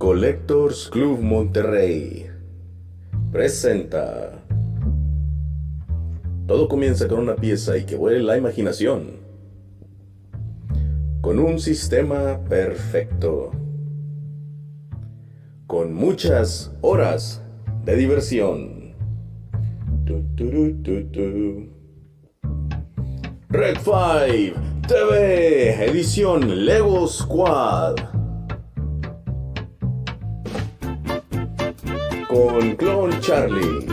Collectors Club Monterrey presenta. Todo comienza con una pieza y que vuele la imaginación. Con un sistema perfecto. Con muchas horas de diversión. Red 5 TV, edición Lego Squad. Con Clone Charlie,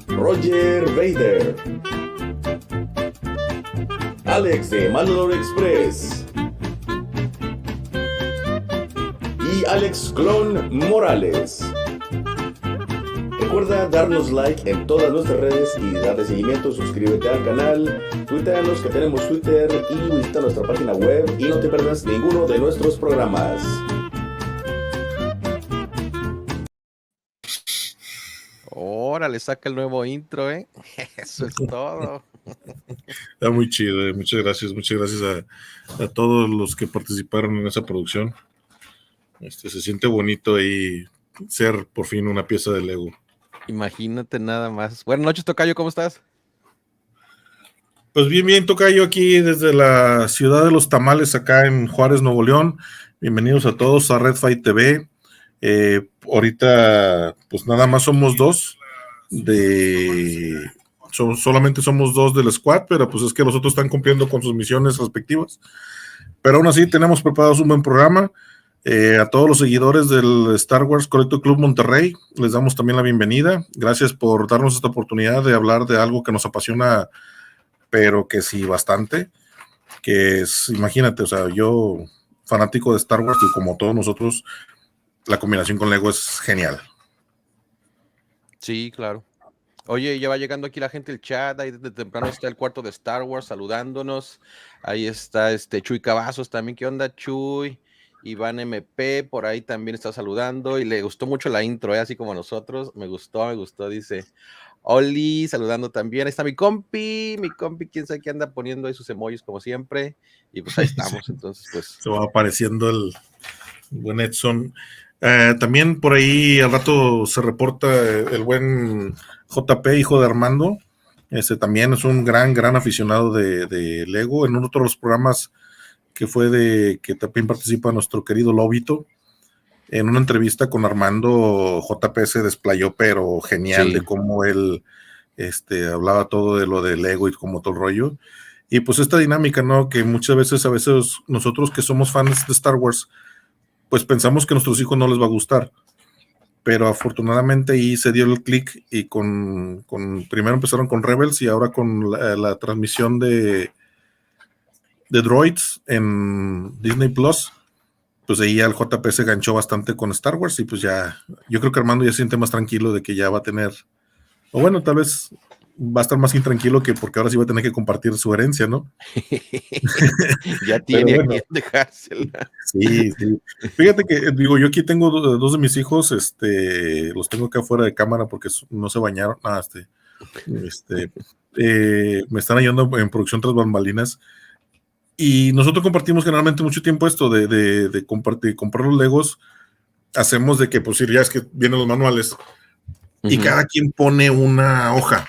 Roger Vader, Alex de Mandalore Express y Alex Clone Morales. Recuerda darnos like en todas nuestras redes y darle seguimiento, suscríbete al canal, tuiteanos que tenemos Twitter y visita nuestra página web y no te pierdas ninguno de nuestros programas. Órale, saca el nuevo intro, ¿eh? Eso es todo. Está muy chido, muchas gracias a todos los que participaron en esa producción. Se siente bonito ahí ser por fin una pieza de Lego. Imagínate nada más. Buenas noches, tocayo, ¿cómo estás? Pues bien, tocayo, aquí desde la ciudad de los tamales, acá en Juárez, Nuevo León. Bienvenidos a todos a Red 5 TV. Ahorita, pues nada más somos dos solamente somos dos del squad, pero pues es que los otros están cumpliendo con sus misiones respectivas. Pero aún así tenemos preparados un buen programa. A todos los seguidores del Star Wars Collector Club Monterrey les damos también la bienvenida. Gracias por darnos esta oportunidad de hablar de algo que nos apasiona, pero que sí bastante, que es, imagínate, o sea, yo fanático de Star Wars y como todos nosotros, la combinación con Lego es genial. Sí, claro. Oye, ya va llegando aquí la gente del chat, ahí desde temprano está el cuarto de Star Wars saludándonos. Ahí está Chuy Cavazos también. ¿Qué onda, Chuy? Iván MP por ahí también está saludando y le gustó mucho la intro, así como a nosotros. Me gustó, dice. Oli, saludando también. Ahí está mi compi, quién sabe qué anda poniendo ahí sus emojis como siempre. Y pues ahí estamos, entonces pues. Se va apareciendo el buen Edson. También por ahí al rato se reporta el buen JP, hijo de Armando. También es un gran aficionado de Lego. En uno de los programas que que también participa nuestro querido Lobito, en una entrevista con Armando, JP se desplayó, pero genial, sí, de cómo él hablaba todo de lo de Lego y como todo el rollo. Y pues esta dinámica, ¿no? Que muchas veces, nosotros que somos fans de Star Wars, pues pensamos que a nuestros hijos no les va a gustar, pero afortunadamente ahí se dio el clic y primero empezaron con Rebels y ahora con la transmisión de Droids en Disney Plus, pues ahí al JP se ganchó bastante con Star Wars y pues ya, yo creo que Armando ya se siente más tranquilo de que ya va a tener, o bueno, tal vez va a estar más intranquilo que porque ahora sí va a tener que compartir su herencia, ¿no? Ya tiene a quien dejársela. Sí. Fíjate que, digo, yo aquí tengo dos de mis hijos, los tengo acá fuera de cámara porque no se bañaron. Me están ayudando en producción tras bambalinas. Y nosotros compartimos generalmente mucho tiempo esto de comprar los Legos. Hacemos de que, pues, ya es que vienen los manuales y cada quien pone una hoja.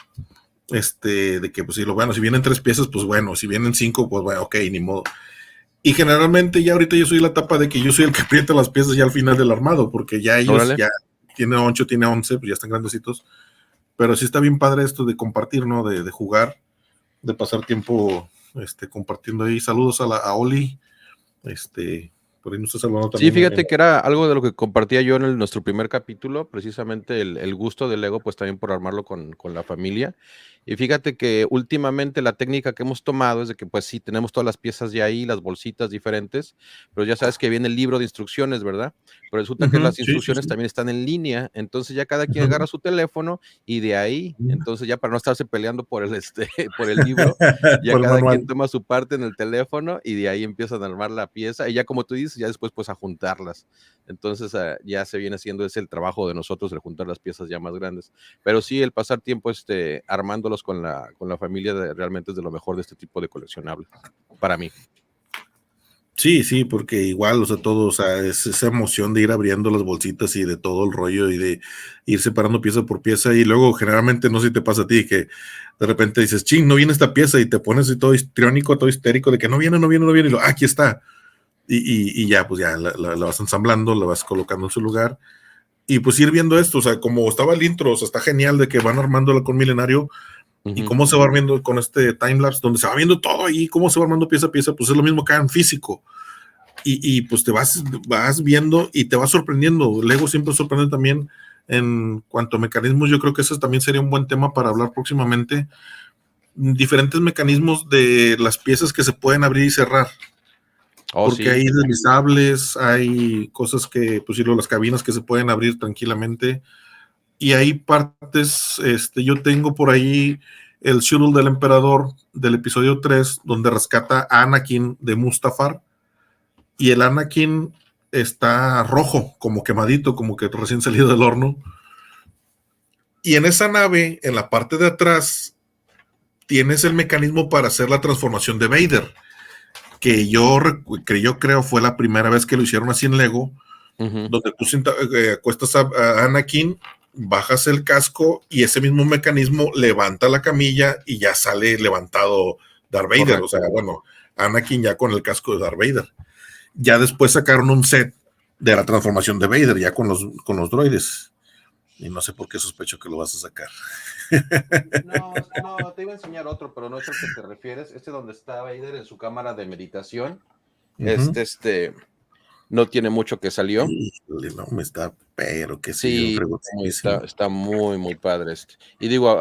De que, pues, si vienen 3 piezas, pues bueno, si vienen 5, pues bueno, ok, ni modo. Y generalmente ya ahorita yo soy la etapa de que yo soy el que aprieta las piezas ya al final del armado, porque ya ellos ya tienen 8, tiene 11, pues ya están grandecitos. Pero sí está bien padre esto de compartir, ¿no? De jugar, de pasar tiempo compartiendo ahí. Saludos a Oli, por ahí nos está saludando también. Sí, fíjate que era algo de lo que compartía yo en nuestro primer capítulo, precisamente el gusto del Lego, pues también por armarlo con la familia. Y fíjate que últimamente la técnica que hemos tomado es de que pues sí, tenemos todas las piezas ya ahí, las bolsitas diferentes, pero ya sabes que viene el libro de instrucciones, ¿verdad? Pero resulta que las instrucciones también están en línea, entonces ya cada quien agarra su teléfono y de ahí, entonces ya para no estarse peleando por el libro, ya cada quien toma su parte en el teléfono y de ahí empiezan a armar la pieza y ya como tú dices, ya después pues a juntarlas. Entonces ya se viene haciendo ese el trabajo de nosotros, el juntar las piezas ya más grandes. Pero sí, el pasar tiempo armándolos con la familia realmente es de lo mejor de este tipo de coleccionables, para mí. Sí, porque igual, o sea, todo, o sea, es esa emoción de ir abriendo las bolsitas y de todo el rollo y de ir separando pieza por pieza y luego generalmente, no sé si te pasa a ti, que de repente dices, ching, no viene esta pieza y te pones así todo histriónico, todo histérico de que no viene, y lo, aquí está. Y ya, pues ya la vas ensamblando, la vas colocando en su lugar y pues ir viendo esto, o sea, como estaba el intro, o sea, está genial de que van armando el halcón milenario y cómo se va viendo con este timelapse, donde se va viendo todo ahí, cómo se va armando pieza a pieza, pues es lo mismo acá en físico. Y pues te vas viendo y te vas sorprendiendo. Lego siempre sorprende también en cuanto a mecanismos. Yo creo que ese también sería un buen tema para hablar próximamente. Diferentes mecanismos de las piezas que se pueden abrir y cerrar. Porque hay deslizables, hay cosas que, pues las cabinas que se pueden abrir tranquilamente. Y hay partes, yo tengo por ahí el Shuttle del Emperador del episodio 3, donde rescata a Anakin de Mustafar. Y el Anakin está rojo, como quemadito, como que recién salido del horno. Y en esa nave, en la parte de atrás, tienes el mecanismo para hacer la transformación de Vader, que yo creo fue la primera vez que lo hicieron así en Lego, donde tú acuestas a Anakin, bajas el casco y ese mismo mecanismo levanta la camilla y ya sale levantado Darth Vader. Correcto. O sea, bueno, Anakin ya con el casco de Darth Vader. Ya después sacaron un set de la transformación de Vader, ya con los droides. Y no sé por qué sospecho que lo vas a sacar. No, te iba a enseñar otro, pero no es el que te refieres. Donde está Vader en su cámara de meditación. No tiene mucho que salió. Híjole, no, me está, pero que sí, está muy, muy padre. Y digo,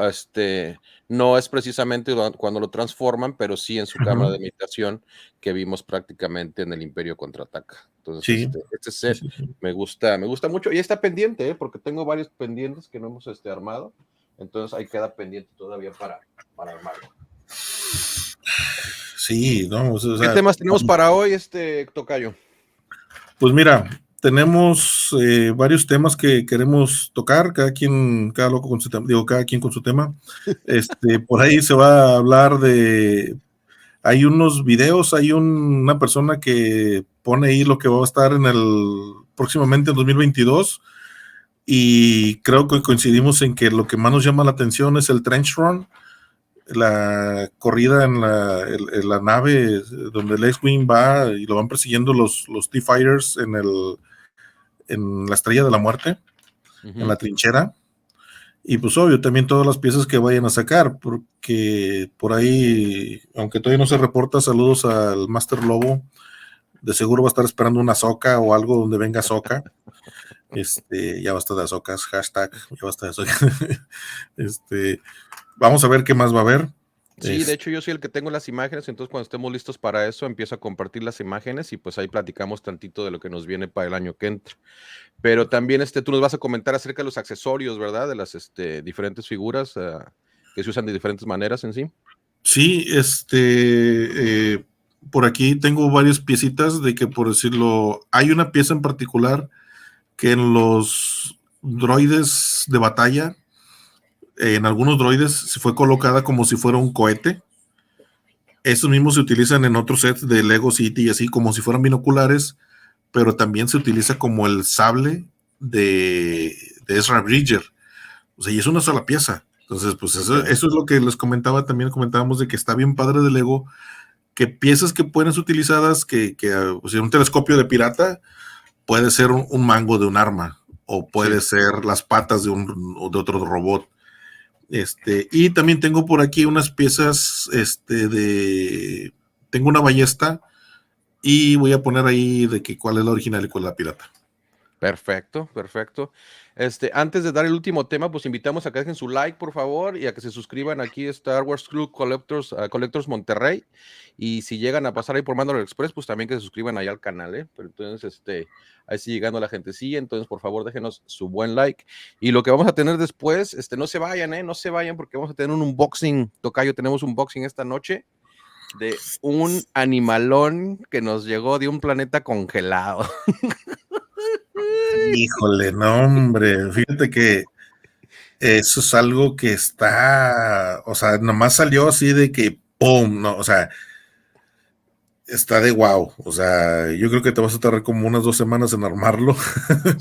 no es precisamente cuando lo transforman, pero sí en su cámara de meditación que vimos prácticamente en el Imperio Contraataca. Entonces, este set me gusta mucho. Y está pendiente, porque tengo varios pendientes que no hemos armado. Entonces ahí queda pendiente todavía para armarlo. Sí, no. O sea, ¿qué temas tenemos para hoy, Tocayo? Pues mira, tenemos varios temas que queremos tocar, cada loco con su tema, cada quien con su tema. Por ahí se va a hablar de, hay unos videos, hay una persona que pone ahí lo que va a estar próximamente en 2022 y creo que coincidimos en que lo que más nos llama la atención es el Trench Run, la corrida en la nave donde el X-Wing va y lo van persiguiendo los T-Fighters en la Estrella de la Muerte, en la trinchera. Y pues obvio, también todas las piezas que vayan a sacar, porque por ahí, aunque todavía no se reporta, saludos al Master Lobo, de seguro va a estar esperando una Ahsoka o algo donde venga Ahsoka. Ya basta de Ahsokas, hashtag, ya basta de Ahsoka. Vamos a ver qué más va a haber. Sí, de hecho yo soy el que tengo las imágenes, entonces cuando estemos listos para eso empiezo a compartir las imágenes y pues ahí platicamos tantito de lo que nos viene para el año que entra. Pero también tú nos vas a comentar acerca de los accesorios, ¿verdad? De las diferentes figuras que se usan de diferentes maneras en sí. Sí, por aquí tengo varias piecitas de que, por decirlo, hay una pieza en particular que en los droides de batalla, en algunos droides se fue colocada como si fuera un cohete. Estos mismos se utilizan en otros sets de Lego City y así como si fueran binoculares, pero también se utiliza como el sable de Ezra Bridger. O sea, y es una sola pieza. Entonces, pues eso es lo que les comentaba, también comentábamos de que está bien padre de Lego, que piezas que pueden ser utilizadas, que o sea, un telescopio de pirata puede ser un mango de un arma, o puede ser las patas de otro robot. Y también tengo por aquí unas piezas, tengo una ballesta y voy a poner ahí de que cuál es la original y cuál es la pirata. Perfecto. Antes de dar el último tema, pues invitamos a que dejen su like, por favor, y a que se suscriban aquí a Star Wars Club Collectors Monterrey. Y si llegan a pasar ahí por Mandalore Express, pues también que se suscriban ahí al canal, ¿eh? Pero entonces, ahí sigue llegando la gente, sí, entonces por favor déjenos su buen like. Y lo que vamos a tener después, no se vayan, no se vayan, porque vamos a tener un unboxing, Tocayo, tenemos un unboxing esta noche de un animalón que nos llegó de un planeta congelado. Híjole, no, hombre, fíjate que eso es algo que está, o sea, nomás salió así de que ¡pum! No, o sea, está de wow. O sea, yo creo que te vas a tardar como unas 2 semanas en armarlo.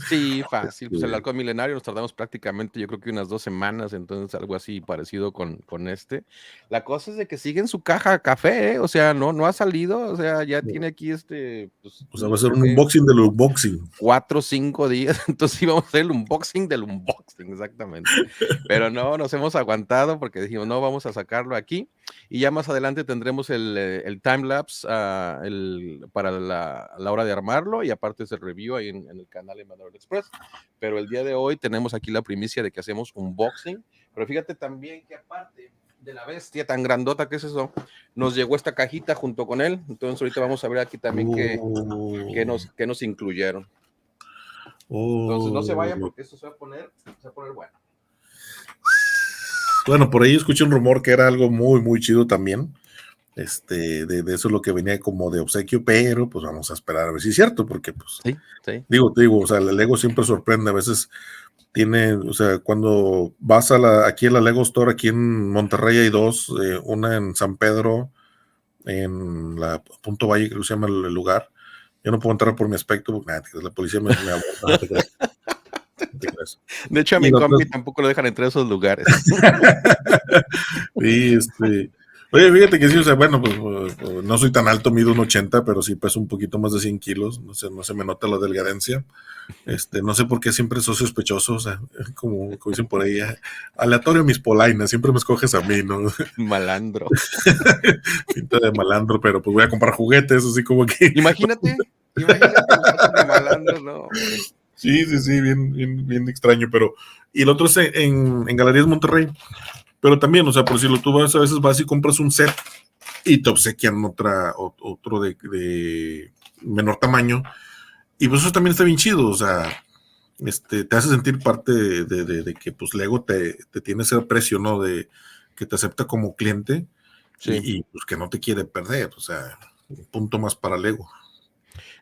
Sí, fácil. Pues el halcón milenario nos tardamos prácticamente, yo creo que unas 2 semanas, entonces algo así parecido con este. La cosa es de que sigue en su caja café, ¿eh? O sea, no ha salido, o sea, ya tiene aquí pues, O sea, va a yo ser creo un que unboxing del unboxing. 4 o 5 días, entonces íbamos a hacer el unboxing del unboxing, exactamente. Pero no, nos hemos aguantado porque dijimos, no, vamos a sacarlo aquí y ya más adelante tendremos el time-lapse para la hora de armarlo y aparte es el review ahí en el canal de Manuel Express. Pero el día de hoy tenemos aquí la primicia de que hacemos unboxing, pero fíjate también que aparte de la bestia tan grandota que es eso, nos llegó esta cajita junto con él, entonces ahorita vamos a ver aquí también qué nos incluyeron. Entonces no se vaya porque esto se va a poner bueno. Bueno, por ahí escuché un rumor que era algo muy, muy chido también. De eso es lo que venía como de obsequio, pero pues vamos a esperar a ver si es cierto, porque pues Sí. digo, o sea, el Lego siempre sorprende, a veces tiene, o sea, cuando vas aquí a la Lego Store, aquí en Monterrey hay dos, una en San Pedro, en la Punto Valle, creo que se llama el lugar. Yo no puedo entrar por mi aspecto, porque la policía me aborda. De hecho, a mi compi tampoco lo dejan entrar a esos lugares. Sí, oye, fíjate que sí, o sea, bueno, pues no soy tan alto, mido 1.80, pero sí peso un poquito más de 100 kilos, no se me nota la delgadencia. No sé por qué siempre soy sospechoso, o sea, como dicen por ahí, aleatorio mis polainas, siempre me escoges a mí, ¿no? Malandro. Pinta de malandro, pero pues voy a comprar juguetes, así como que... Imagínate de malandro, ¿no? Sí, bien extraño, pero... Y el otro es en Galerías Monterrey, pero también, o sea, por si tú vas, a veces vas y compras un set y te obsequian otro de menor tamaño, y pues eso también está bien chido, o sea, te hace sentir parte de que pues Lego te tiene ese aprecio, ¿no? De que te acepta como cliente, sí. y pues que no te quiere perder, o sea, un punto más para Lego.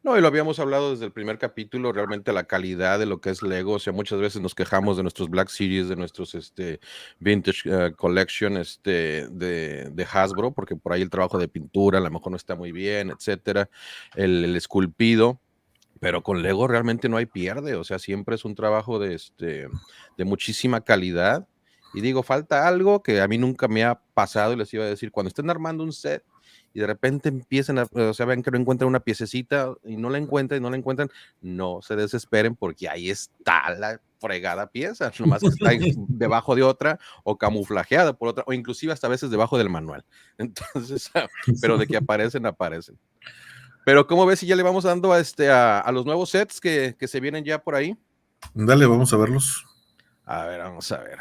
No, y lo habíamos hablado desde el primer capítulo, realmente la calidad de lo que es Lego, o sea, muchas veces nos quejamos de nuestros Black Series, de nuestros Vintage Collection de Hasbro, porque por ahí el trabajo de pintura a lo mejor no está muy bien, etcétera, el esculpido, pero con Lego realmente no hay pierde, o sea, siempre es un trabajo de muchísima calidad, y digo, falta algo que a mí nunca me ha pasado, y les iba a decir, cuando estén armando un set, y de repente empiezan o sea, ven que no encuentran una piececita y no la encuentran, no se desesperen porque ahí está la fregada pieza, nomás que está debajo de otra o camuflajeada por otra, o inclusive hasta a veces debajo del manual. Entonces, pero de que aparecen. Pero ¿cómo ves si ya le vamos dando a los nuevos sets que se vienen ya por ahí? Dale, vamos a verlos. A ver, vamos a ver.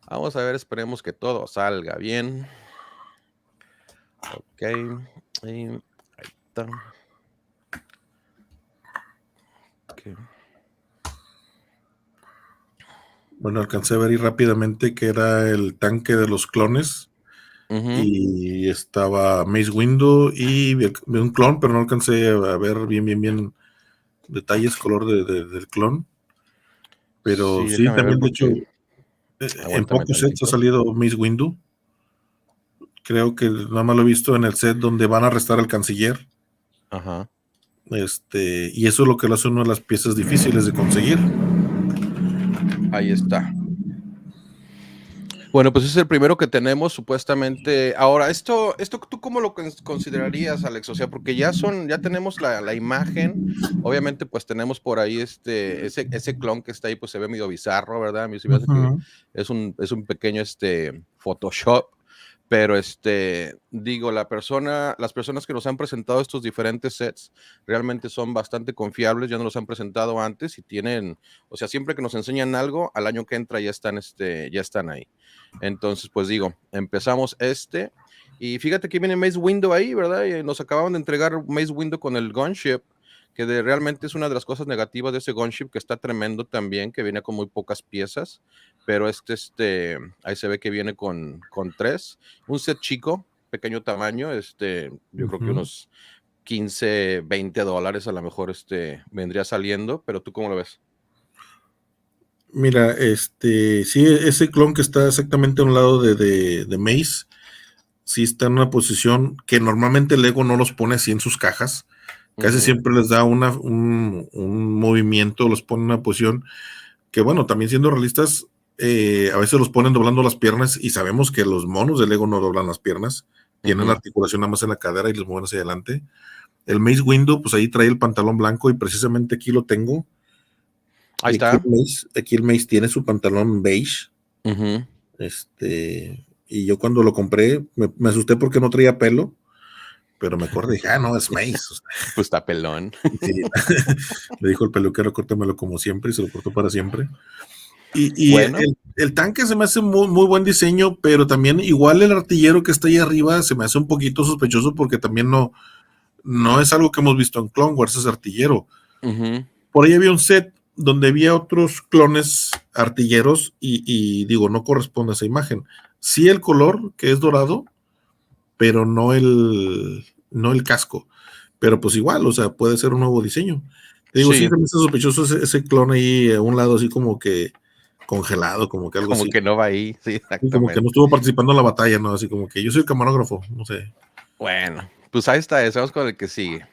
Vamos a ver, esperemos que todo salga bien. Ok, ahí está. Okay. Bueno, alcancé a ver ahí rápidamente que era el tanque de los clones. Y estaba Mace Windu y un clon, pero no alcancé a ver bien detalles, color del clon. Pero sí, también de hecho, en pocos sets ha salido Mace Windu. Creo que nada más lo he visto en el set donde van a arrestar al canciller. Ajá. Y eso es lo que lo hace una de las piezas difíciles de conseguir. Ahí está. Bueno, pues es el primero que tenemos supuestamente. Ahora, esto ¿tú cómo lo considerarías, Alex? O sea, porque ya tenemos la imagen. Obviamente, pues tenemos por ahí ese clon que está ahí, pues se ve medio bizarro, ¿verdad? A mí se me hace que es un pequeño Photoshop. Pero digo, las personas que nos han presentado estos diferentes sets realmente son bastante confiables, ya nos los han presentado antes y tienen, o sea, siempre que nos enseñan algo, al año que entra ya están ahí. Entonces, pues digo, empezamos y fíjate que viene Mace Windu ahí, ¿verdad? Y nos acababan de entregar Mace Windu con el Gunship, que realmente es una de las cosas negativas de ese Gunship, que está tremendo también, que viene con muy pocas piezas, pero ahí se ve que viene con 3, un set chico, pequeño tamaño, yo creo que unos $15, $20 a lo mejor vendría saliendo, pero ¿tú cómo lo ves? Mira, sí, ese clon que está exactamente a un lado de Mace, sí está en una posición que normalmente Lego no los pone así en sus cajas. Casi siempre les da un movimiento, los pone en una posición que, bueno, también siendo realistas, a veces los ponen doblando las piernas y sabemos que los monos de Lego no doblan las piernas, tienen la articulación nada más en la cadera y los mueven hacia adelante. El Mace Windu, pues ahí trae el pantalón blanco y precisamente aquí lo tengo. Ahí está. Aquí el Mace tiene su pantalón beige. Y yo cuando lo compré me asusté porque no traía pelo, pero me acordé, dije, no, es Mace. Pues está pelón. Sí. Le dijo el peluquero, córtemelo como siempre, y se lo cortó para siempre. Y bueno, el tanque se me hace muy, muy buen diseño, pero también igual el artillero que está ahí arriba se me hace un poquito sospechoso porque también no es algo que hemos visto en Clone Wars, es artillero. Por ahí había un set donde había otros clones artilleros y digo, no corresponde a esa imagen. Sí el color, que es dorado, pero no el casco. Pero pues igual, o sea, puede ser un nuevo diseño. Te digo, sí se me hace sospechoso ese clon ahí a un lado así como que congelado, como que algo así. Como que no va ahí, sí, exactamente. Como que no estuvo participando en la batalla, ¿no? Así como que yo soy el camarógrafo, no sé. Bueno, pues ahí está, vamos con el que sigue.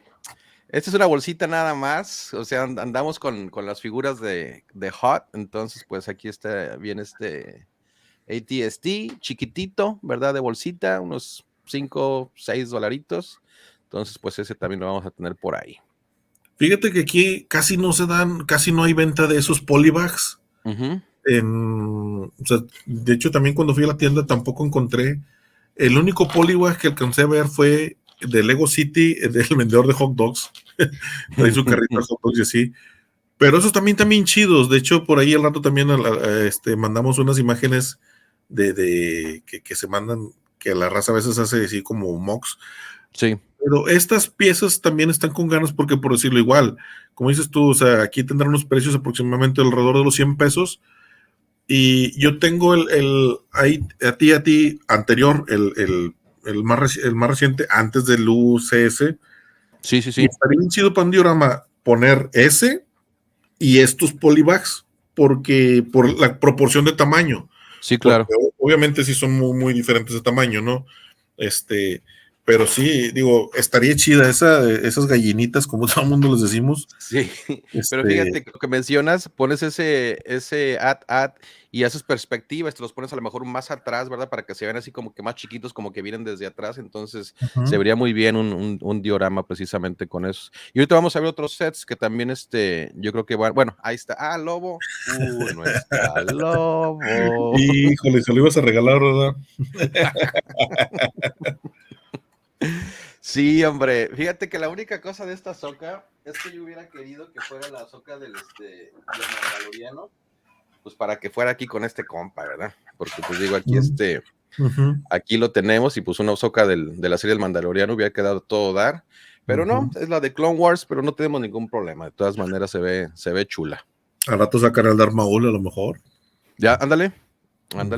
Esta es una bolsita nada más, o sea, andamos con las figuras de Hot, entonces pues aquí está bien AT-ST, chiquitito, ¿verdad? De bolsita, unos 5, 6 dolaritos, entonces pues ese también lo vamos a tener por ahí. Fíjate que aquí casi no hay venta de esos polybags. O sea, de hecho también cuando fui a la tienda tampoco encontré. El único polybag que alcancé a ver fue de Lego City, del vendedor de hot dogs. Trae su carrito de hot dogs y así. Pero esos también chidos. De hecho, por ahí al rato también mandamos unas imágenes de que se mandan, que la raza a veces hace así como mocks. Sí. Pero estas piezas también están con ganas porque, por decirlo igual, como dices tú, o sea, aquí tendrán unos precios aproximadamente alrededor de los 100 pesos. Y yo tengo ahí, a ti anterior, el más reciente, antes del UCS. Sí. Y estaría bien chido para un diorama poner ese y estos polybags, porque por la proporción de tamaño. Sí, claro. Porque obviamente sí son muy, muy diferentes de tamaño, ¿no? Pero sí, digo, estaría chida esas gallinitas, como todo el mundo les decimos. Sí, pero fíjate, lo que mencionas, pones ese ad y haces perspectivas, te los pones a lo mejor más atrás, ¿verdad? Para que se vean así como que más chiquitos, como que vienen desde atrás, entonces se vería muy bien un diorama precisamente con eso. Y ahorita vamos a ver otros sets que también, yo creo que bueno, ahí está, Lobo, no está Lobo. Híjole, se lo ibas a regalar, ¿verdad? Sí, hombre, fíjate que la única cosa de esta Ahsoka es que yo hubiera querido que fuera la Ahsoka del Mandaloriano, pues para que fuera aquí con este compa, ¿verdad? Porque pues digo, aquí aquí lo tenemos y pues una Ahsoka de la serie del Mandaloriano hubiera quedado todo dar, pero no, es la de Clone Wars, pero no tenemos ningún problema, de todas maneras se ve chula. Al rato sacará el Darth Maul a lo mejor. Ya, ándale. O sea,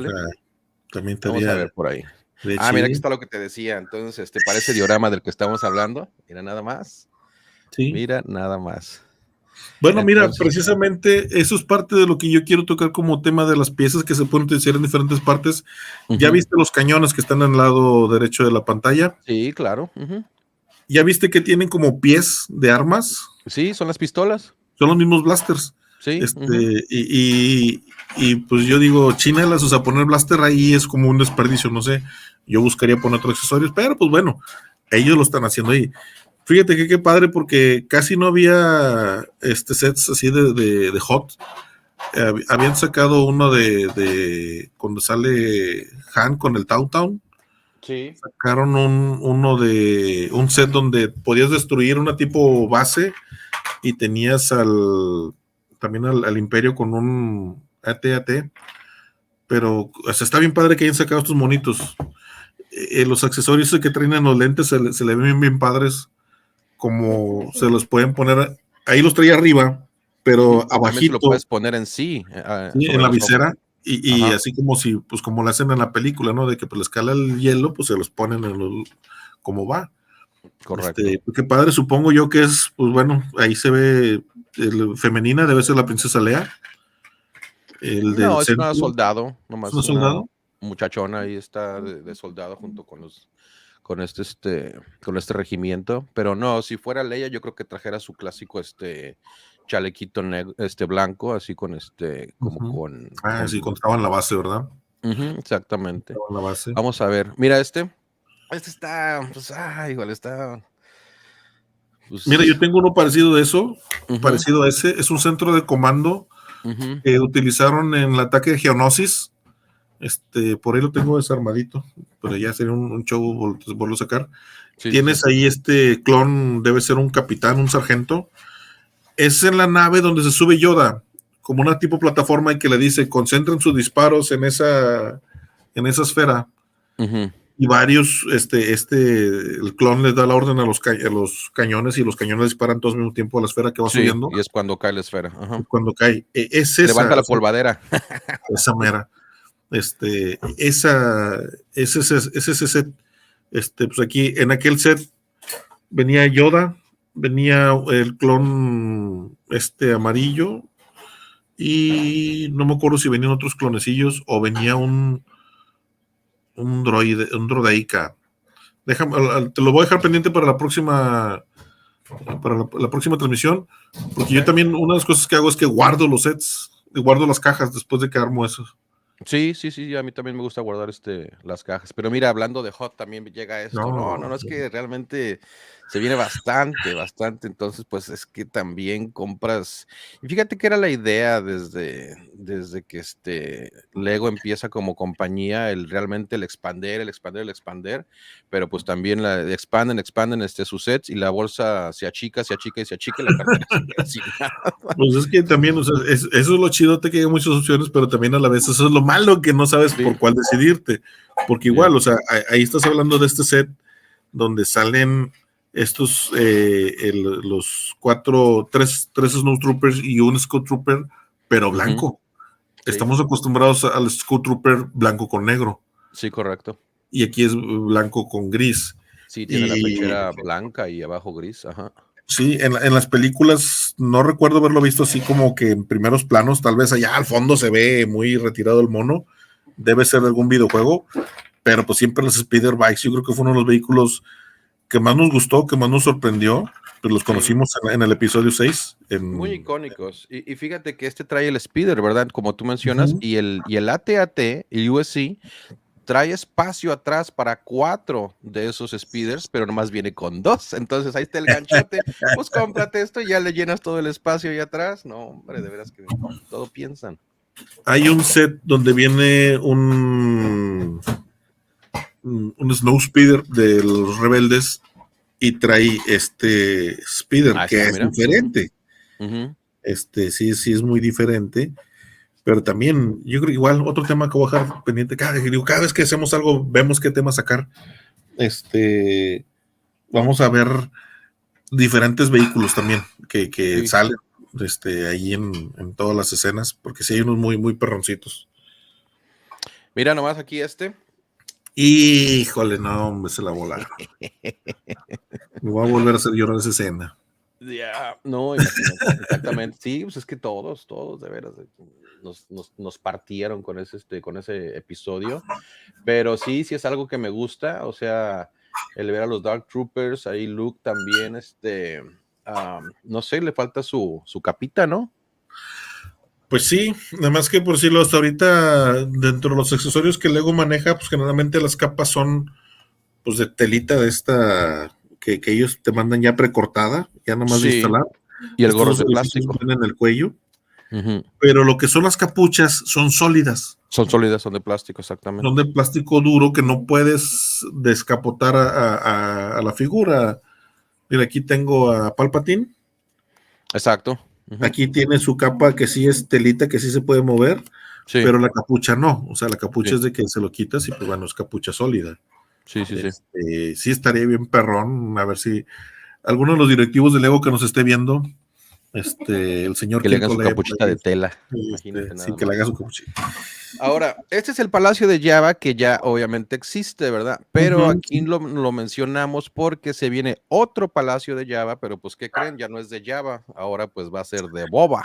también vamos a ver por ahí. Mira, aquí está lo que te decía. Entonces, parece diorama del que estamos hablando. Mira, nada más. Sí. Mira, nada más. Bueno, entonces, mira, precisamente eso es parte de lo que yo quiero tocar como tema de las piezas que se pueden utilizar en diferentes partes. ¿Ya viste los cañones que están en el lado derecho de la pantalla? Sí, claro. ¿Ya viste que tienen como pies de armas? Sí, son las pistolas. Son los mismos blasters. Sí. Y pues yo digo, chinelas, o sea, poner blaster ahí es como un desperdicio, no sé. Yo buscaría poner otros accesorios, pero pues bueno, ellos lo están haciendo ahí. Fíjate que qué padre, porque casi no había sets así de Hot. Habían sacado uno de cuando sale Han con el Tauntaun. Sí. Sacaron un set donde podías destruir una tipo base y tenías también al Imperio con un AT-AT, pero o sea, está bien padre que hayan sacado estos monitos. Los accesorios que traen en los lentes se le ven bien padres, como se los pueden poner, ahí los trae arriba, pero abajito. Lo puedes poner en sí. En la visera, y así como si, pues como lo hacen en la película, ¿no? De que pues le escala el hielo, pues se los ponen como va. Correcto. Qué padre, supongo yo que es, pues bueno, ahí se ve femenina, debe ser la princesa Leia. No, es una soldado. Nomás ¿Es una soldado? muchachona ahí está de soldado junto con con este regimiento, pero no, si fuera Leia, yo creo que trajera su clásico chalequito blanco, así con como Ujú. con, Sí, cuando estaba en la base, ¿verdad? Ujú, exactamente. Estaba en la base. Vamos a ver, mira este está, pues, igual está, Mira, yo pues, tengo uno parecido de eso, ujú, parecido a ese. Es un centro de comando ujú. que utilizaron en el ataque de Geonosis. Por ahí lo tengo desarmadito, pero ya sería un show volverlo a sacar. Sí, sí, sí. Tienes ahí clon, debe ser un capitán, un sargento. Es en la nave donde se sube Yoda, como una tipo plataforma y que le dice, concentren sus disparos en esa esfera. Ujú. Y varios, el clon les da la orden a los cañones y los cañones disparan todos al mismo tiempo a la esfera que va Sí, subiendo. y es cuando cae la esfera. Ajá. Cuando cae, es Levanta esa, la polvadera. esa mera. Ese set. Pues aquí en aquel set venía Yoda, venía el clon amarillo y no me acuerdo si venían otros clonecillos o venía un droide, un droideica. Te lo voy a dejar pendiente para la próxima transmisión, porque yo también una de las cosas que hago es que guardo los sets, guardo las cajas después de que armo esos. Sí, sí, sí, a mí también me gusta guardar las cajas. Pero mira, hablando de Hot, también llega esto. No, es que realmente se viene bastante, bastante. Entonces, pues es que también compras. Y fíjate que era la idea desde que Lego empieza como compañía, realmente el expander, pero pues también expanden sus sets y la bolsa se achica y la cartera se queda sin nada. Pues es que también, o sea, eso es lo chidote que hay muchas opciones, pero también a la vez eso es lo malo que no sabes Sí, por cuál decidirte. Porque igual, o sea, ahí estás hablando de este set donde salen los tres Snowtroopers y un Scout Trooper, pero blanco. sí, Estamos acostumbrados al Scout Trooper blanco con negro. sí, correcto. Y aquí es blanco con gris. Sí, tiene la Y pechera blanca y abajo gris, ajá. sí, en las películas no recuerdo haberlo visto así como que en primeros planos, tal vez allá al fondo se ve muy retirado el mono, debe ser de algún videojuego, pero pues siempre los Speeder Bikes, yo creo que fue uno de los vehículos que más nos gustó, que más nos sorprendió, pues los Sí, conocimos en el episodio 6. muy icónicos. Y fíjate que trae el speeder, ¿verdad? Como tú mencionas, Uh-huh. y el AT-AT, el USC, trae espacio atrás para 4 de esos speeders, pero nomás viene con 2. Entonces ahí está el ganchote. Pues cómprate esto y ya le llenas todo el espacio ahí atrás. No, hombre, de veras que todo piensan. Hay un set donde viene un Snow Speeder de los rebeldes y trae Speeder Ahí que está, es mira. diferente. Uh-huh. Sí es muy diferente, pero también yo creo que igual otro tema que voy a dejar pendiente, cada vez que hacemos algo, vemos qué tema sacar. Vamos a ver diferentes vehículos también que Sí. salen ahí en todas las escenas, porque sí hay unos muy, muy perroncitos. Mira nomás aquí Híjole, no, hombre, se la volaron. Me voy a volver a hacer llorar esa escena. Ya, no, imagínate, exactamente. Sí, pues es que todos, de veras, nos partieron con ese episodio. Pero sí es algo que me gusta. O sea, el ver a los Dark Troopers, ahí Luke también, no sé, le falta su capita, ¿no? Pues sí, nada más que por decirlo hasta ahorita, dentro de los accesorios que Lego maneja, pues generalmente las capas son pues de telita de esta que ellos te mandan ya precortada, ya nomás de Sí, instalar. y el gorro Estos es de edificios plástico. vienen en el cuello, Uh-huh. pero lo que son las capuchas son sólidas. Son sólidas, son de plástico, exactamente. Son de plástico duro que no puedes descapotar a la figura. Mira, aquí tengo a Palpatine. Exacto. Uh-huh. Aquí tiene su capa que sí es telita, que sí se puede mover, Sí. pero la capucha no. O sea, la capucha Sí. es de que se lo quitas y pues bueno, es capucha sólida. Sí. Sí estaría bien perrón, a ver si alguno de los directivos de Lego que nos esté viendo, el señor Que le hagan su Kirkole, capuchita de tela. Imagínate nada sí, que le más. haga su capuchita. Ahora, este es el Palacio de Jabba, que ya obviamente existe, ¿verdad? Pero aquí Sí. lo mencionamos porque se viene otro Palacio de Jabba, pero pues, ¿qué creen? Ya no es de Jabba, ahora pues va a ser de Boba.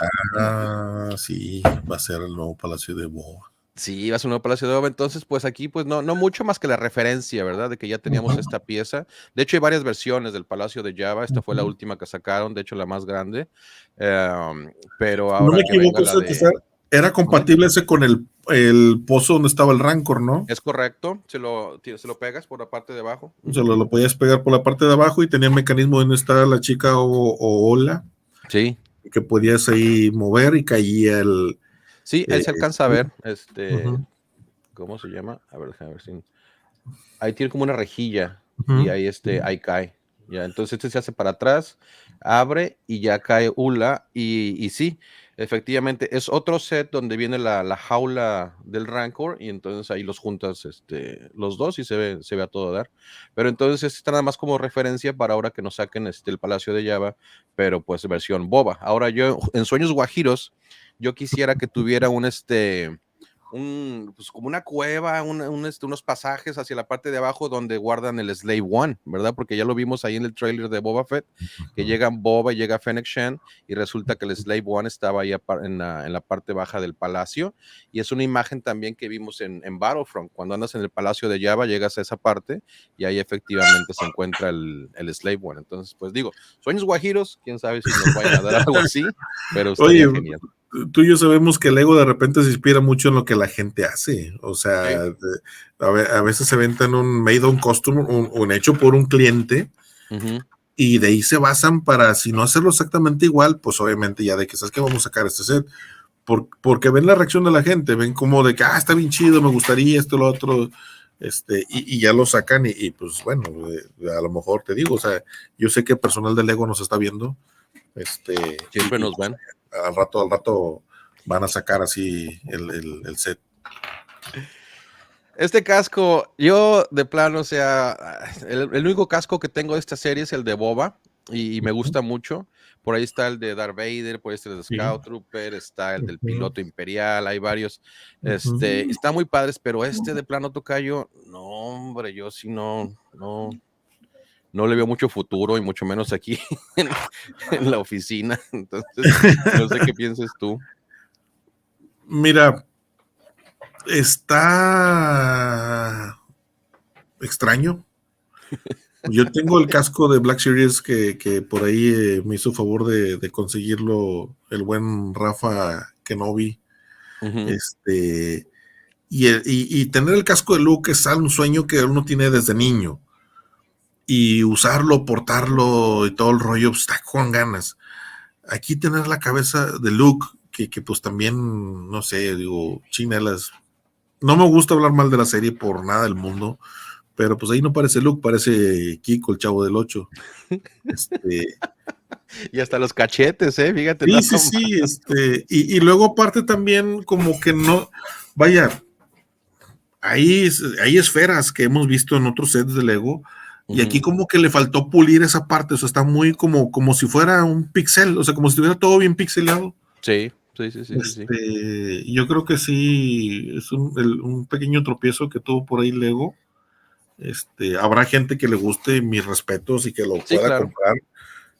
Sí, va a ser el nuevo Palacio de Boba. Sí, va a ser un nuevo Palacio de Boba. Entonces, pues aquí, pues no mucho más que la referencia, ¿verdad? De que ya teníamos Ujú, esta pieza. De hecho, hay varias versiones del Palacio de Jabba. Esta fue la ujú. última que sacaron, de hecho, la más grande. Pero Si no ahora me que venga equivoco, la de. era ¿Mande? compatible ese con el pozo donde estaba el Rancor, ¿no? Es correcto, se lo pegas por la parte de abajo. O sea, lo podías pegar por la parte de abajo y tenía el mecanismo donde estaba la chica o Ola, Sí, que podías ahí mover y caía sí, ahí se alcanza a sí. ver, Ujú, ¿cómo se llama? A ver, déjame ver si. Ahí tiene como una rejilla y ujú. ahí cae. Ya, entonces este se hace para atrás, abre y ya cae Ula. Y sí, efectivamente, es otro set donde viene la jaula del Rancor y entonces ahí los juntas los dos y se ve a todo dar. Pero entonces este está nada más como referencia para ahora que nos saquen el Palacio de Java, pero pues versión boba. Ahora yo, en Sueños Guajiros, yo quisiera que tuviera pues como una cueva, unos pasajes hacia la parte de abajo donde guardan el Slave One, ¿verdad? Porque ya lo vimos ahí en el trailer de Boba Fett, que llegan Boba y llega Fennec Shan y resulta que el Slave One estaba ahí en la parte baja del palacio y es una imagen también que vimos en Battlefront, cuando andas en el palacio de Jabba llegas a esa parte y ahí efectivamente se encuentra el Slave One. Entonces, pues digo, sueños guajiros, quién sabe si nos vayan a dar algo así, pero Oye, estaría genial. tú y yo sabemos que el ego de repente se inspira mucho en lo que la gente hace. O Sí. sea, a veces se inventan un made on custom, un hecho por un cliente, Ujú. y de ahí se basan para, si no hacerlo exactamente igual, pues obviamente ya de que sabes que vamos a sacar este set. Porque ven la reacción de la gente, ven como de que, está bien chido, me gustaría esto, lo otro, y ya lo sacan pues bueno, a lo mejor te digo, o sea, yo sé que el personal del Lego nos está viendo, Siempre nos ven. al rato van a sacar así el set. Este casco, yo de plano, o sea, el único casco que tengo de esta serie es el de Boba y me gusta mucho. Por ahí está el de Darth Vader, por ahí está el de Sí. Scout Trooper, está el del Ujú, piloto imperial, hay varios. ujú. Está muy padres, pero de plano tocayo, no, hombre, yo sí no le veo mucho futuro y mucho menos aquí en, en la oficina. Entonces, no sé qué pienses tú. Mira, está extraño. Yo tengo el casco de Black Series que por ahí me hizo favor de conseguirlo el buen Rafa Kenobi. Ujú. Este, y tener el casco de Luke es un sueño que uno tiene desde niño. Y usarlo, portarlo y todo el rollo, pues, está con ganas. Aquí tener la cabeza de Luke, que pues también, no sé, digo, chinelas. No me gusta hablar mal de la serie por nada del mundo, pero pues ahí no parece Luke, parece Kiko, el chavo del 8. Este, Y hasta los cachetes, fíjate sí, nada sí, más. sí, y luego aparte también como que no, vaya, hay esferas que hemos visto en otros sets de Lego, y aquí Ujú. como que le faltó pulir esa parte, o sea, está muy como si fuera un pixel, o sea, como si estuviera todo bien pixelado. Sí, sí, sí, sí, sí, sí. Yo creo que sí, es un pequeño tropiezo que tuvo por ahí Lego. Habrá gente que le guste, mis respetos, y que lo Sí, pueda claro. comprar,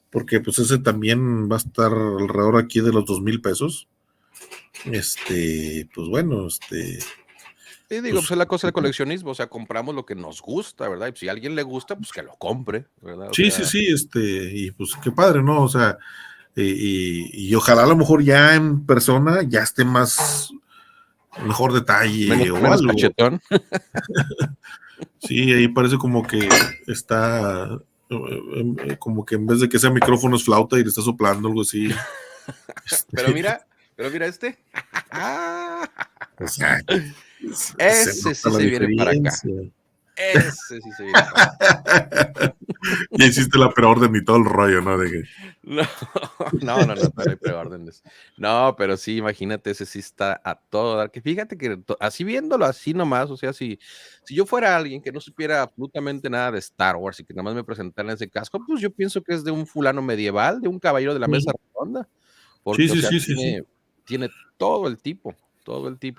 porque pues ese también va a estar alrededor aquí de los 2,000 pesos. Pues bueno, Y digo, pues pues es la cosa del coleccionismo, o sea, compramos lo que nos gusta, ¿verdad? Y pues, si a alguien le gusta, pues que lo compre, ¿verdad? O sí, sí, sea, sí, y pues qué padre, ¿no? O sea, y ojalá a lo mejor ya en persona ya esté más, mejor detalle o menos algo. cachetón. Sí, ahí parece como que está, como que en vez de que sea micrófono es flauta y le está soplando algo así. Pero Este, mira, pero mira este. o sea, se Ese nota sí la se viene para acá. diferencia. Ese sí se viene para acá. Ya hiciste la preorden y todo el rollo, ¿no? De que, No, no, no hay preórdenes. No, pero sí, imagínate, ese sí está a todo dar. Que fíjate que así viéndolo así nomás, o sea, si yo fuera alguien que no supiera absolutamente nada de Star Wars y que nada más me presentaran ese casco, pues yo pienso que es de un fulano medieval, de un caballero de la mesa redonda, sí, porque, o sí, sea, sí, sí, sí. tiene todo el tipo,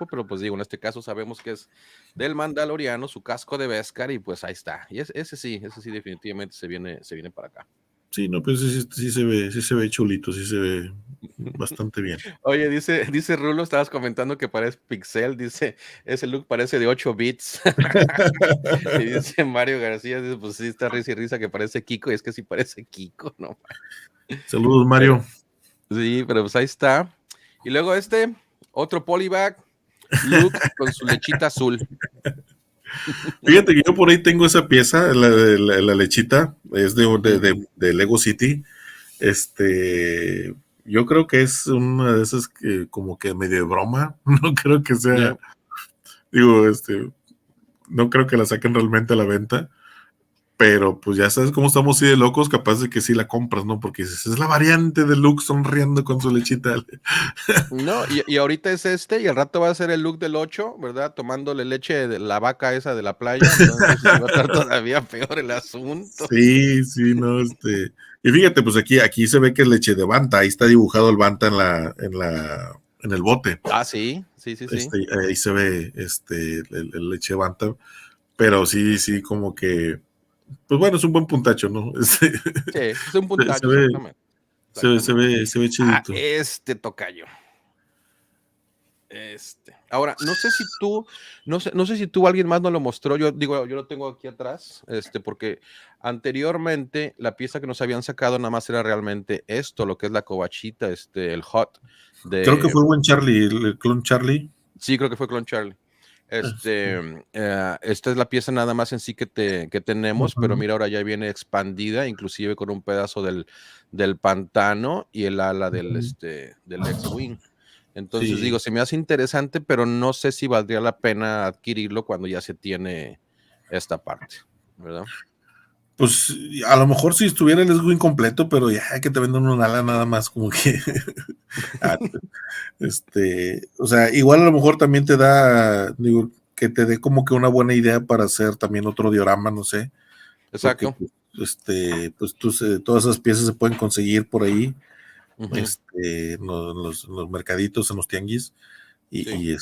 pero pues digo, en este caso sabemos que es del Mandaloriano, su casco de Beskar, y pues ahí está. Y ese sí definitivamente se viene para acá. Sí, no, pues sí, sí se ve chulito, sí se ve. bastante bien. Oye, dice Rulo, estabas comentando que parece Pixel, dice, ese look parece de 8 bits. Y dice Mario García, dice, pues sí, está risa y risa que parece Kiko, y es que sí parece Kiko, ¿no? Saludos, Pero, Mario. sí, pero pues ahí está. Y luego otro polybag, Luke con su lechita azul. Fíjate que yo por ahí tengo esa pieza, la lechita, es de Lego City. Yo creo que es una de esas que como que medio de broma. No creo que sea, Yeah. digo, no creo que la saquen realmente a la venta. Pero pues ya sabes cómo estamos así de locos, capaz de que sí la compras, ¿no? Porque dices, es la variante de Luke sonriendo con su lechita. No, y ahorita es y al rato va a ser el look del 8, ¿verdad? Tomándole leche de la vaca esa de la playa, entonces va a estar todavía peor el asunto. Sí, sí, no, y fíjate, pues aquí se ve que es leche de Banta, ahí está dibujado el Banta en el bote. Ah, sí. Ahí se ve, el leche de Banta, pero sí, como que, pues bueno, es un buen puntacho, ¿no? Sí, es un Se puntacho, ve, exactamente. se ve chidito. Tocayo. Ahora, no sé si tú o alguien más nos lo mostró, yo lo tengo aquí atrás, porque anteriormente la pieza que nos habían sacado nada más era realmente lo que es la cobachita, el hot Creo que de, fue buen Charlie, el clon Charlie. sí, creo que fue Clone Charlie. Esta es la pieza nada más en sí que tenemos, pero mira, ahora ya viene expandida, inclusive con un pedazo del pantano y el ala del X-Wing. Entonces Sí. digo, se me hace interesante, pero no sé si valdría la pena adquirirlo cuando ya se tiene esta parte, ¿verdad? Pues a lo mejor si estuviera el X-Wing completo, pero ya que te venden una ala nada más, como que. O sea, igual a lo mejor también te da, digo, que te dé como que una buena idea para hacer también otro diorama, no sé. Porque, Exacto. pues todas esas piezas se pueden conseguir por ahí, Uh-huh. en los mercaditos, en los tianguis, Sí.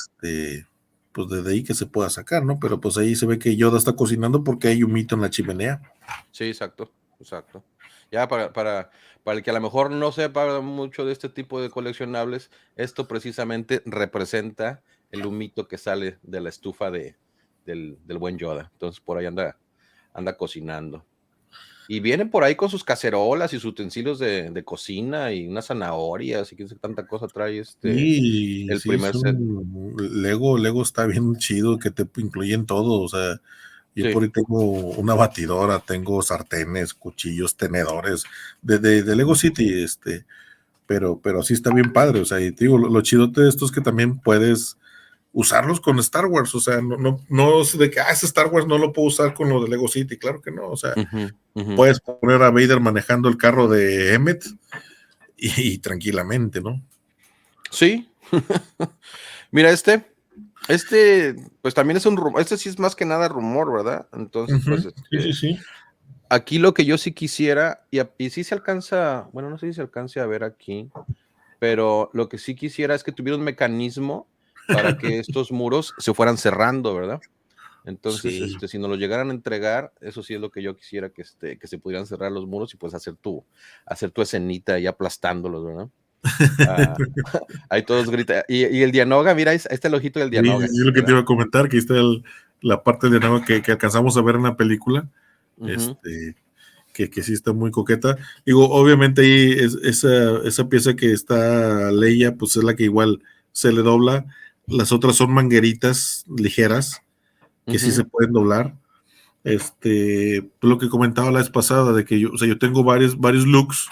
pues desde ahí que se pueda sacar, ¿no? Pero pues ahí se ve que Yoda está cocinando porque hay humito en la chimenea. Sí, exacto. Ya para el que a lo mejor no sepa mucho de este tipo de coleccionables, esto precisamente representa el humito que sale de la estufa del buen Yoda. Entonces por ahí anda cocinando. Y vienen por ahí con sus cacerolas y sus utensilios de cocina y unas zanahorias y qué sé tanta cosa trae Sí, el sí, primer set. Lego está bien chido que te incluyen todo, o sea, yo Sí. por ahí tengo una batidora, tengo sartenes, cuchillos, tenedores, de Lego City, pero sí está bien padre, o sea, y te digo, lo chidote de esto es que también puedes usarlos con Star Wars, o sea, no es de que, ese Star Wars no lo puedo usar con lo de Lego City, claro que no, o sea, puedes poner a Vader manejando el carro de Emmet y tranquilamente, ¿no? Sí. Mira, pues también es un rumor, sí es más que nada rumor, ¿verdad? Entonces, pues, Sí. aquí lo que yo sí quisiera, y sí se alcanza, bueno, no sé si se alcance a ver aquí, pero lo que sí quisiera es que tuviera un mecanismo para que estos muros se fueran cerrando, ¿verdad? Entonces, Sí. si nos lo llegaran a entregar, eso sí es lo que yo quisiera, que se pudieran cerrar los muros y pues hacer tu escenita ahí aplastándolos, ¿verdad? Ahí todos gritan. Y el Dianoga, mira, ahí está el ojito del Dianoga. Sí, lo que te iba a comentar, que ahí está la parte de nuevo que alcanzamos a ver en la película, que sí está muy coqueta. Digo, obviamente ahí esa pieza que está Leia, pues es la que igual se le dobla. Las otras son mangueritas ligeras, que sí se pueden doblar. Lo que comentaba la vez pasada, de que yo tengo varios looks,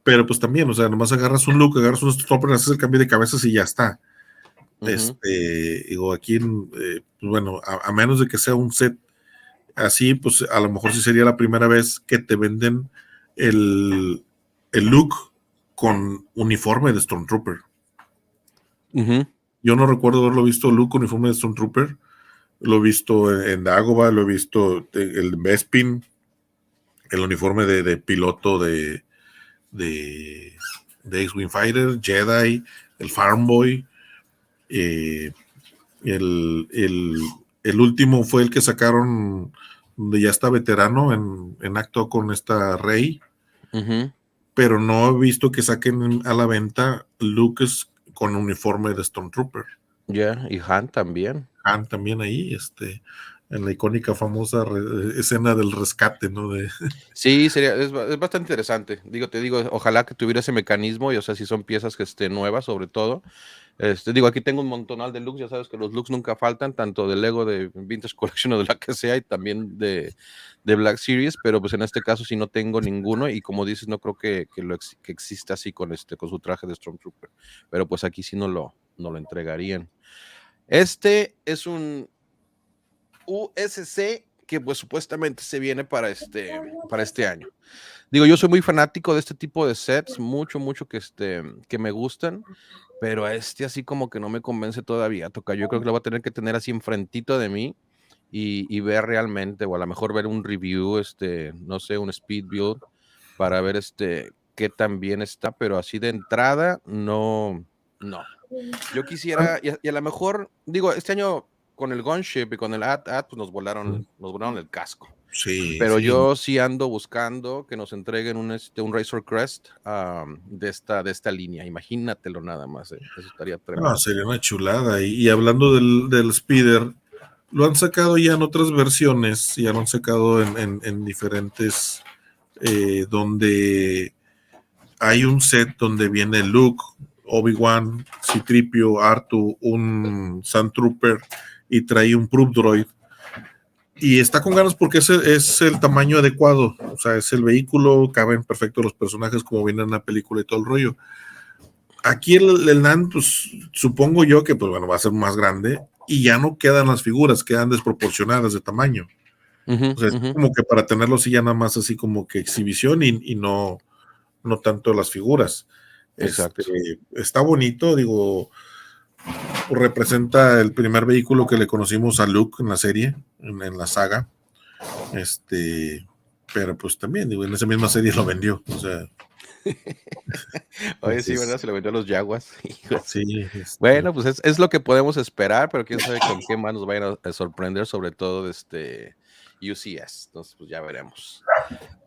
pero pues también, o sea, nomás agarras un look, agarras un stopper, haces el cambio de cabezas y ya está. Digo, aquí, pues bueno, a menos de que sea un set así, pues a lo mejor sí sería la primera vez que te venden el look con uniforme de Stormtrooper. Yo no recuerdo haberlo visto look uniforme de Stormtrooper. Lo he visto en Dagobah, lo he visto el Bespin, el uniforme de piloto de X-Wing Fighter, Jedi, el Farm Boy. El último fue el que sacaron donde ya está veterano en acto con esta Rey. pero no he visto que saquen a la venta Luke con uniforme de Stormtrooper. Ya, y Han también. Han también ahí, en la icónica famosa escena del rescate, ¿no? Sí, es bastante interesante. Te digo, ojalá que tuviera ese mecanismo, y o sea, si son piezas que estén nuevas, sobre todo. Digo, aquí tengo un montonal de looks, ya sabes que los looks nunca faltan, tanto de Lego, de Vintage Collection o de la que sea, y también de Black Series, pero pues en este caso sí no tengo ninguno, y como dices, no creo que exista así con su traje de Stormtrooper, pero pues aquí sí no lo entregarían. Este es un USC que pues supuestamente se viene para este año. Digo, yo soy muy fanático de este tipo de sets, mucho que me gustan, pero así como que no me convence todavía, toca. Yo creo que lo voy a tener que tener así enfrentito de mí y ver realmente, o a lo mejor ver un review, no sé, un speed build para ver qué tan bien está, pero así de entrada, no. Yo quisiera, y a lo mejor, digo, este año con el Gunship y con el AT-AT, pues nos volaron el casco. Sí, Pero sí. yo sí ando buscando que nos entreguen un Razor Crest de esta línea. Imagínatelo nada más, eso estaría tremendo. No, sería una chulada. Y hablando del Speeder, lo han sacado ya en otras versiones, ya lo han sacado en diferentes, donde hay un set donde viene Luke, Obi-Wan, C-3PO, R2, un Sand Trooper y trae un Proof Droid. Y está con ganas porque ese es el tamaño adecuado, o sea, es el vehículo, caben perfecto los personajes como vienen en la película y todo el rollo. Aquí el NAND, pues supongo yo que pues bueno, va a ser más grande y ya no quedan las figuras, quedan desproporcionadas de tamaño. O sea, es como que para tenerlo así ya nada más así como que exhibición y no tanto las figuras. Exacto. Está bonito, digo, representa el primer vehículo que le conocimos a Luke en la serie, en la saga. Pero pues también, digo, en esa misma serie lo vendió, o sea. Oye, sí, ¿verdad? Se lo vendió a los Jaguars. Sí, bueno, pues es lo que podemos esperar, pero quién sabe con qué más nos vayan a sorprender, sobre todo de UCS. Entonces, pues ya veremos.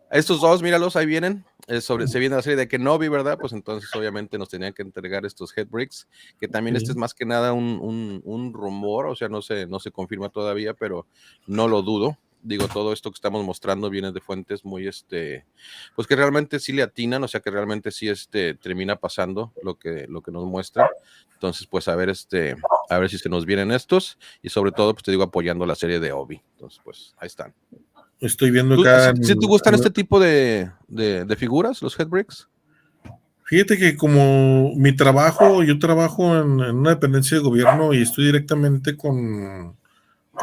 Estos dos, míralos, ahí vienen. Se viene la serie de Kenobi, ¿verdad? Pues entonces, obviamente, nos tenían que entregar estos Headbricks, que también es más que nada un rumor, o sea, no se confirma todavía, pero no lo dudo. Digo, todo esto que estamos mostrando viene de fuentes muy, pues que realmente sí le atinan, o sea, que realmente sí, termina pasando lo que nos muestra. Entonces, pues a ver si se nos vienen estos, y sobre todo, pues te digo, apoyando la serie de Obi. Entonces, pues, ahí están. Estoy viendo acá. ¿Sí te gustan este tipo de figuras, los Headbricks? Fíjate que como mi trabajo, yo trabajo en una dependencia de gobierno y estoy directamente con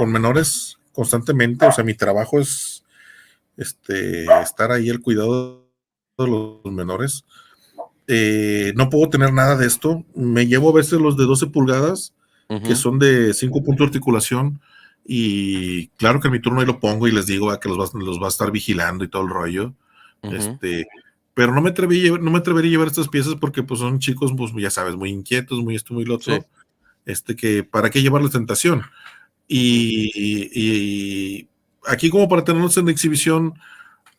menores constantemente, o sea, mi trabajo es estar ahí al cuidado de los menores. No puedo tener nada de esto. Me llevo a veces los de 12 pulgadas, que son de 5 puntos de articulación, y claro que en mi turno ahí lo pongo y les digo que los va a estar vigilando y todo el rollo. Pero no me atrevería a llevar estas piezas porque pues son chicos, pues ya sabes, muy inquietos, muy esto, muy lo otro. Sí. Que para qué llevarles tentación. Y aquí como para tenerlos en exhibición,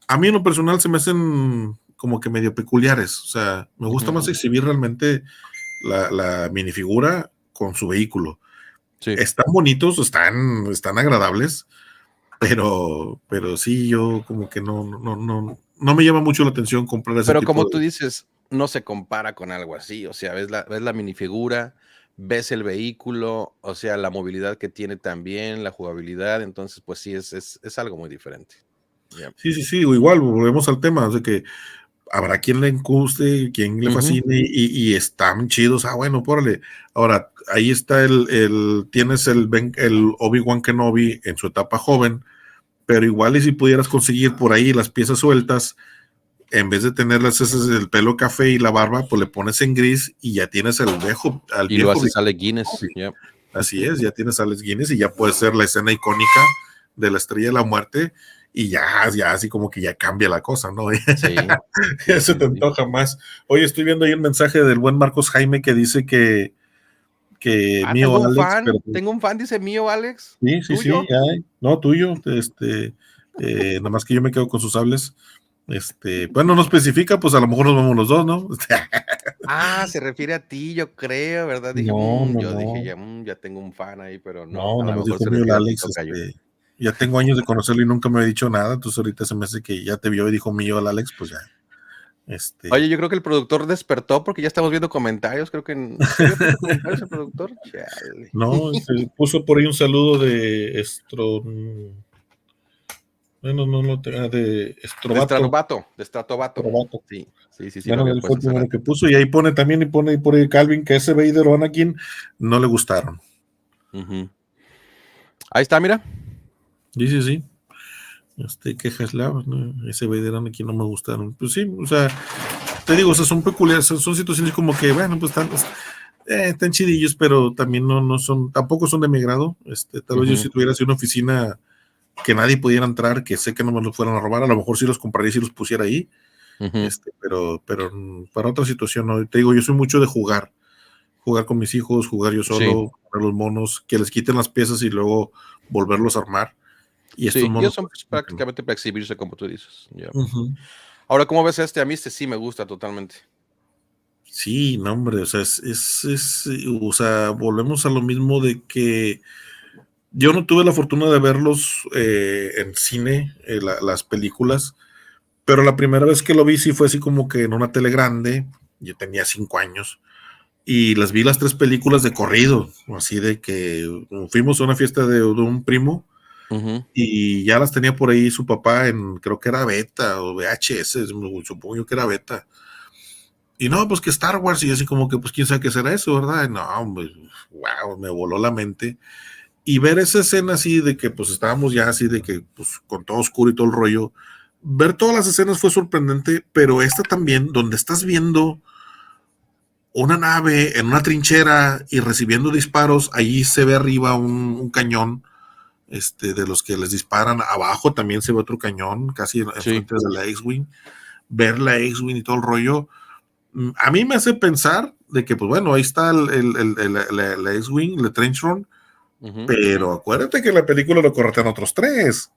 a mí en lo personal se me hacen como que medio peculiares. O sea, me gusta más exhibir realmente la minifigura con su vehículo. Sí. Están bonitos, están agradables, pero sí, yo como que no me llama mucho la atención comprar ese pero tipo como tú dices, no se compara con algo así. O sea, ves la minifigura, ves el vehículo, o sea, la movilidad que tiene también, la jugabilidad. Entonces, pues sí, es algo muy diferente. Yeah. Sí, igual, volvemos al tema, de que habrá quien le guste, quien le fascine y están chidos. Bueno, pórale. Ahora, ahí está tienes el Obi-Wan Kenobi en su etapa joven, pero igual y si pudieras conseguir por ahí las piezas sueltas, en vez de tenerlas el pelo café y la barba, pues le pones en gris y ya tienes al viejo. Y lo haces Alec Guinness. Yeah. Así es, ya tienes a Alec Guinness y ya puede ser la escena icónica de la Estrella de la Muerte. Y ya así como que ya cambia la cosa, ¿no? Sí. Ya se te antoja más. Oye, estoy viendo ahí un mensaje del buen Marcos Jaime que dice que mío tengo un Alex. Fan, pero, tengo un fan, dice mío Alex. Sí, ¿tuyo? Sí, no, tuyo. Nada más que yo me quedo con sus sables. Bueno, no especifica, pues a lo mejor nos vamos los dos, ¿no? Se refiere a ti, yo creo, ¿verdad? Dije, No, no, yo dije, no. ya tengo un fan ahí, pero no, No, a lo nomás mejor dijo se mío el refiere a ti, Alex, tocayo. ya tengo años de conocerlo y nunca me ha dicho nada, entonces ahorita se me hace que ya te vio y dijo mío el Alex, pues ya. Oye, yo creo que el productor despertó porque ya estamos viendo comentarios, creo que ¿sí había puesto comentarios el productor? Chale. No, se puso por ahí un saludo de bueno, no lo tengo, de Estrovato. De Stratovato. Estrovato. Sí, lo Bueno, había él fue puesto el primero hace que rato. puso, y ahí pone por ahí Calvin que ese Vader o Anakin no le gustaron. Ujú. Ahí está, mira. Sí. Quejas ¿no? Ese Vader o Anakin no me gustaron. Pues sí, o sea, te digo, o sea, son peculiares, son situaciones como que, bueno, pues están chidillos, pero también no son, tampoco son de mi grado. Tal vez yo si tuviera así una oficina que nadie pudiera entrar, que sé que no me lo fueran a robar, a lo mejor sí los compraría si los pusiera ahí. Pero para otra situación, ¿no? Te digo, yo soy mucho de jugar con mis hijos, jugar yo solo, poner los monos, que les quiten las piezas y luego volverlos a armar. Y estos Sí, ellos monos son pues, prácticamente para exhibirse, como tú dices. Yeah. Ahora, ¿Cómo ves a mí sí me gusta totalmente. Sí, no, hombre, o sea, o sea, volvemos a lo mismo de que yo no tuve la fortuna de verlos en cine, las películas, pero la primera vez que lo vi sí fue así como que en una tele grande, yo tenía 5 años, y las vi las 3 películas de corrido, así de que fuimos a una fiesta de un primo, y ya las tenía por ahí su papá creo que era beta o VHS, supongo yo que era beta. Y no, pues que Star Wars, y así como que, pues quién sabe qué será eso, ¿verdad? No, hombre, wow, me voló la mente. Y ver esa escena así de que, pues estábamos ya así de que, pues con todo oscuro y todo el rollo, ver todas las escenas fue sorprendente, pero esta también, donde estás viendo una nave en una trinchera y recibiendo disparos, ahí se ve arriba un cañón, de los que les disparan, abajo también se ve otro cañón, casi enfrente de la X-Wing, ver la X-Wing y todo el rollo, a mí me hace pensar de que, pues bueno, ahí está la X-Wing, el Trench Run, pero acuérdate que la película lo corretean otros 3.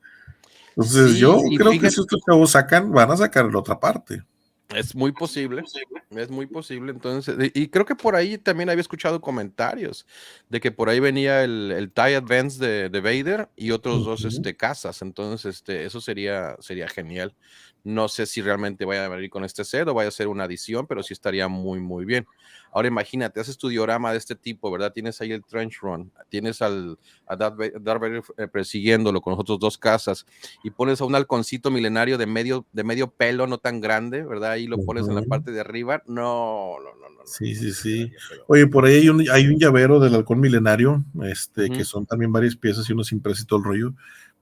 Entonces Sí, yo y creo que fíjate, si estos chavos van a sacar la otra parte. es muy posible, entonces, y creo que por ahí también había escuchado comentarios de que por ahí venía el TIE Advance de Vader y otros dos cazas, entonces eso sería genial. No sé si realmente vaya a venir con este set o vaya a ser una adición, pero sí estaría muy, muy bien. Ahora imagínate, haces tu diorama de este tipo, ¿verdad? Tienes ahí el Trench Run, tienes a Darth Vader persiguiéndolo con los otros 2 cazas y pones a un halconcito milenario de medio pelo, no tan grande, ¿verdad? Ahí lo pones en la parte de arriba. No. Sí. Oye, por ahí hay un llavero del halcón milenario, que son también varias piezas y unos impresos y todo el rollo.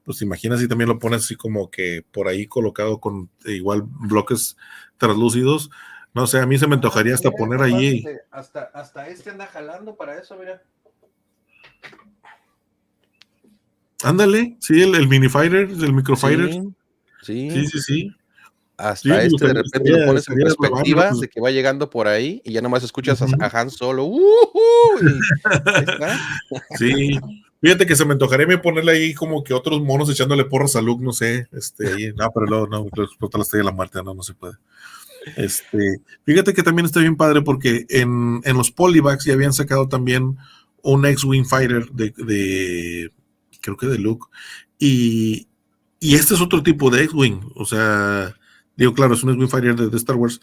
Pues te imaginas si también lo pones así como que por ahí colocado con igual bloques translúcidos. No sé, a mí se me antojaría hasta poner ahí. Hasta anda jalando para eso, mira. Ándale, sí, el mini fighter, el micro fighter. Sí. Sí. Hasta Sí, de repente lo pones en perspectiva pues. de que va llegando por ahí y ya nomás escuchas a Han Solo. Y ahí está. Sí. Fíjate que se me antojaría ponerle ahí como que otros monos echándole porras a Luke, no sé, ahí, no, pero luego no, explota la estrella de la muerte, no se puede. Fíjate que también está bien padre porque en los polybags ya habían sacado también un X-Wing Fighter creo que de Luke, y este es otro tipo de X-Wing, o sea, digo, claro, es un X-Wing Fighter de Star Wars,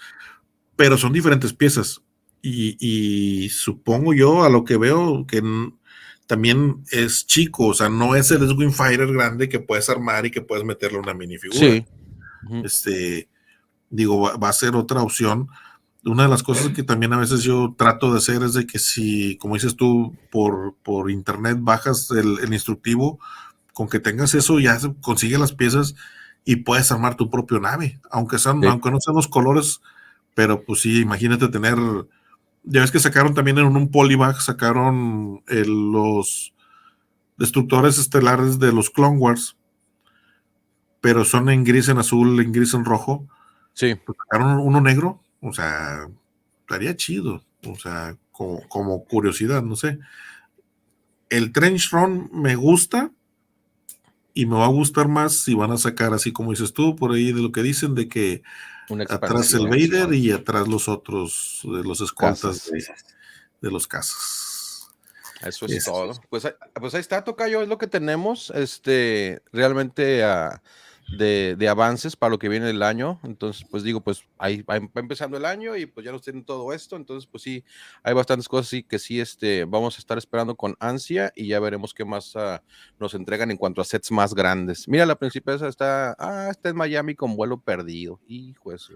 pero son diferentes piezas, y supongo yo, a lo que veo, que también es chico, o sea, no es el X-Wing Fighter grande que puedes armar y que puedes meterle una minifigura. Digo, va a ser otra opción. Una de las cosas que también a veces yo trato de hacer es de que si, como dices tú, por internet bajas el instructivo, con que tengas eso ya consigue las piezas y puedes armar tu propio nave, aunque no sean los colores, pero pues sí, imagínate tener, ya ves que sacaron también en un polybag, sacaron los destructores estelares de los Clone Wars, pero son en gris, en azul, en gris, en rojo. Sí. Pues sacaron uno negro, o sea, estaría chido, o sea, como curiosidad, no sé. El Trench Run me gusta, y me va a gustar más si van a sacar, así como dices tú, por ahí de lo que dicen, de que Una atrás el expansión, Vader y atrás los otros, de los escoltas casas. de los cazas. Eso es todo. Pues ahí está, tocayo, es lo que tenemos, realmente de avances para lo que viene el año. Entonces, pues digo, pues ahí va empezando el año y pues ya nos tienen todo esto. Entonces, pues sí, hay bastantes cosas sí, que sí, vamos a estar esperando con ansia y ya veremos qué más nos entregan en cuanto a sets más grandes. Mira, la princesa está en Miami con vuelo perdido. Hijo de su.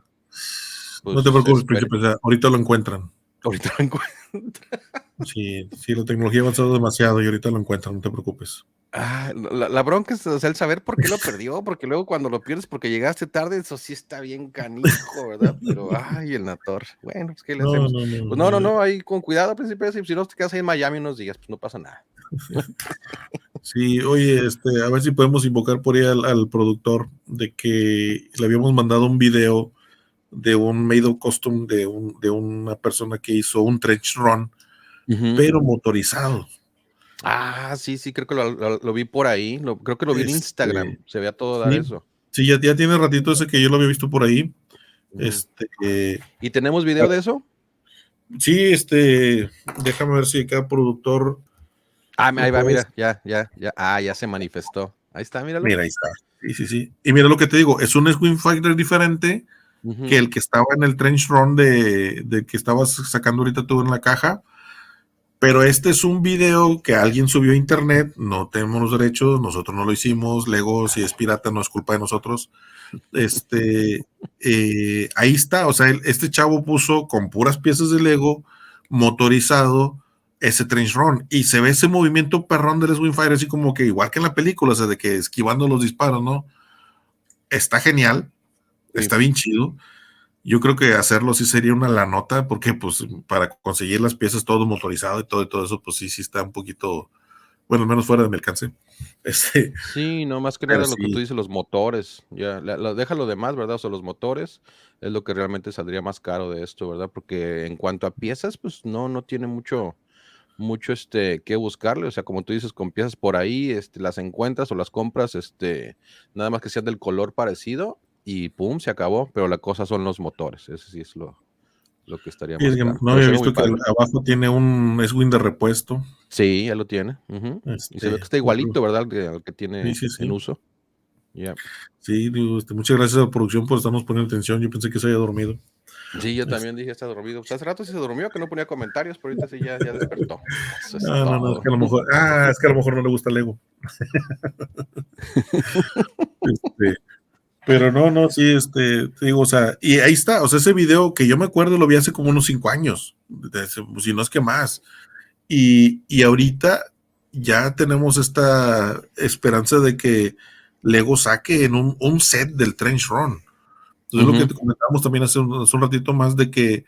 No te Pues preocupes, príncipe, ahorita lo encuentran. ahorita lo encuentro. Sí, la tecnología ha avanzado demasiado y ahorita lo encuentran, no te preocupes. La bronca es, o sea, el saber por qué lo perdió, porque luego cuando lo pierdes porque llegaste tarde, eso sí está bien canijo, ¿verdad? Pero, ay, el Nator. Bueno, pues, ¿qué le hacemos? Pues no, ahí con cuidado, príncipe, si no te quedas ahí en Miami unos días, pues no pasa nada. Sí, oye, a ver si podemos invocar por ahí al productor de que le habíamos mandado un video de un made of custom de una persona que hizo un trench run, pero motorizado. Sí, creo que lo vi por ahí, creo que lo vi en Instagram, se veía todo dar eso. Sí, ya tiene ratito ese que yo lo había visto por ahí. ¿Y tenemos video de eso? Sí, déjame ver si cada productor... Ahí va, mira, ya se manifestó. Ahí está, míralo. Mira, ahí está. Sí. Y mira lo que te digo, es un X-Wing Fighter diferente que el que estaba en el trench run de que estabas sacando ahorita tú en la caja. Pero este es un video que alguien subió a internet, no tenemos los derechos, nosotros no lo hicimos, Lego, si es pirata no es culpa de nosotros. Ahí está, o sea, este chavo puso con puras piezas de Lego, motorizado, ese trench run, y se ve ese movimiento perrón del X-Wing Fighter, así como que igual que en la película, o sea, de que esquivando los disparos, ¿no? Está genial, está bien chido. Yo creo que hacerlo sí sería una la nota, porque pues para conseguir las piezas todo motorizado y todo eso, pues sí está un poquito, bueno, al menos fuera de mi alcance. Sí, no, más que nada lo que tú dices, los motores, ya, deja lo demás, ¿verdad? O sea, los motores es lo que realmente saldría más caro de esto, ¿verdad? Porque en cuanto a piezas, pues no tiene mucho que buscarle, o sea, como tú dices, con piezas por ahí, las encuentras o las compras, nada más que sean del color parecido y pum, se acabó, pero la cosa son los motores, ese sí es lo que estaría más caro. No había visto que abajo tiene un X-Wing de repuesto. Sí, ya lo tiene. Y se ve que está igualito, ¿verdad? Al que tiene en uso. Yeah. Sí, muchas gracias a la producción por estarnos poniendo atención. Yo pensé que se había dormido. Sí, yo también dije está dormido. Pues hace rato sí se durmió, que no ponía comentarios, pero ahorita sí ya despertó. No, es que a lo mejor no le gusta Lego. Pero no, sí, te digo, o sea, y ahí está, o sea, ese video que yo me acuerdo lo vi hace como unos 5 años, si no es que más. Y ahorita ya tenemos esta esperanza de que Lego saque en un set del Trench Run. Entonces, lo que te comentábamos también hace un ratito más de que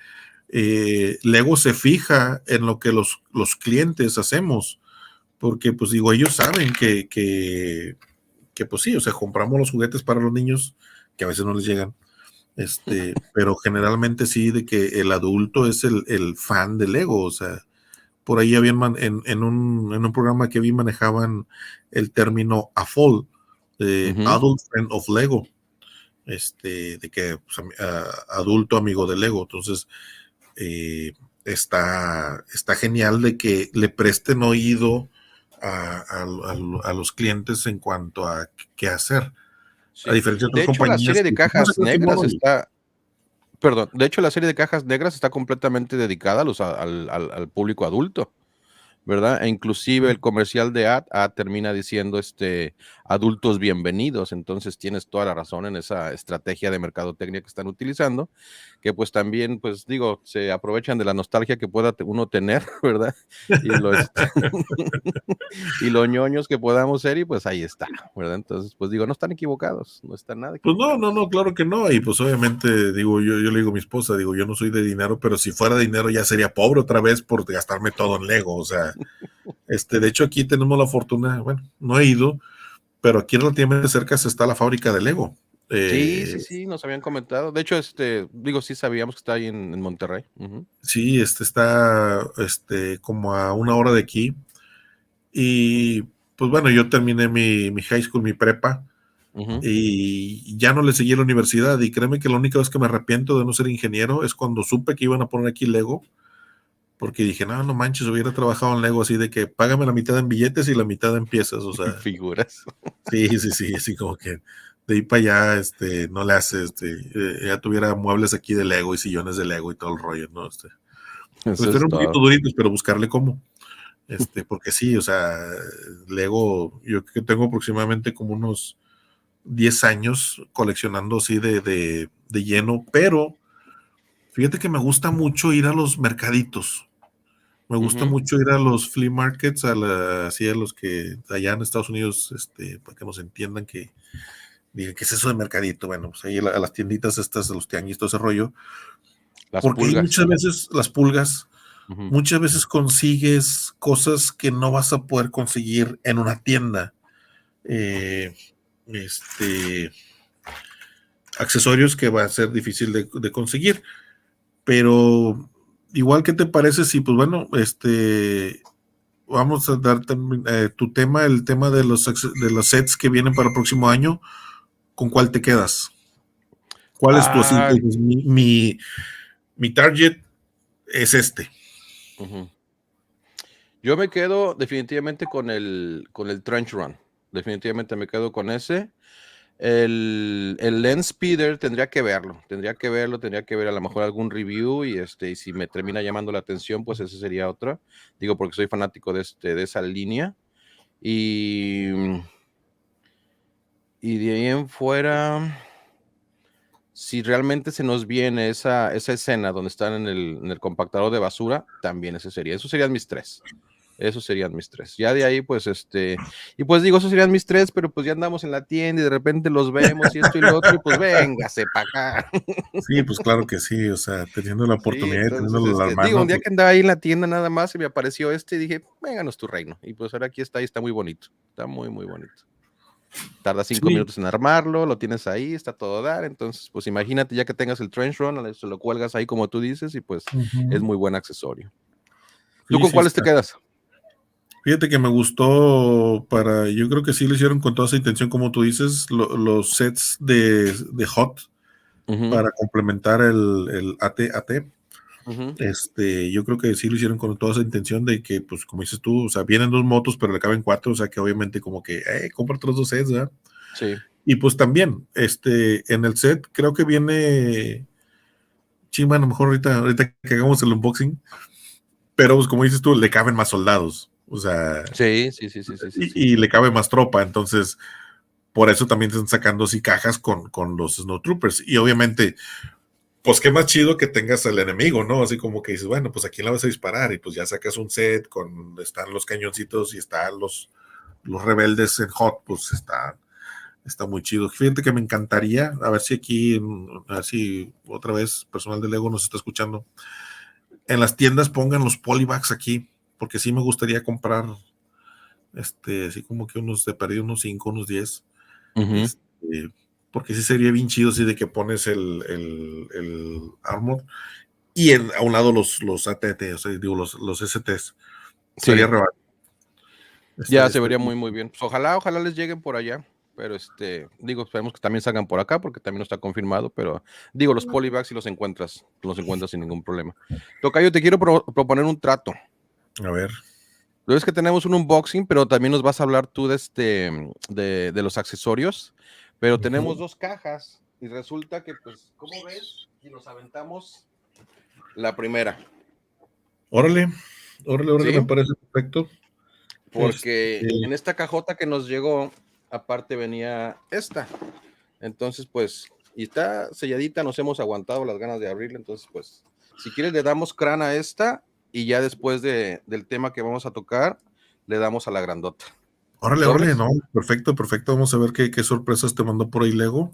Lego se fija en lo que los clientes hacemos, porque pues digo, ellos saben que pues sí, o sea, compramos los juguetes para los niños, que a veces no les llegan, pero generalmente sí, de que el adulto es el fan de Lego, o sea, por ahí habían en un programa que vi manejaban el término AFOL, Adult Friend of Lego, de que pues, adulto amigo de Lego. Entonces está genial de que le presten oído a los clientes en cuanto a qué hacer. Sí. A diferencia de otras compañías. La serie de cajas negras está... Perdón, de hecho la serie de cajas negras está completamente dedicada al público adulto, ¿verdad? E inclusive el comercial de termina diciendo adultos bienvenidos, entonces tienes toda la razón en esa estrategia de mercadotecnia que están utilizando, que pues también, pues digo, se aprovechan de la nostalgia que pueda uno tener, ¿verdad? Y los ñoños que podamos ser, y pues ahí está, ¿verdad? Entonces, pues digo, no están equivocados, no están nada equivocados. Pues no, claro que no, y pues obviamente, digo, yo le digo a mi esposa, digo, yo no soy de dinero, pero si fuera de dinero ya sería pobre otra vez por gastarme todo en Lego, o sea, de hecho aquí tenemos la fortuna, bueno, no he ido, pero aquí relativamente cerca está la fábrica de Lego. Sí, nos habían comentado. De hecho, digo, sí sabíamos que está ahí en Monterrey. Sí, está como a 1 hora de aquí. Y pues bueno, yo terminé mi high school, mi prepa, Ujú. y ya no le seguí a la universidad. Y créeme que la única vez que me arrepiento de no ser ingeniero es cuando supe que iban a poner aquí Lego, porque dije, no, no manches, hubiera trabajado en Lego así de que págame la mitad en billetes y la mitad en piezas. O sea, Figuras. sí, así como que de ahí para allá, no le hace, ya tuviera muebles aquí de Lego y sillones de Lego y todo el rollo, ¿no? Pues Eso están es un poquito todo. duritos, pero buscarle cómo. Porque sí, o sea, Lego, yo que tengo aproximadamente como unos 10 años coleccionando así de lleno, pero fíjate que me gusta mucho ir a los mercaditos. Me gusta Ujú. mucho ir a los flea markets, así a los que allá en Estados Unidos, para que nos entiendan que digan, ¿qué es eso de mercadito? Bueno, pues ahí a las tienditas estas, a los tianguis, todo ese rollo, Las porque ahí pulgas. muchas veces las pulgas, Ujú. muchas veces consigues cosas que no vas a poder conseguir en una tienda. Eh, este, accesorios que va a ser difícil de conseguir, pero igual, ¿qué te parece si, pues bueno, vamos a darte tu tema, el tema de los sets que vienen para el próximo año? ¿Con cuál te quedas? ¿Cuál es tu así? Ah, Pues, mi target es este. ujú. Yo me quedo definitivamente con el Trench Run. Definitivamente me quedo con ese. El Lens Speeder tendría que verlo, tendría que ver a lo mejor algún review y si me termina llamando la atención, pues ese sería otro. Digo, porque soy fanático de esa línea. Y, y de ahí en fuera, si realmente se nos viene esa escena donde están en el compactador de basura, también ese sería. Esos serían mis tres. Esos serían mis tres. Ya de ahí, pues, y pues digo, esos serían mis tres, pero pues ya andamos en la tienda y de repente los vemos y esto y lo otro, y pues véngase para acá. Sí, pues claro que sí, o sea, teniendo la Sí, oportunidad y entonces, teniéndolo a la digo, mano, un día pues que andaba ahí en la tienda nada más y me apareció y dije, vénganos tu reino. Y pues ahora aquí está y está muy bonito. Está muy, muy bonito. Tarda 5 minutos sí. en armarlo, lo tienes ahí, está todo dar. Entonces, pues imagínate ya que tengas el Trench Run, se lo cuelgas ahí como tú dices y pues es Ujú. muy buen accesorio. ¿Tú Sí, con sí cuáles te está. quedas? Fíjate que me gustó yo creo que sí lo hicieron con toda esa intención, como tú dices, los sets de Hot Ujú, para complementar el AT-AT. ujú. Yo creo que sí lo hicieron con toda esa intención de que, pues, como dices tú, o sea, vienen dos motos, pero le caben cuatro, o sea, que obviamente como que, cómprate los dos sets, ¿verdad? Sí. Y pues también, en el set creo que viene, chima, a lo mejor ahorita que hagamos el unboxing, pero pues como dices tú, le caben más soldados, o sea, Sí, sí, sí, sí, sí, sí, sí. y le cabe más tropa, entonces, por eso también están sacando así cajas con los Snowtroopers, y obviamente pues qué más chido que tengas al enemigo, ¿no? Así como que dices, bueno, pues a quién la vas a disparar y pues ya sacas un set están los cañoncitos y están los rebeldes en Hot, pues está muy chido. Fíjate que me encantaría, a ver si aquí, a ver si otra vez personal de Lego nos está escuchando, en las tiendas pongan los polybags aquí, porque sí me gustaría comprar, así como que unos de perdido unos 5, unos 10, Ujú. este, porque sí sería bien chido así de que pones el armor y a un lado los ATT, o sea, digo, los STs. Estaría Sí, rebate. ya se vería muy, muy bien. Pues ojalá les lleguen por allá, pero digo, esperemos que también salgan por acá porque también no está confirmado, pero digo, los polybags sí los encuentras sin ningún problema. Tocayo, te quiero proponer un trato. A ver. Lo es que tenemos un unboxing, pero también nos vas a hablar tú de los accesorios, pero tenemos Ujú. dos cajas y resulta que, pues, ¿cómo ves? Y nos aventamos la primera, Órale, órale, me ¿sí? parece perfecto. Este, Porque en esta cajota que nos llegó, aparte venía esta. Entonces, pues, y está selladita, nos hemos aguantado las ganas de abrirla. Entonces, pues, si quieres, le damos crán a esta y ya después del tema que vamos a tocar, le damos a la grandota. órale, ¿Sobres? no, perfecto, perfecto. Vamos a ver qué sorpresas te mandó por ahí Lego.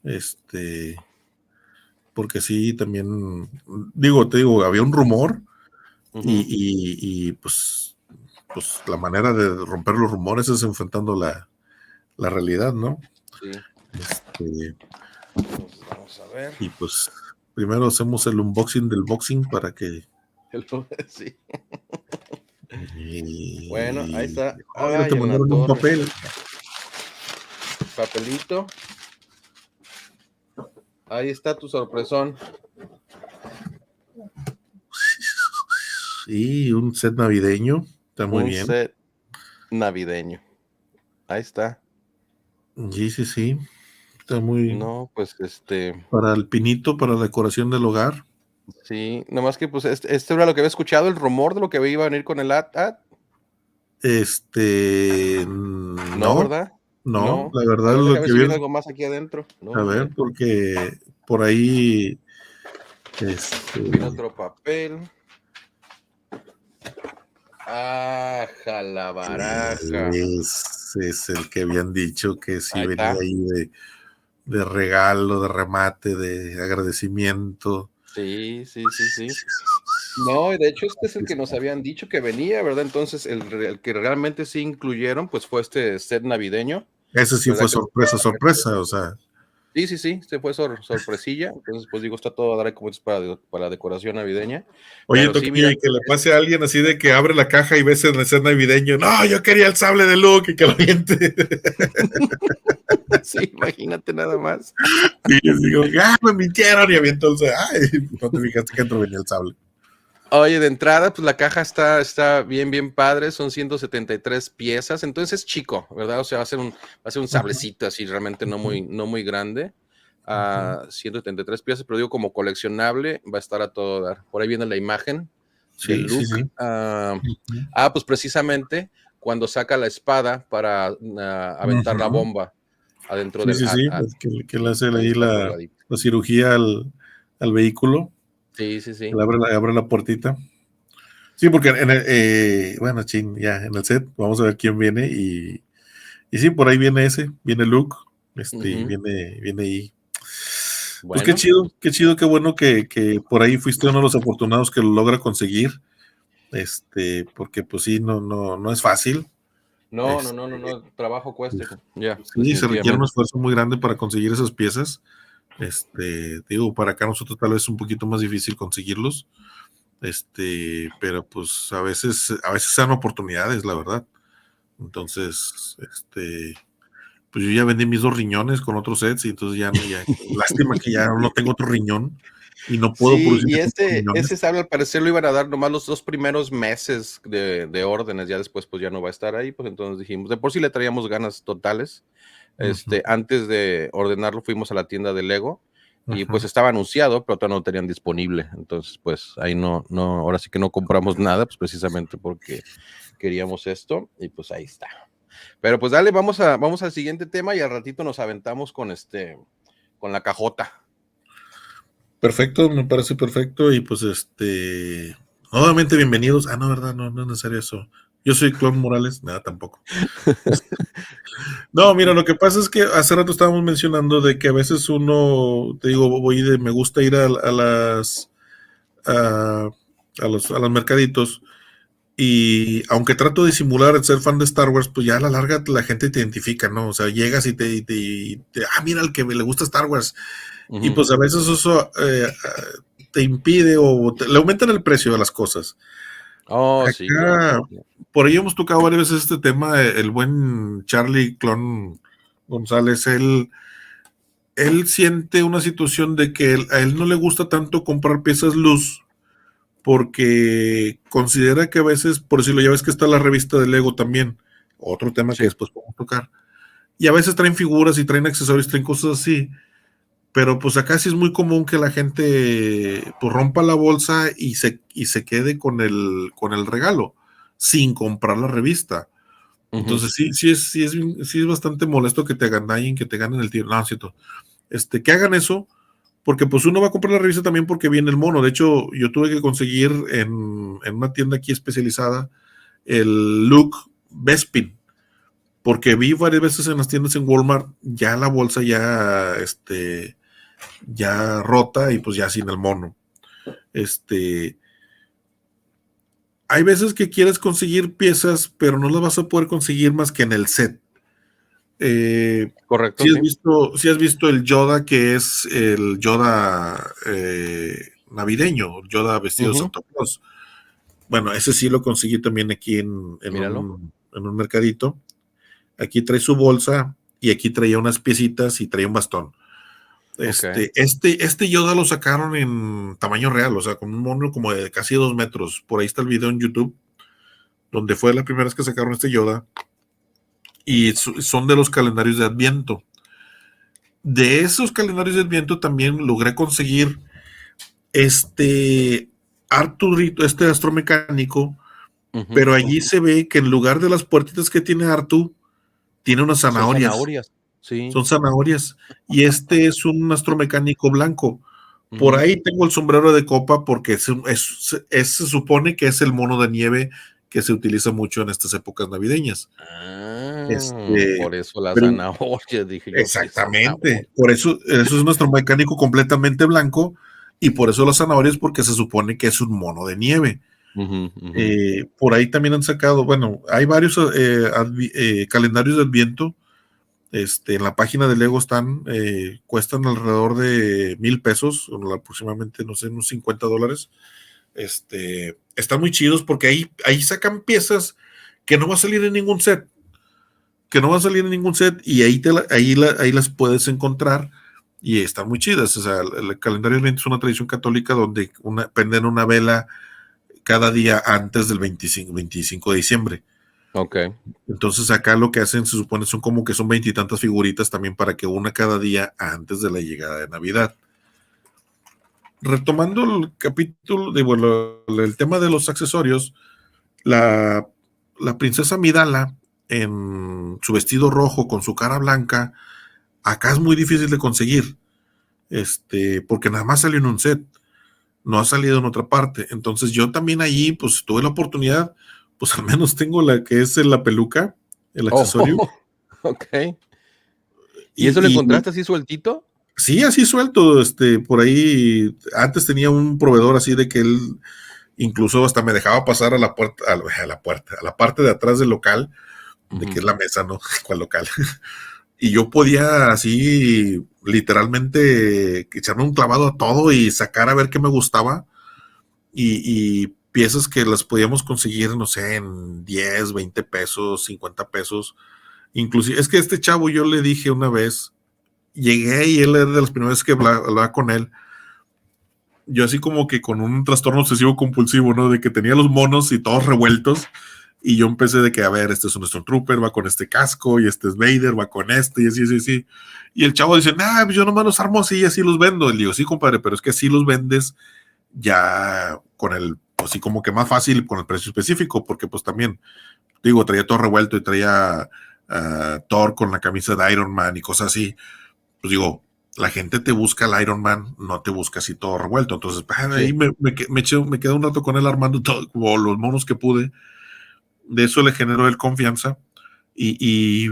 Este, porque sí, también, te digo, había un rumor Ujú. pues la manera de romper los rumores es enfrentando la realidad, ¿no? Sí. Este, Vamos a ver. y pues primero hacemos el unboxing del boxing para que Sí. Bueno, ahí está. Ahora te Ay, en la mandaron un torre. papel. Papelito. Ahí está tu sorpresón. Sí, un set navideño. Está muy Un bien. set navideño. Ahí está. Sí, sí, sí. Está muy... No, pues Para el pinito, para la decoración del hogar. sí, nomás que pues este era lo que había escuchado, el rumor de lo que iba a venir con el AT-AT. No, No, ¿verdad? no, No. la A verdad ver, lo déjame ver que si viene vieron, algo más aquí adentro. a No, ver, porque por ahí, viene otro papel. Ah, jalabaraja. es el que habían dicho que sí Ahí venía está. ahí de regalo, de remate, de agradecimiento. Sí. No, y de hecho este es el que nos habían dicho que venía, ¿verdad? Entonces el que realmente sí incluyeron, pues fue este set navideño, Ese sí ¿verdad? fue sorpresa, sorpresa, o sea. Sí, se fue sorpresilla. Entonces, pues digo, está todo a dar como es para decoración navideña. Oye, Pero sí, Tocayo, mira, y que le pase a alguien así de que abre la caja y ves en el set navideño, no, yo quería el sable de Luke y que lo aviente. sí, imagínate nada más. Y yo digo, me mintieron y aviento el sable. Ay, no te fijaste que dentro venía el sable. Oye, de entrada, pues la caja está bien padre, son 173 piezas, entonces es chico, ¿verdad? O sea, va a ser un sablecito así, realmente no muy grande. 173 piezas, pero digo, como coleccionable, va a estar a todo dar. Por ahí viene la imagen del Sí, sí, look. sí. Pues precisamente cuando saca la espada para aventar la bomba adentro Sí, del sí, sí, AT-AT. pues que le hace Ahí ahí está la colgadito. cirugía al vehículo, Sí. que le abre la puertita. Sí, porque bueno, ya en el set vamos a ver quién viene y sí, por ahí viene viene Luke, y viene ahí. Pues Bueno, qué chido, qué bueno que por ahí fuiste uno de los afortunados que lo logra conseguir, porque pues sí, no es fácil. no, trabajo cuesta, hijo. Ya, Sí, se requiere un definitivamente. esfuerzo muy grande para conseguir esas piezas. Digo, para acá nosotros tal vez es un poquito más difícil conseguirlos, pero pues a veces se dan oportunidades, la verdad. Entonces, pues yo ya vendí mis 2 riñones con otros sets y entonces lástima que ya no tengo otro riñón y no puedo Sí, producir y riñones. ese sable al parecer lo iban a dar nomás los 2 primeros meses de órdenes, ya después pues ya no va a estar ahí, pues entonces dijimos, de por sí le traíamos ganas totales. Antes de ordenarlo fuimos a la tienda de Lego y pues estaba anunciado, pero todavía no lo tenían disponible, entonces pues ahí no, ahora sí que no compramos nada, pues precisamente porque queríamos esto y pues ahí está. Pero pues dale, vamos al siguiente tema y al ratito nos aventamos con con la cajota. Perfecto, me parece perfecto y pues nuevamente bienvenidos. No, verdad, no es necesario eso. Yo soy Clon Morales, nada, tampoco. No, mira, lo que pasa es que hace rato estábamos mencionando de que a veces uno, te digo, me gusta ir a las a los mercaditos y aunque trato de simular el ser fan de Star Wars, pues ya a la larga la gente te identifica, ¿no? O sea, llegas y mira el que le gusta Star Wars. Y pues a veces eso te impide le aumentan el precio de las cosas. Oh, sí, claro. Acá, por ahí hemos tocado varias veces este tema, el buen Charlie Clon González, él siente una situación de que a él no le gusta tanto comprar piezas luz porque considera que a veces, por decirlo, ya ves que está la revista de Lego también, otro tema Sí. que después podemos tocar, y a veces traen figuras y traen accesorios, traen cosas así, pero pues acá sí es muy común que la gente pues rompa la bolsa y se quede con el regalo, sin comprar la revista. Entonces sí es bastante molesto que te agandallen, que te ganen el tiro. No, es cierto. Que hagan eso, porque pues uno va a comprar la revista también porque viene el mono. De hecho, yo tuve que conseguir en una tienda aquí especializada el look Bespin, porque vi varias veces en las tiendas en Walmart ya la bolsa ya rota y pues ya sin el mono. Hay veces que quieres conseguir piezas, pero no las vas a poder conseguir más que en el set. Correcto, si has visto el Yoda, que es el Yoda navideño, Yoda vestido de Santa Claus. Bueno, ese sí lo conseguí también aquí Míralo. en un mercadito. Aquí trae su bolsa y aquí traía unas piecitas y traía un bastón. Ok. Este Yoda lo sacaron en tamaño real, o sea, con un mono como de casi 2 metros. Por ahí está el video en YouTube, donde fue la primera vez que sacaron este Yoda. Y son de los calendarios de Adviento. De esos calendarios de Adviento también logré conseguir Arturito, este astromecánico, pero allí se ve que en lugar de las puertitas que tiene Artu, tiene unas Son zanahorias. zanahorias. Sí. Son zanahorias. Y este es un astromecánico blanco. Por ahí tengo el sombrero de copa porque se supone que es el mono de nieve que se utiliza mucho en estas épocas navideñas. Por eso la Pero zanahoria, dije yo, ¿qué exactamente. zanahoria? Por eso es nuestro mecánico completamente blanco y por eso las zanahorias porque se supone que es un mono de nieve. Por ahí también han sacado, bueno, hay varios calendarios de Adviento. En la página de Lego cuestan alrededor de $1,000, aproximadamente, no sé, unos $50. Están muy chidos porque ahí sacan piezas que no va a salir en ningún set, y ahí las puedes encontrar y están muy chidas. O sea, el calendario de es una tradición católica donde prenden una vela cada día antes del 25 de diciembre. Ok. Entonces acá lo que hacen se supone son como que son 20 y tantas figuritas también para que una cada día antes de la llegada de Navidad. Retomando el capítulo el tema de los accesorios, la princesa Midala en su vestido rojo con su cara blanca, acá es muy difícil de conseguir, porque nada más salió en un set, no ha salido en otra parte. Entonces yo también allí pues tuve la oportunidad, pues al menos tengo la que es la peluca, el accesorio. Ok. ¿Y eso lo encontraste así sueltito? Sí, así suelto, por ahí, antes tenía un proveedor así de que él incluso hasta me dejaba pasar a la puerta, a la parte de atrás del local, de que es la mesa, ¿no? ¿Cuál local? Y yo podía así, literalmente, echarme un clavado a todo y sacar a ver qué me gustaba, y piezas que las podíamos conseguir, no sé, en 10, 20 pesos, 50 pesos, inclusive, es que este chavo yo le dije una vez, llegué y él era de las primeras veces que hablaba con él. Yo así como que con un trastorno obsesivo compulsivo, ¿no? De que tenía los monos y todos revueltos. Y yo empecé de que, a ver, este es un Stormtrooper, va con este casco, y este es Vader, va con este, y así. Y el chavo dice, nah, pues yo nomás los armo así y así los vendo. Y le digo, sí, compadre, pero es que así los vendes ya con así como que más fácil, con el precio específico, porque pues también, digo, traía todo revuelto y traía Thor con la camisa de Iron Man y cosas así. Pues digo, la gente te busca el Iron Man, no te busca así todo revuelto. Entonces, ahí me quedé un rato con él armando todo, como los monos que pude. De eso le generó él confianza. Y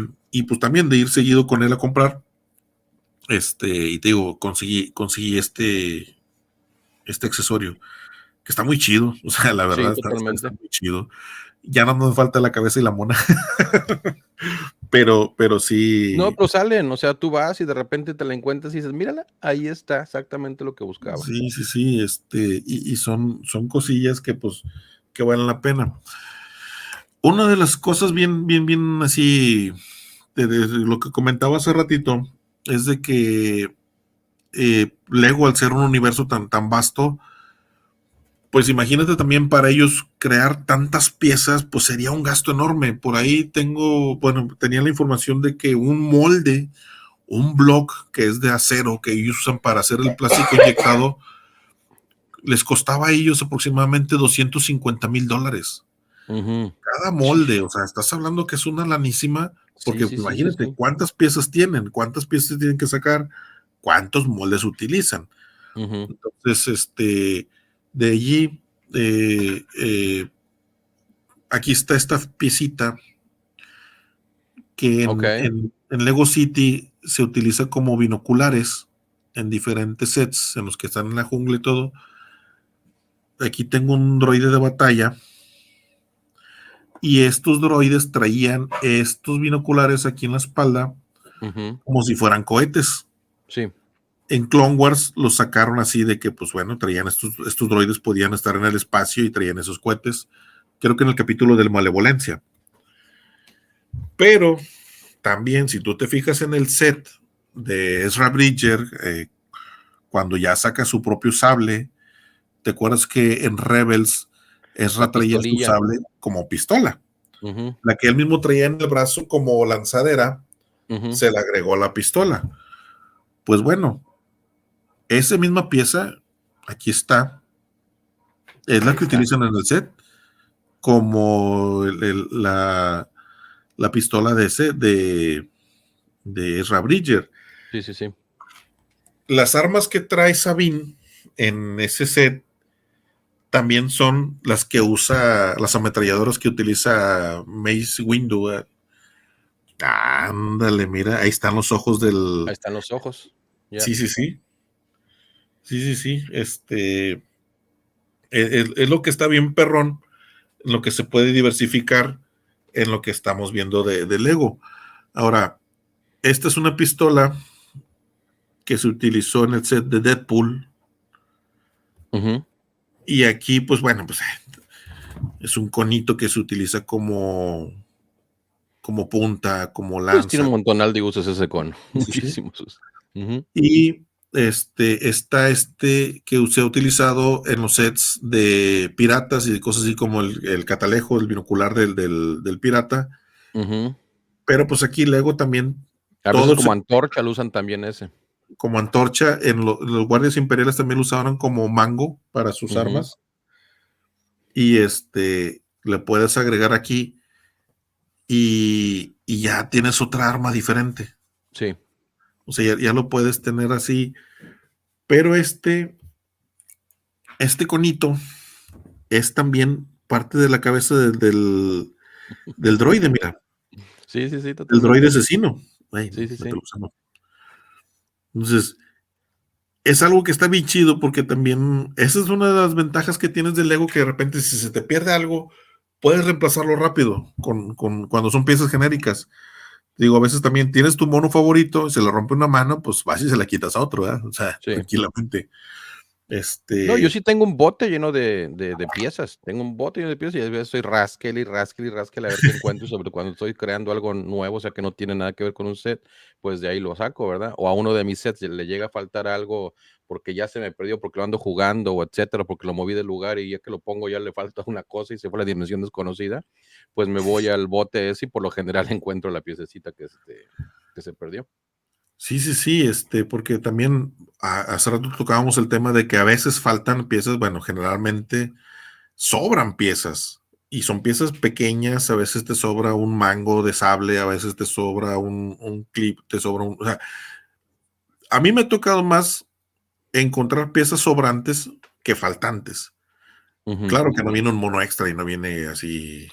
pues también de ir seguido con él a comprar. Y te digo, conseguí este accesorio, que está muy chido. O sea, la verdad, Sí, está totalmente. muy chido. Ya no nos falta la cabeza y la mona. pero sí. No, pero salen, o sea, tú vas y de repente te la encuentras y dices, mírala, ahí está exactamente lo que buscaba. Sí, y son cosillas que pues que valen la pena. Una de las cosas bien así de lo que comentaba hace ratito es de que Lego, al ser un universo tan vasto, pues imagínate también para ellos crear tantas piezas, pues sería un gasto enorme. Por ahí tenía la información de que un block que es de acero que ellos usan para hacer el plástico inyectado, les costaba a ellos aproximadamente $250,000. Cada molde, o sea, estás hablando que es una lanísima, porque Sí. imagínate cuántas piezas tienen que sacar, cuántos moldes utilizan. Entonces, de allí, aquí está esta piecita que Ok. en Lego City se utiliza como binoculares en diferentes sets, en los que están en la jungla y todo. Aquí tengo un droide de batalla. Y estos droides traían estos binoculares aquí en la espalda como si fueran cohetes. Sí. En Clone Wars los sacaron así de que, pues bueno, traían estos droides, podían estar en el espacio y traían esos cohetes. Creo que en el capítulo de Malevolencia. Pero también, si tú te fijas en el set de Ezra Bridger, cuando ya saca su propio sable, ¿te acuerdas que en Rebels Ezra La traía su pistolilla. sable como pistola? Ujú, La que él mismo traía en el brazo como lanzadera, ujú. se le agregó la pistola. Pues bueno, esa misma pieza, aquí está, es la Ahí que está. utilizan en el set como la pistola de Ezra Bridger. Sí, sí, sí. Las armas que trae Sabine en ese set también son las que usa, las ametralladoras que utiliza Mace Windu. Ándale, mira, ahí están los ojos Ahí del. están los ojos. Ya. Sí, sí, sí. Sí, sí, sí. Es lo que está bien perrón, en lo que se puede diversificar en lo que estamos viendo de Lego. Ahora, esta es una pistola que se utilizó en el set de Deadpool. Ujú. Y aquí, pues bueno, pues es un conito que se utiliza como punta, como Pues tiene lanza. un montonal de usos ese cono. Sí, sí. Muchísimos usos. Ujú, Y está que se ha utilizado en los sets de piratas y de cosas así como el catalejo, el binocular del pirata. ujú. Pero pues aquí Lego también, A veces todos como antorcha lo usan también ese. como antorcha, los guardias imperiales también lo usaban como mango para sus Ujú. armas. Y le puedes agregar aquí y ya tienes otra arma diferente. Sí. O sea, ya lo puedes tener así. Pero este conito es también parte de la cabeza del droide, mira, Sí, sí, sí, el droide totalmente. asesino. Ay, Sí, sí, sí. entonces, es algo que está bien chido porque también esa es una de las ventajas que tienes del Lego, que de repente si se te pierde algo, puedes reemplazarlo rápido cuando son piezas genéricas. Digo, a veces también tienes tu mono favorito, se le rompe una mano, pues vas y se la quitas a otro, ¿verdad? O sea, Sí. tranquilamente. No, yo sí tengo un bote lleno de piezas. Tengo un bote lleno de piezas y a veces estoy rasquele y rasquele y rasquele a ver qué encuentro, sobre cuando estoy creando algo nuevo, o sea, que no tiene nada que ver con un set, pues de ahí lo saco, ¿verdad? O a uno de mis sets le llega a faltar algo porque ya se me perdió, porque lo ando jugando o etcétera, porque lo moví del lugar y ya que lo pongo ya le falta una cosa y se fue a la dimensión desconocida, pues me voy al bote ese y por lo general encuentro la piececita que se perdió. Sí, sí, sí, porque también hace rato tocábamos el tema de que a veces faltan piezas, bueno, generalmente sobran piezas y son piezas pequeñas, a veces te sobra un mango de sable, a veces te sobra un clip, te sobra o sea, a mí me ha tocado más encontrar piezas sobrantes que faltantes. Ujú. Claro que no viene un mono extra y no viene así,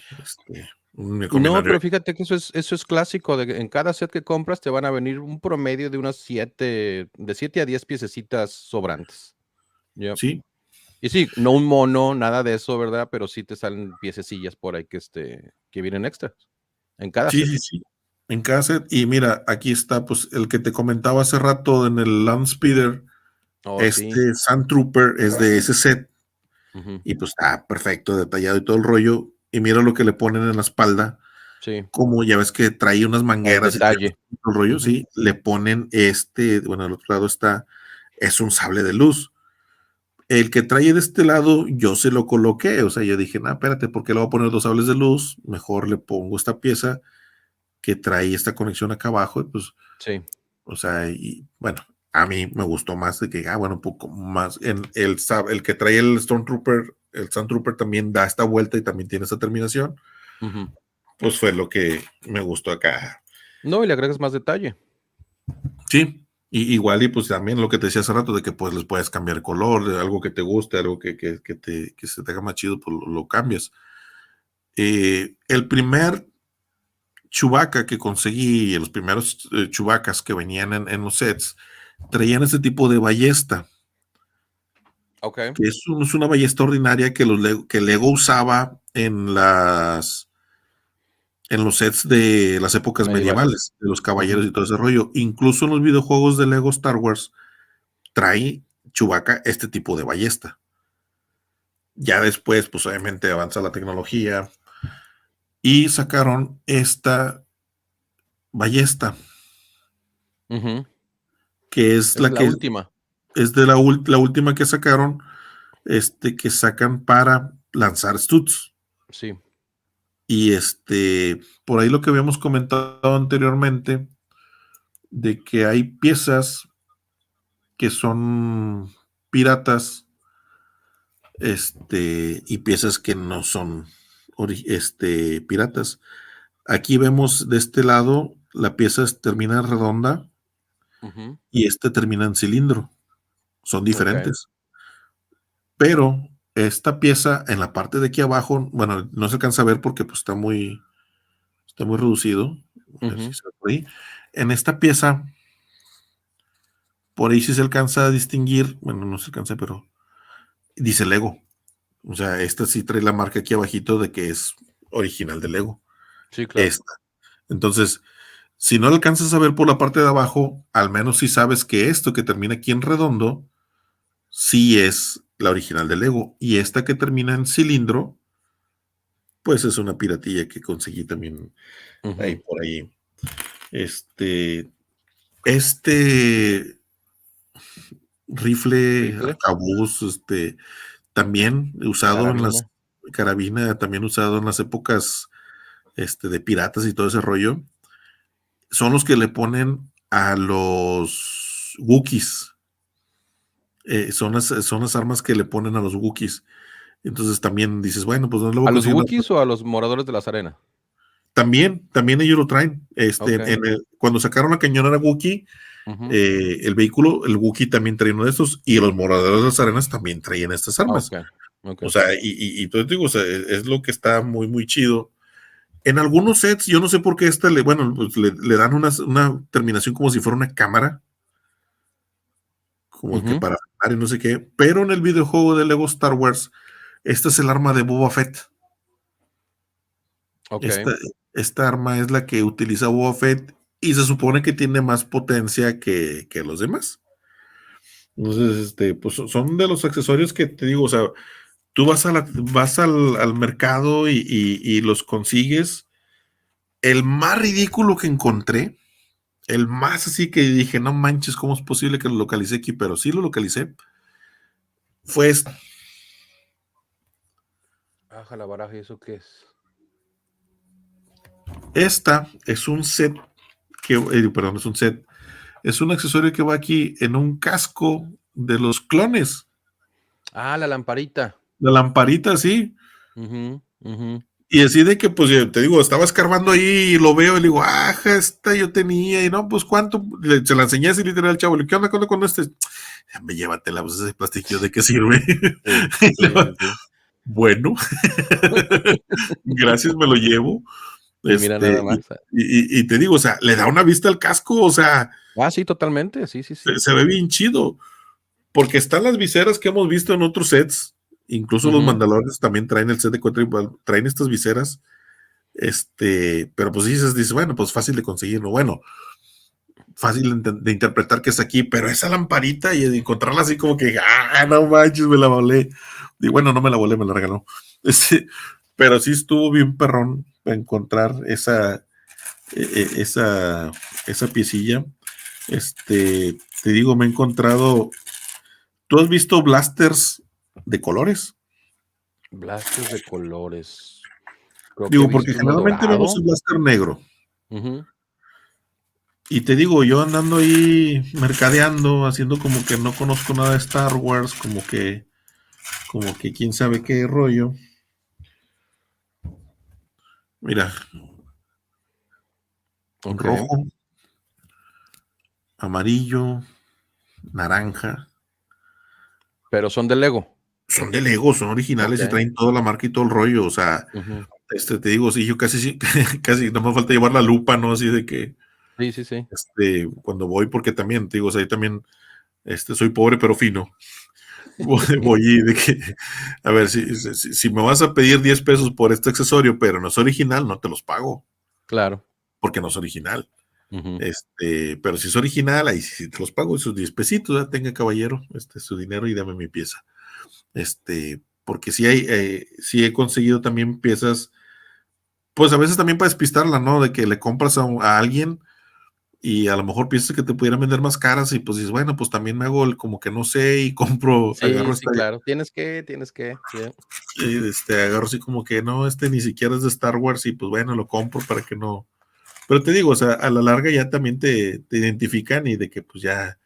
un No, combinario. pero fíjate que eso es clásico, de que en cada set que compras te van a venir un promedio de unas 7 de 7 a 10 piececitas sobrantes. Yep. Sí, Y sí, no un mono, nada de eso, ¿verdad? Pero sí te salen piececillas por ahí que vienen extras en cada sí, set. sí, sí. En cada set, y mira, aquí está, pues, el que te comentaba hace rato en el Land Speeder. Oh, sí. Sand Trooper es de ese set Ujú. y pues está perfecto, detallado y todo el rollo. Y mira lo que le ponen en la espalda, Sí, como ya ves que trae unas al mangueras y trae detalle. todo el rollo, Ujú. sí, le ponen bueno, al otro lado es un sable de luz. El que trae de este lado, yo se lo coloqué, o sea, yo dije, no, espérate, ¿por qué le voy a poner dos sables de luz? Mejor le pongo esta pieza que trae esta conexión acá abajo, y pues, Sí. o sea, y bueno, a mí me gustó más de que, bueno, un poco más. El que trae el Stormtrooper, el Sandtrooper también da esta vuelta y también tiene esta terminación. Ujú. Pues fue lo que me gustó acá. No, y le agregas más detalle. Sí, y igual, y pues también lo que te decía hace rato, de que pues les puedes cambiar color, de algo que te guste, algo que se te haga más chido, pues lo cambias. El primer Chewbacca que conseguí, los primeros Chewbaccas que venían en los sets, traían este tipo de ballesta. Okey. Que es una ballesta ordinaria que Lego usaba en los sets de las épocas Medievales. medievales, de los Ujú. caballeros y todo ese rollo. Incluso en los videojuegos de Lego Star Wars trae Chewbacca este tipo de ballesta. Ya después, pues obviamente avanza la tecnología y sacaron esta ballesta, que es Es la la que última. es de la última que sacaron, que sacan para lanzar Studs. Sí. Y por ahí lo que habíamos comentado anteriormente, de que hay piezas que son piratas, y piezas que no son piratas. Aquí vemos de este lado, la pieza termina redonda y termina en cilindro. Son diferentes. Pero esta pieza en la parte de aquí abajo, bueno, no se alcanza a ver porque pues, está muy reducido. Así se ve por ahí. En esta pieza, por ahí sí se alcanza a distinguir, bueno, no se alcanza, pero dice Lego. O sea, esta sí trae la marca aquí abajito de que es original de Lego. Sí, claro. Esta. Entonces, si no alcanzas a ver por la parte de abajo, al menos sí sabes que esto que termina aquí en redondo, sí es la original de Lego. Y esta que termina en cilindro, pues es una piratilla que conseguí también ahí por ahí. Rifle arcabuz, también usado Carabina. en las carabina, también usado en las épocas de piratas y todo ese rollo, son los que le ponen a los Wookiees. Son las armas que le ponen a los Wookiees. Entonces también dices, bueno, pues no le voy ¿A los conseguir Wookiees o a los moradores de las arenas? También ellos lo traen. Okay. Cuando sacaron la cañonera Wookiee, el vehículo, el Wookiee también trae uno de estos, y los moradores de las arenas también traían estas armas. Okay. O sea, y entonces digo, o sea, es lo que está muy, muy chido. En algunos sets, yo no sé por qué pues le dan una terminación como si fuera una cámara, como que para filmar y no sé qué, pero en el videojuego de Lego Star Wars, esta es el arma de Boba Fett. Okay. Esta arma es la que utiliza Boba Fett y se supone que tiene más potencia que los demás. Entonces, pues son de los accesorios que te digo, o sea, tú vas al mercado y los consigues. El más ridículo que encontré, el más así que dije, no manches, ¿cómo es posible que lo localicé aquí? Pero sí lo localicé. Fue esta. Baja la baraja, ¿y eso qué es? Esta es un set perdón, es un set. Es un accesorio que va aquí en un casco de los clones. Ah, la lamparita. La lamparita, sí. Y así de que, pues, te digo, estaba escarbando ahí y lo veo y le digo, ajá, esta yo tenía, y no, pues, ¿cuánto? Se la enseñé así literal al chavo, ¿qué onda con este? Me llévatela, pues, ese plastiquillo, ¿de qué sirve? Sí. Bueno, gracias, me lo llevo. Y mira nada más. Y te digo, o sea, le da una vista al casco, o sea. Sí, totalmente, sí. Se ve bien chido, porque están las viseras que hemos visto en otros sets, incluso los Mandalorians también traen el set de 4, traen estas viseras, pero pues dices, bueno, pues fácil de conseguirlo, bueno, fácil de interpretar que es aquí, pero esa lamparita y encontrarla así como que, no manches, me la volé, y bueno, no me la volé, me la regaló, pero sí estuvo bien perrón encontrar esa piecilla. Te digo, me he encontrado. ¿Tú has visto blasters de colores? Blasters de colores. Digo, porque generalmente vemos el blaster negro. Y te digo, yo andando ahí mercadeando, haciendo como que no conozco nada de Star Wars, como que quién sabe qué rollo. Mira. Rojo, amarillo, naranja. Pero son de Lego. Son de Lego, son originales y traen toda la marca y todo el rollo. O sea, te digo, sí, yo casi no me falta llevar la lupa, ¿no? Así de que. Sí. Cuando voy, porque también, te digo, o sea, ahí también soy pobre pero fino. Voy y de que, a ver, si me vas a pedir 10 pesos por este accesorio, pero no es original, no te los pago. Claro. Porque no es original. Ujú. Pero si es original, ahí sí te los pago, esos 10 pesitos, ¿verdad? Tenga caballero, su dinero y dame mi pieza. Porque sí he conseguido también piezas, pues a veces también para despistarla, ¿no? De que le compras a alguien y a lo mejor piensas que te pudieran vender más caras y pues dices, bueno, pues también me hago el como que no sé y compro, Sí, sí, claro. Sí. agarro así como que no, ni siquiera es de Star Wars y pues bueno, lo compro para que no. Pero te digo, o sea, a la larga ya también te identifican y de que pues ya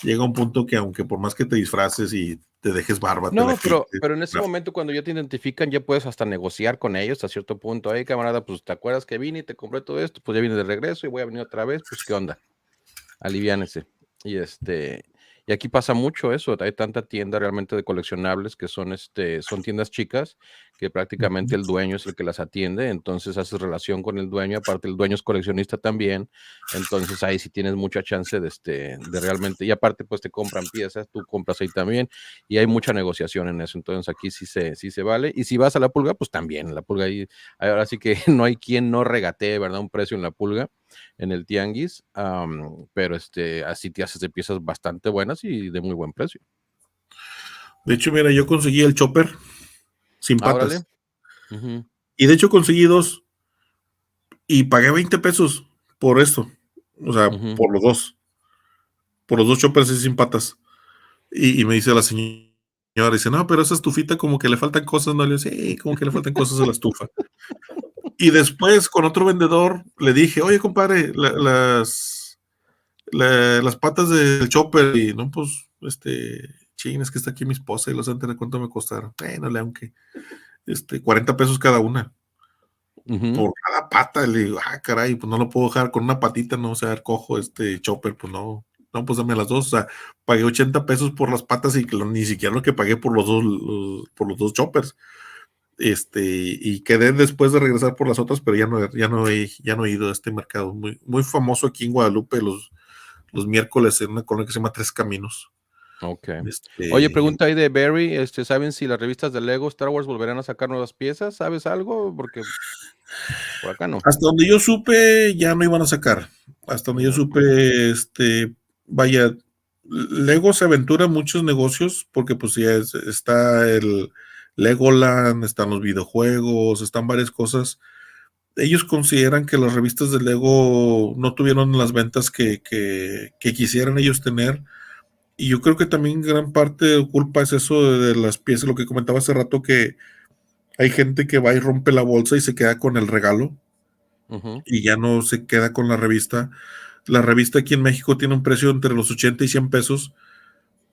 llega un punto que aunque por más que te disfraces y te dejes barba, te la No, pero quites. en ese momento cuando ya te identifican, ya puedes hasta negociar con ellos a cierto punto. Hey, camarada, pues, ¿te acuerdas que vine y te compré todo esto? Pues, ya vine de regreso y voy a venir otra vez, pues, ¿qué onda? Aliviánese. Y, y aquí pasa mucho eso, hay tanta tienda realmente de coleccionables que son tiendas chicas, que prácticamente el dueño es el que las atiende, entonces haces relación con el dueño, aparte el dueño es coleccionista también, entonces ahí sí tienes mucha chance de realmente, y aparte pues te compran piezas, tú compras ahí también, y hay mucha negociación en eso, entonces aquí sí se vale, y si vas a la Pulga, pues también, la Pulga ahí, ahora sí que no hay quien no regatee, ¿verdad? Un precio en la Pulga, en el tianguis, pero así te haces de piezas bastante buenas y de muy buen precio. De hecho, mira, yo conseguí el chopper sin Órale. patas. Uh-huh. Y de hecho conseguí dos y pagué 20 pesos por esto. O sea, Uh-huh. por los dos. Por los dos choppers sin patas. Y me dice la señora, dice, no, pero esa estufita como que le faltan cosas, ¿no? Le digo, sí, como que le faltan cosas a la estufa. Y después con otro vendedor le dije, oye, compadre, las patas del chopper, y no, pues, ching, es que está aquí mi esposa y los antes de cuánto me costaron. Bueno, le aunque, 40 pesos cada una. Uh-huh. Por cada pata, le digo, caray, pues no lo puedo dejar con una patita, no, o sea, cojo chopper, pues no, pues dame las dos, o sea, pagué 80 pesos por las patas y ni siquiera lo que pagué por por los dos choppers, y quedé después de regresar por las otras, pero ya no he ido a este mercado, muy, muy famoso aquí en Guadalupe, los miércoles en una colonia que se llama Tres Caminos. Ok. Oye, Y pregunta ahí de Barry, ¿saben si las revistas de Lego Star Wars volverán a sacar nuevas piezas? ¿Sabes algo? Porque por acá no. hasta donde yo supe, ya no iban a sacar. Hasta donde yo No. supe, vaya, Lego se aventura en muchos negocios porque pues ya está el Legoland, están los videojuegos, están varias cosas. Ellos consideran que las revistas de Lego no tuvieron las ventas que quisieran ellos tener. Y yo creo que también gran parte de culpa es eso de las piezas, lo que comentaba hace rato, que hay gente que va y rompe la bolsa y se queda con el regalo Uh-huh. y ya no se queda con la revista. La revista aquí en México tiene un precio entre los 80 y 100 pesos.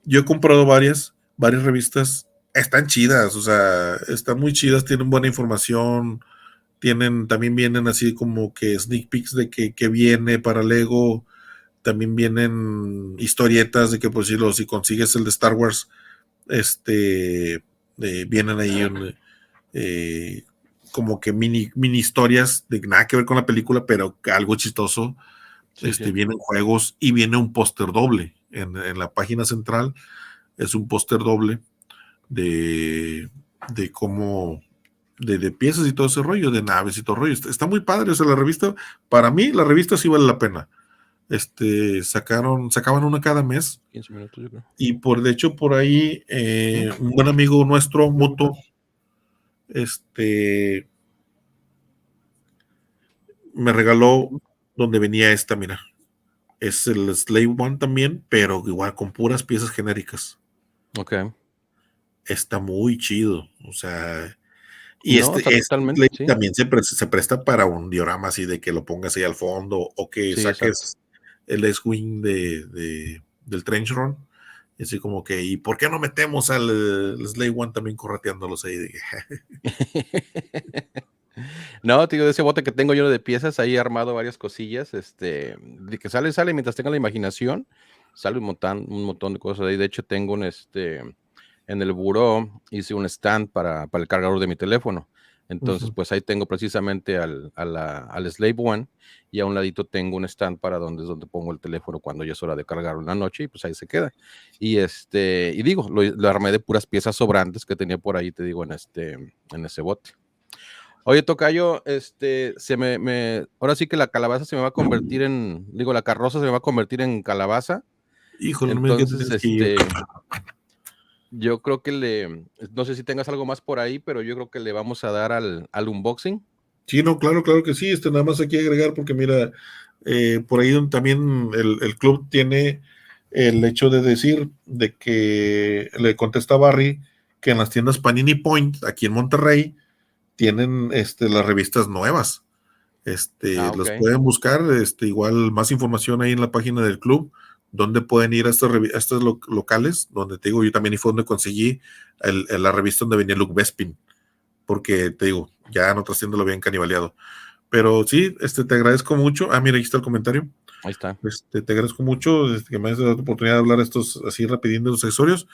Yo he comprado varias revistas. Están chidas, o sea, están muy chidas, tienen buena información, también vienen así como que sneak peeks de que viene para Lego, también vienen historietas de que pues si consigues el de Star Wars, vienen ahí como que mini historias de nada que ver con la película, pero algo chistoso. Sí, sí. Vienen juegos y viene un póster doble en la página central. Es un póster doble de cómo de piezas y todo ese rollo, de naves y todo el rollo. Está muy padre. O sea, la revista, para mí, la revista sí vale la pena. Sacaban una cada mes. 15 minutos, yo creo. Y de hecho, por ahí, un buen amigo nuestro, Moto, me regaló donde venía esta, mira. Es el Slave One también, pero igual con puras piezas genéricas. Ok. Está muy chido. O sea, y No, está totalmente, Slave sí. también se presta para un diorama así de que lo pongas ahí al fondo o que Sí, exacto. saques el S-Wing del Trench Run. Y así como que, ¿y por qué no metemos al Slave One también correteándolos ahí? No, te digo, de ese bote que tengo yo de piezas, ahí he armado varias cosillas, de que sale, mientras tenga la imaginación, sale un montón de cosas ahí. De hecho, tengo en el buró, hice un stand para el cargador de mi teléfono. Entonces, pues ahí tengo precisamente al Slave One, y a un ladito tengo un stand para donde pongo el teléfono cuando ya es hora de cargarlo en la noche, y pues ahí se queda. Y y digo, lo armé de puras piezas sobrantes que tenía por ahí, te digo, en ese bote. Oye, tocayo, ahora sí que la calabaza se me va a convertir la carroza se me va a convertir en calabaza. Híjole, no me digas que te Entonces, tienes que ir. yo creo que no sé si tengas algo más por ahí, pero yo creo que le vamos a dar al unboxing. Sí, no, claro que sí. Nada más aquí agregar, porque mira, por ahí también el club tiene el hecho de decir de que le contesta a Barry que en las tiendas Panini Point, aquí en Monterrey, tienen las revistas nuevas. Los Ok. pueden buscar, igual más información ahí en la página del club, donde pueden ir a estas locales, donde te digo, yo también fue donde conseguí la revista donde venía Luke Bespin, porque te digo, ya en otras tiendas lo habían canibaleado. Pero sí, te agradezco mucho. Ah, mira, aquí está el comentario. Ahí está. Te agradezco mucho que me hayas dado la oportunidad de hablar estos así rapidín de los accesorios,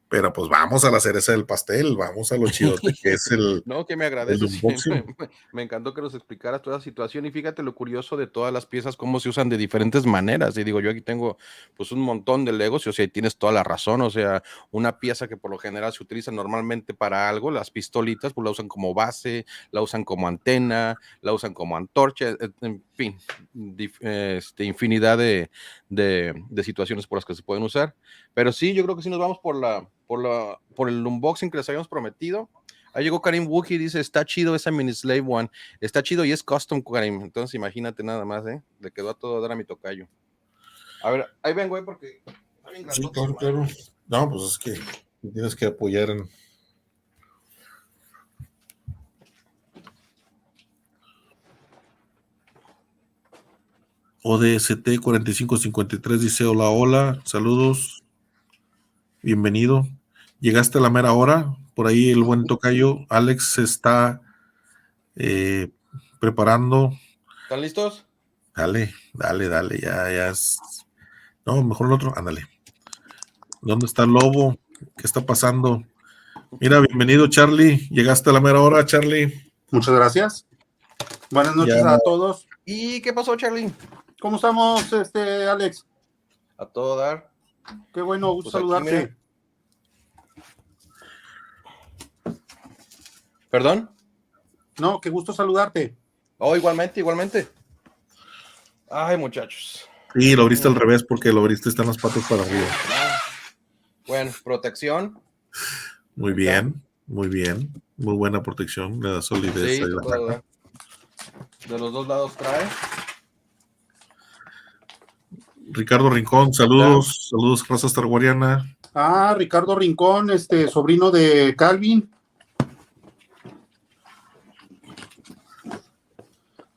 pero pues vamos a la cereza del pastel, vamos a lo chidote que es No, que me el agradeces. Sí, unboxing. me encantó que nos explicaras toda la situación y fíjate lo curioso de todas las piezas, cómo se usan de diferentes maneras. Y digo, yo aquí tengo pues un montón de Legos y o sea, tienes toda la razón. O sea, una pieza que por lo general se utiliza normalmente para algo, las pistolitas, pues la usan como base, la usan como antena, la usan como antorcha, en fin, infinidad de situaciones por las que se pueden usar. Pero sí, yo creo que sí nos vamos por el unboxing que les habíamos prometido. Ahí llegó Karim Wookie y dice, está chido esa mini Slave One, está chido y es custom, Karim. Entonces imagínate nada más, le quedó a todo dar a mi tocayo. A ver, ahí vengo, porque está bien Sí, grandote, claro. No, pues es que tienes que apoyar en... ODST 4553 dice hola, saludos, bienvenido. Llegaste a la mera hora, por ahí el buen tocayo Alex se está preparando. ¿Están listos? Dale, ya es... No, mejor el otro, ándale. ¿Dónde está el lobo? ¿Qué está pasando? Mira, bienvenido Charlie, llegaste a la mera hora, Charlie. Muchas gracias. Buenas noches Ya. a todos. ¿Y qué pasó, Charlie? ¿Cómo estamos, Alex? A todo dar. Qué bueno, gusto Pues aquí, saludarte. ¿Perdón? No, qué gusto saludarte. Oh, igualmente. Ay, muchachos. Sí, lo abriste al revés porque lo abriste están las patas para arriba. Bueno, protección. Muy bien. Muy buena protección, le da solidez Sí, a la caja. de los dos lados trae. Ricardo Rincón, saludos, raza starwariana. Ah, Ricardo Rincón, sobrino de Calvin.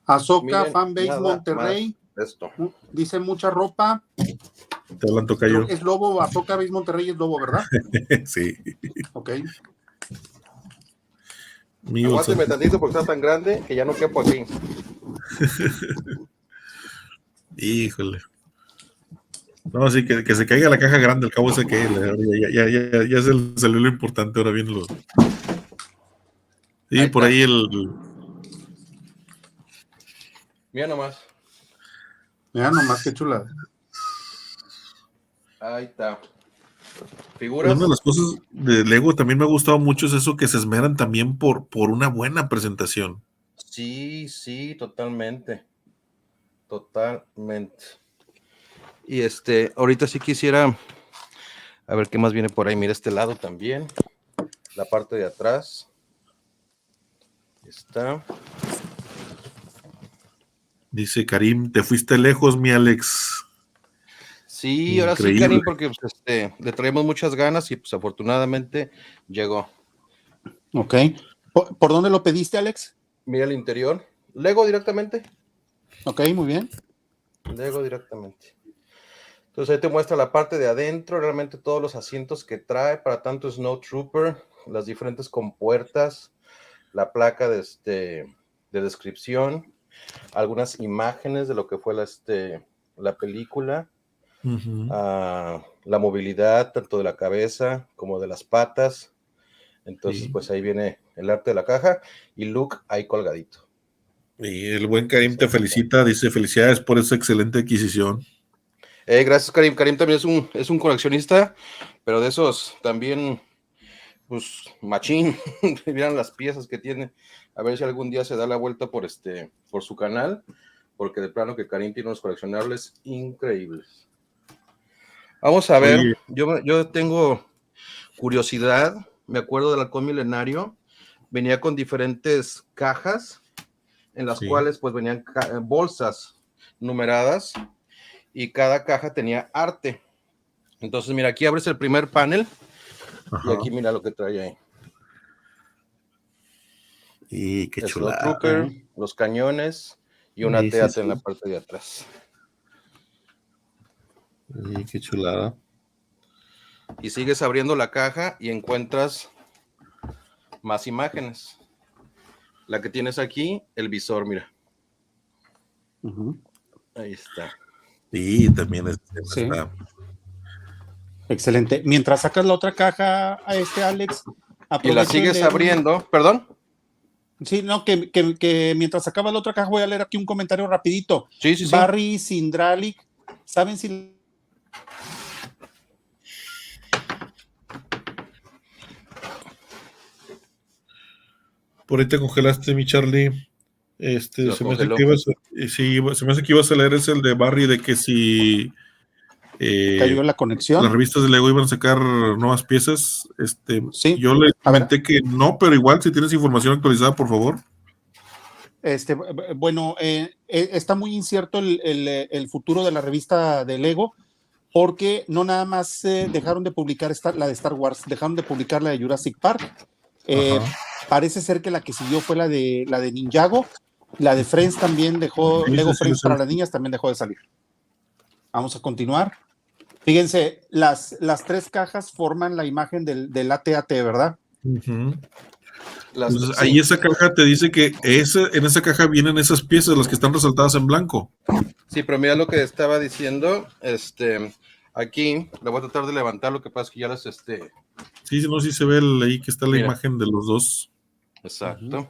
Azoka, Fanbase Monterrey. Esto. Dice mucha ropa. Te hablan tocayo. Es Lobo, Azoka Base Monterrey es Lobo, ¿verdad? Sí. Ok. Aguánteme tantito porque está tan grande que ya no quepo aquí. Híjole. No, sí, que se caiga la caja grande, al cabo ese que ya salió lo importante, ahora viene lo. Sí, Ahí por está. ahí Mira nomás. Mira nomás, qué chulada. Ahí está. Figuras. Una de las cosas de Lego también me ha gustado mucho es eso que se esmeran también por una buena presentación. Sí, totalmente. Y ahorita sí quisiera a ver qué más viene por ahí. Mira este lado también. La parte de atrás. Está. Dice Karim, te fuiste lejos, mi Alex. Sí, ahora sí, Karim, porque pues, le traemos muchas ganas y pues afortunadamente llegó. Ok. ¿Por dónde lo pediste, Alex? Mira el interior. Lego directamente. Ok, muy bien. Lego directamente. Entonces ahí te muestra la parte de adentro, realmente todos los asientos que trae para tanto Snow Trooper, las diferentes compuertas, la placa de descripción, algunas imágenes de lo que fue la película, la movilidad tanto de la cabeza como de las patas. Entonces, sí, pues ahí viene el arte de la caja y Luke ahí colgadito. Y el buen Karim te felicita, dice felicidades por esa excelente adquisición. Gracias, Karim. Karim también es un coleccionista, pero de esos también pues machín. Miran las piezas que tiene. A ver si algún día se da la vuelta por su canal, porque de plano que Karim tiene unos coleccionables increíbles. Vamos a ver. Oye. Yo tengo curiosidad. Me acuerdo del halcón milenario. Venía con diferentes cajas, en las cuales pues venían bolsas numeradas, y cada caja tenía arte. Entonces, mira, aquí abres el primer panel. Ajá. Y aquí mira lo que trae ahí. Y qué chulada. Trooper, los cañones y una teata en la parte de atrás. Y qué chulada. Y sigues abriendo la caja y encuentras más imágenes. La que tienes aquí, el visor, mira. Ahí está. Y también está. Excelente. Mientras sacas la otra caja a Alex, y la sigues abriendo, ¿perdón? Sí, no, que mientras acaba la otra caja voy a leer aquí un comentario rapidito. Sí. Barry Sindralic, ¿saben si... Por ahí te congelaste, mi Charlie. Se me hace que ibas a leer es el de Barry, de que si cayó la conexión. Las revistas de Lego iban a sacar nuevas piezas. Sí. Yo le comenté que no, pero igual, si tienes información actualizada, por favor. Bueno, está muy incierto el futuro de la revista de Lego, porque no nada más dejaron de publicar la de Star Wars, dejaron de publicar la de Jurassic Park. Parece ser que la que siguió fue la de Ninjago. La de Friends también dejó, Lego Friends para las niñas también dejó de salir. Vamos a continuar. Fíjense, las tres cajas forman la imagen del AT-AT, ¿verdad? Entonces, ahí esa caja te dice que en esa caja vienen esas piezas, las que están resaltadas en blanco. Sí, pero mira lo que estaba diciendo. Aquí, le voy a tratar de levantar, lo que pasa es que ya las... Sí se ve ahí que está la imagen de los dos. Exacto.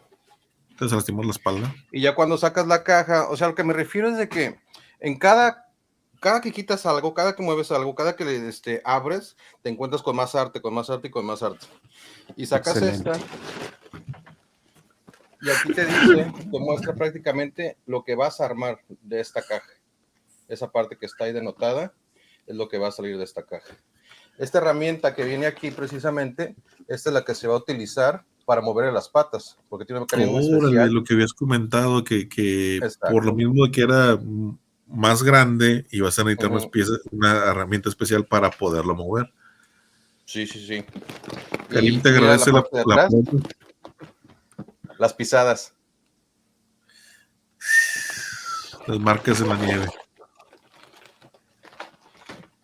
Te lastimó la espalda. Y ya cuando sacas la caja, o sea, lo que me refiero es de que en cada que quitas algo, cada que mueves algo, cada que abres, te encuentras con más arte, con más arte y con más arte. Y sacas esta. Y aquí te dice, te muestra prácticamente lo que vas a armar de esta caja. Esa parte que está ahí denotada es lo que va a salir de esta caja. Esta herramienta que viene aquí precisamente, esta es la que se va a utilizar para mover las patas, porque tiene un mecanismo especial. Lo que habías comentado, que por lo mismo que era más grande, ibas a necesitar una herramienta especial para poderlo mover. Sí. Karim te agradece las pisadas. Las marcas en la nieve.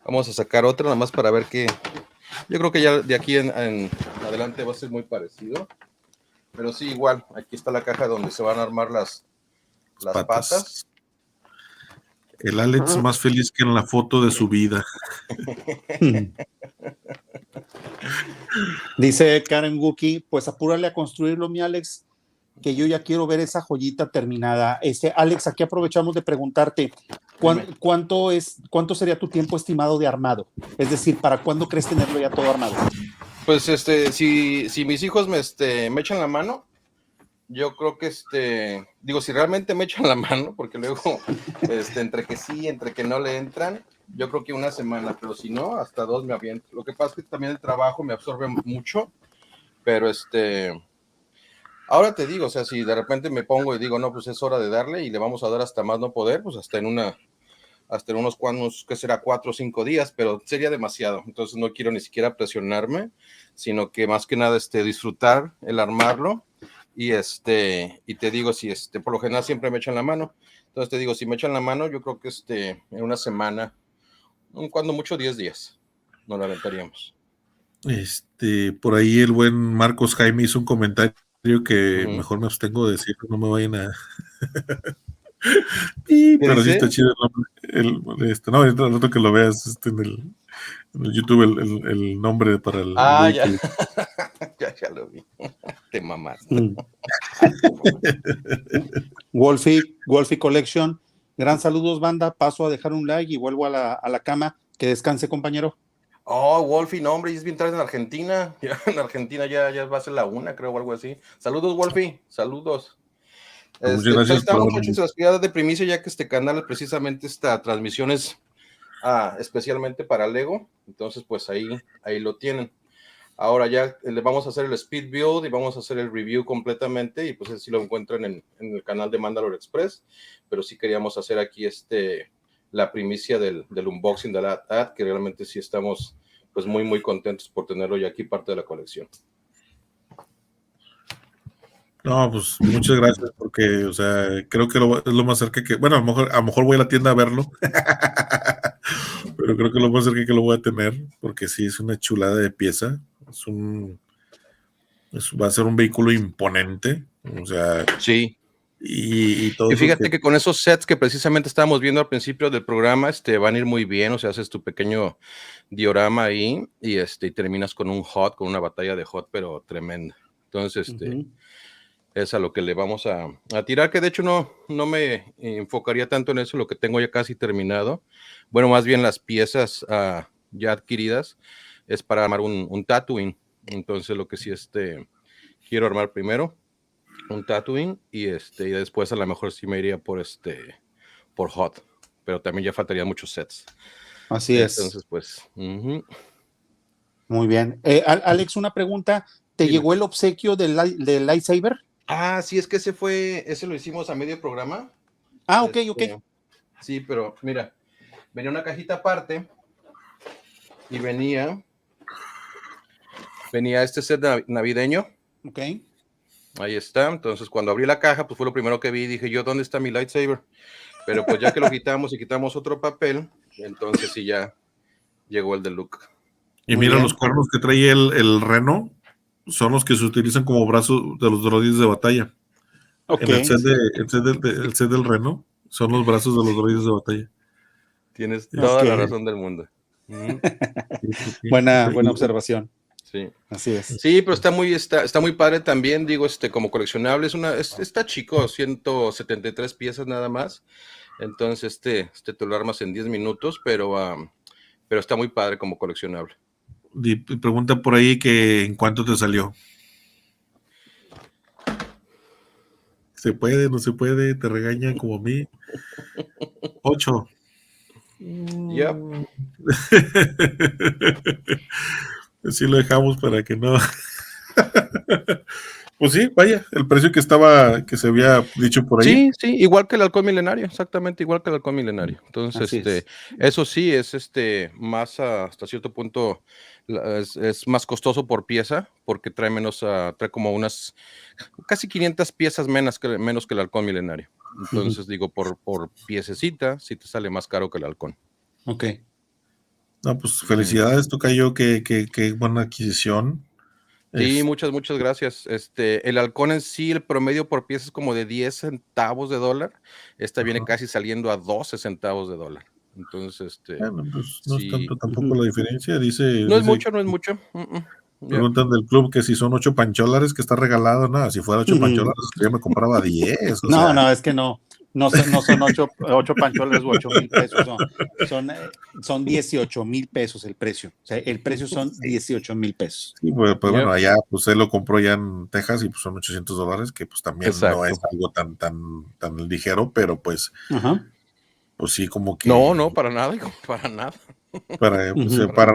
Vamos a sacar otra nada más para ver qué. Yo creo que ya de aquí en adelante va a ser muy parecido. Pero sí, igual. Aquí está la caja donde se van a armar las patas. El Alex más feliz que en la foto de su vida. Dice Karen Wookie, pues apúrale a construirlo, mi Alex, que yo ya quiero ver esa joyita terminada. Alex, aquí aprovechamos de preguntarte, ¿cuánto sería tu tiempo estimado de armado? Es decir, ¿para cuándo crees tenerlo ya todo armado? Pues si mis hijos me echan la mano, yo creo que si realmente me echan la mano, porque luego entre que sí, entre que no le entran, yo creo que una semana, pero si no, hasta 2 me aviento. Lo que pasa es que también el trabajo me absorbe mucho, pero ahora te digo, o sea, si de repente me pongo y digo, no, pues es hora de darle y le vamos a dar hasta más no poder, pues hasta en unos cuantos, ¿qué será? 4 o 5 días, pero sería demasiado. Entonces no quiero ni siquiera presionarme, sino que más que nada disfrutar el armarlo. Y te digo, si por lo general siempre me echan la mano. Entonces te digo, si me echan la mano, yo creo que en una semana, cuando mucho 10 días, nos la aventaríamos. Por ahí el buen Marcos Jaime hizo un comentario que mejor me abstengo de decir, no me vayan a... Pero sí está chido el nombre. No, el otro que lo veas en el YouTube, el nombre para el... ya. ya lo vi. Te mamaste. Wolfie Collection. Gran saludos, banda. Paso a dejar un like y vuelvo a la cama. Que descanse, compañero. Oh, Wolfie, no, hombre, es bien tarde en Argentina. Ya, en Argentina ya va a ser la 1, creo, o algo así. Saludos, Wolfie, saludos. Pues muchas Pues ahí gracias por estamos, haberme. muchachos, las criadas de primicia, ya que este canal precisamente esta transmisión es especialmente para Lego. Entonces, pues ahí lo tienen. Ahora ya le vamos a hacer el speed build y vamos a hacer el review completamente, y pues así lo encuentran en el canal de Mandalore Express, pero sí queríamos hacer aquí la primicia del unboxing de la ad, que realmente sí estamos pues muy contentos por tenerlo ya aquí parte de la colección. No, pues muchas gracias porque, o sea, creo que es lo más cerca que, bueno, a lo mejor voy a la tienda a verlo, pero creo que lo más cerca que lo voy a tener, porque sí es una chulada de pieza, va a ser un vehículo imponente, o sea, Sí. y todo Y eso fíjate que con esos sets que precisamente estábamos viendo al principio del programa, van a ir muy bien. O sea, haces tu pequeño diorama ahí y y terminas con un HOT, con una batalla de HOT, pero tremenda. Entonces, es a lo que le vamos a tirar, que de hecho no me enfocaría tanto en eso, lo que tengo ya casi terminado. Bueno, más bien las piezas ya adquiridas es para armar un Tatooine. Entonces, lo que sí quiero armar primero un Tatooine y después a lo mejor sí me iría por HOT, pero también ya faltarían muchos sets. Así es. Entonces, pues. Muy bien. Alex, una pregunta. ¿Te Dime. llegó el obsequio del lightsaber? Sí, es que ese lo hicimos a medio programa. Ok. Sí, pero mira, venía una cajita aparte y venía este set navideño. Ok. Ahí está. Entonces, cuando abrí la caja, pues fue lo primero que vi y dije yo, ¿dónde está mi lightsaber? Pero pues ya que lo quitamos y quitamos otro papel, entonces sí ya llegó el de Luke. Y mira, los cuernos que trae el Reno son los que se utilizan como brazos de los droides de batalla. Ok. En el set del Reno son los brazos de los droides de batalla. Tienes toda la razón del mundo. Buena observación. Sí. Así es. Sí, pero está muy padre también, digo, como coleccionable, está chico, 173 piezas nada más. Entonces, te lo armas en 10 minutos, pero está muy padre como coleccionable. Y pregunta por ahí que en cuánto te salió. ¿Se puede? ¿No se puede? ¿Te regañan como a mí? 8. Yep. Así lo dejamos para que no. Pues sí, vaya, el precio que se había dicho por ahí. Sí, igual que el halcón milenario, exactamente igual que el halcón milenario. Entonces, eso sí, es más hasta cierto punto, es más costoso por pieza, porque trae como unas casi 500 piezas menos que el halcón milenario. Entonces, digo, por piececita, sí te sale más caro que el halcón. Ok. No, pues felicidades, tocayo, qué buena adquisición. Sí, muchas gracias. El halcón en sí, el promedio por pieza es como de 10 centavos de dólar. Viene casi saliendo a 12 centavos de dólar. Entonces, bueno, pues no es sí. tanto tampoco la diferencia. No es mucho. Preguntan del club que si son 8 pancholares que está regalado. No, si fuera 8 pancholares, yo me compraba 10. No, es que no. No son 8 pancholas o 8,000 pesos. Son 18,000 pesos el precio. O sea, el precio son 18,000 pesos. Sí, pues bueno, allá pues él lo compró ya en Texas y pues son $800, que pues también no es algo tan ligero, pero pues, pues sí, como que. No, para nada, para nada. Para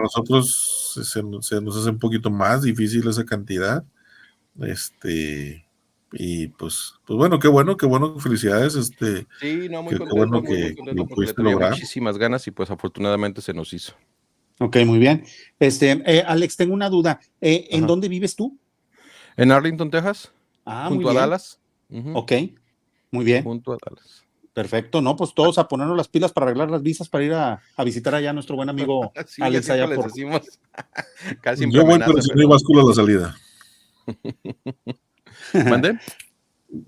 nosotros se nos hace un poquito más difícil esa cantidad. Y pues bueno, qué bueno, felicidades. Sí, no, muy qué contento, bueno muy que contento lo porque le pudiste tenía lograr. muchísimas ganas y pues afortunadamente se nos hizo. Ok, muy bien. Alex, tengo una duda. ¿En dónde vives tú? En Arlington, Texas, junto a Dallas. Ok, muy bien. Junto a Dallas. Perfecto, ¿no? Pues todos a ponernos las pilas para arreglar las visas para ir a visitar allá a nuestro buen amigo sí, Alex allá les decimos. Casi yo voy, pero si no hay báscula a la salida. ¿Mande?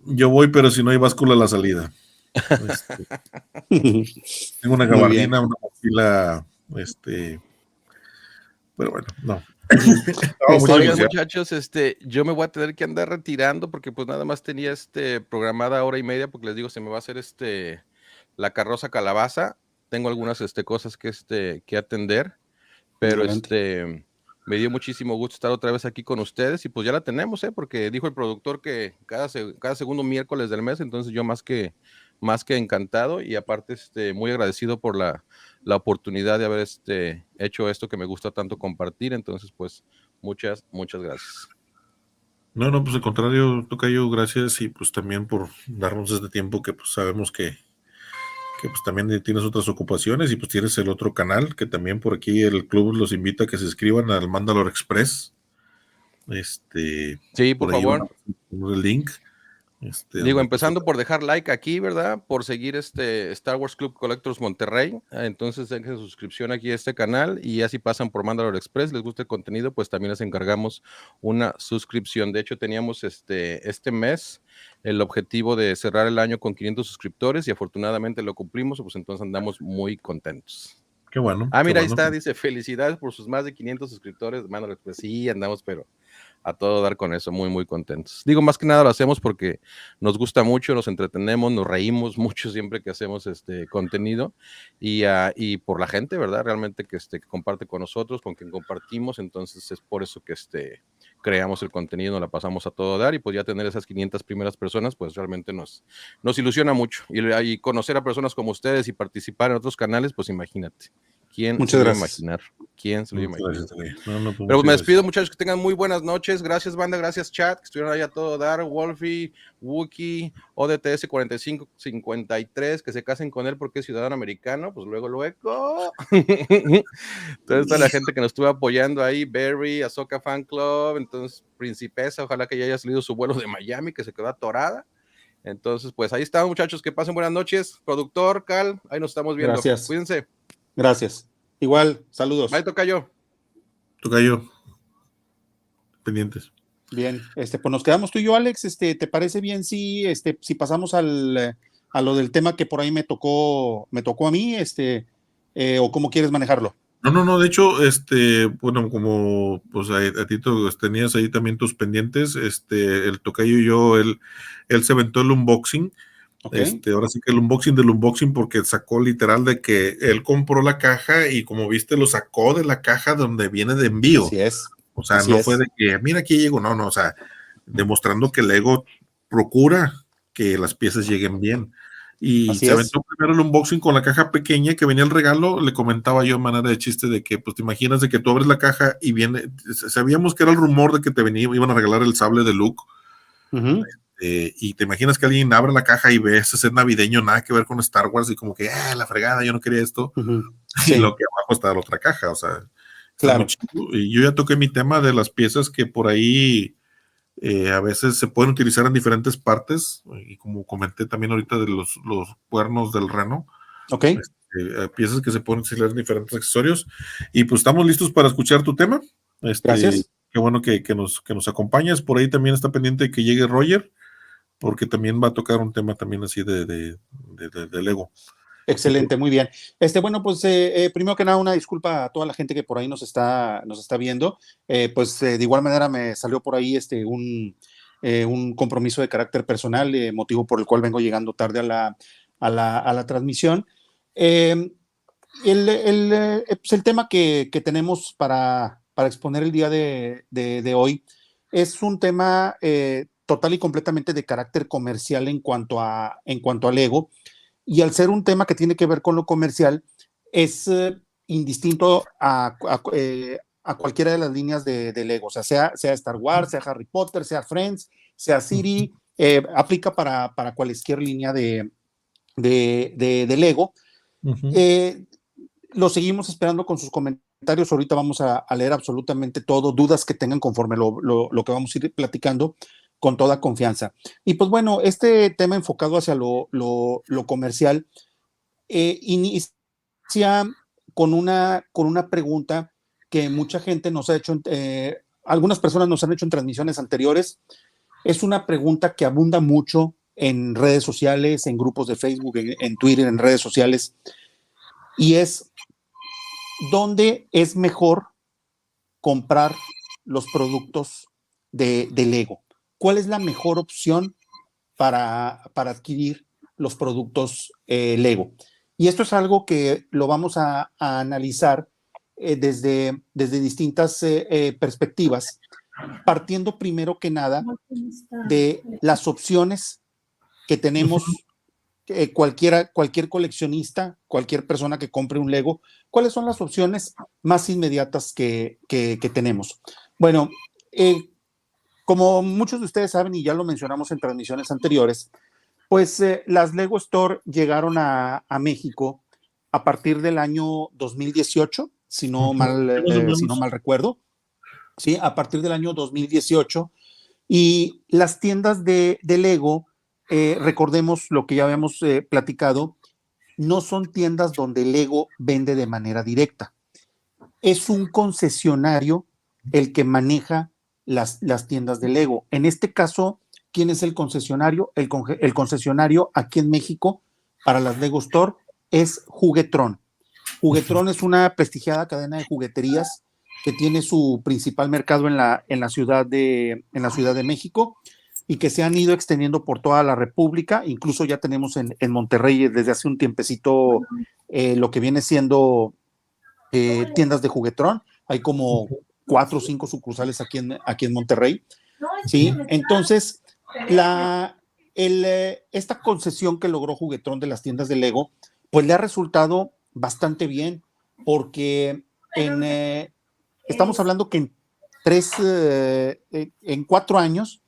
Yo voy, pero si no hay báscula a la salida. Tengo una gabardina, una mochila, pero bueno, no. Oigan, muchachos, yo me voy a tener que andar retirando porque pues nada más tenía programada hora y media, porque les digo, se me va a hacer la carroza calabaza. Tengo algunas cosas que atender, pero Excelente. me dio muchísimo gusto estar otra vez aquí con ustedes y pues ya la tenemos, porque dijo el productor que cada segundo miércoles del mes, entonces yo más que encantado y aparte muy agradecido por la oportunidad de haber hecho esto que me gusta tanto compartir, entonces pues muchas gracias. No, pues al contrario, tocayo, gracias y pues también por darnos este tiempo que pues sabemos que pues también tienes otras ocupaciones y pues tienes el otro canal que también por aquí el club los invita a que se inscriban al Mandalore Express. Sí, por por ahí favor. el link. Digo, empezando por dejar like aquí, ¿verdad? Por seguir Star Wars Club Collectors Monterrey. Entonces dejen suscripción aquí a este canal y así pasan por Mandalore Express. Les gusta el contenido, pues también les encargamos una suscripción. De hecho, teníamos este mes el objetivo de cerrar el año con 500 suscriptores y afortunadamente lo cumplimos, pues entonces andamos muy contentos. Qué bueno. Ah, mira, qué ahí bueno. está, dice, felicidades por sus más de 500 suscriptores. Mandalore Express. Sí, andamos, pero a todo dar con eso, muy contentos. Digo, más que nada lo hacemos porque nos gusta mucho, nos entretenemos, nos reímos mucho siempre que hacemos contenido y por la gente, ¿verdad? Realmente que comparte con nosotros, con quien compartimos, entonces es por eso que creamos el contenido, nos la pasamos a todo dar y pues ya tener esas 500 primeras personas, pues realmente nos ilusiona mucho y conocer a personas como ustedes y participar en otros canales, pues imagínate. ¿Quién se lo iba a imaginar? ¿Quién se lo iba a imaginar? Pero pues me despido, muchachos, que tengan muy buenas noches. Gracias, banda, gracias, chat, que estuvieron ahí a todo dar. Wolfie, Wookie, ODTS 4553, que se casen con él porque es ciudadano americano, pues luego. Entonces, toda la gente que nos estuvo apoyando ahí, Barry, Ahsoka Fan Club, entonces, Principesa, ojalá que ya haya salido su vuelo de Miami, que se quedó atorada. Entonces, pues ahí están, muchachos, que pasen buenas noches. Productor, Cal, ahí nos estamos viendo. Gracias. Cuídense. Gracias. Igual, saludos. Bye, tocayo. Pendientes. Bien, pues nos quedamos tú y yo, Alex. ¿Te parece bien si pasamos a lo del tema que por ahí me tocó a mí, o cómo quieres manejarlo? No, de hecho, bueno, como pues a ti tenías ahí también tus pendientes, el tocayo y yo, él se aventó el unboxing. Okay. Ahora sí que el unboxing del unboxing, porque sacó literal de que él compró la caja y como viste lo sacó de la caja donde viene de envío. Así es. O sea, no fue de que, mira, aquí llego, no, o sea, demostrando que Lego procura que las piezas lleguen bien. Y así se aventó primero el unboxing con la caja pequeña que venía el regalo. Le comentaba yo de manera de chiste de que, pues te imaginas de que tú abres la caja y viene, sabíamos que era el rumor de que iban a regalar el sable de Luke. Uh-huh. Y te imaginas que alguien abre la caja y ve ese set navideño, nada que ver con Star Wars, y como que, la fregada, yo no quería esto. Uh-huh. Sí. Y lo que abajo está la otra caja, o sea, está muy chido. Y yo ya toqué mi tema de las piezas que por ahí a veces se pueden utilizar en diferentes partes, y como comenté también ahorita de los cuernos del reno. Ok. Piezas que se pueden utilizar en diferentes accesorios. Y pues estamos listos para escuchar tu tema. Gracias. Qué bueno que nos acompañas. Por ahí también está pendiente de que llegue Roger, porque también va a tocar un tema también así de Lego. Excelente, muy bien. Bueno, pues primero que nada, una disculpa a toda la gente que por ahí nos está viendo. De igual manera me salió por ahí un compromiso de carácter personal, motivo por el cual vengo llegando tarde a la transmisión. El tema que tenemos para exponer el día de hoy es un tema total y completamente de carácter comercial en cuanto a Lego. Y al ser un tema que tiene que ver con lo comercial, es indistinto a cualquiera de las líneas de Lego, o sea, sea Star Wars, sea Harry Potter, sea Friends, sea City, aplica para cualquier línea de Lego. Uh-huh. Lo seguimos esperando con sus comentarios. Ahorita vamos a leer absolutamente todo, dudas que tengan conforme lo que vamos a ir platicando, con toda confianza. Y pues bueno, este tema enfocado hacia lo comercial inicia con una pregunta que mucha gente nos ha hecho, algunas personas nos han hecho en transmisiones anteriores. Es una pregunta que abunda mucho en redes sociales, en grupos de Facebook, en Twitter, en redes sociales, y es: ¿dónde es mejor comprar los productos de Lego? ¿Cuál es la mejor opción para adquirir los productos Lego? Y esto es algo que lo vamos a analizar desde distintas perspectivas, partiendo primero que nada de las opciones que tenemos cualquier coleccionista, cualquier persona que compre un Lego. ¿Cuáles son las opciones más inmediatas que tenemos? Bueno, como muchos de ustedes saben y ya lo mencionamos en transmisiones anteriores, pues las Lego Store llegaron a México a partir del año 2018, si no mal recuerdo, ¿sí? A partir del año 2018, y las tiendas de Lego, recordemos lo que ya habíamos platicado, no son tiendas donde Lego vende de manera directa. Es un concesionario el que maneja las tiendas de Lego. En este caso, ¿quién es el concesionario? El concesionario aquí en México para las Lego Store es Juguetron. Juguetron es una prestigiada cadena de jugueterías que tiene su principal mercado en la Ciudad de México y que se han ido extendiendo por toda la República. Incluso ya tenemos en Monterrey desde hace un tiempecito lo que viene siendo tiendas de Juguetron. Hay como 4 o 5 sucursales aquí en Monterrey. ¿Sí? Entonces, esta concesión que logró Juguetron de las tiendas de Lego, pues le ha resultado bastante bien, porque estamos hablando que en 4 años,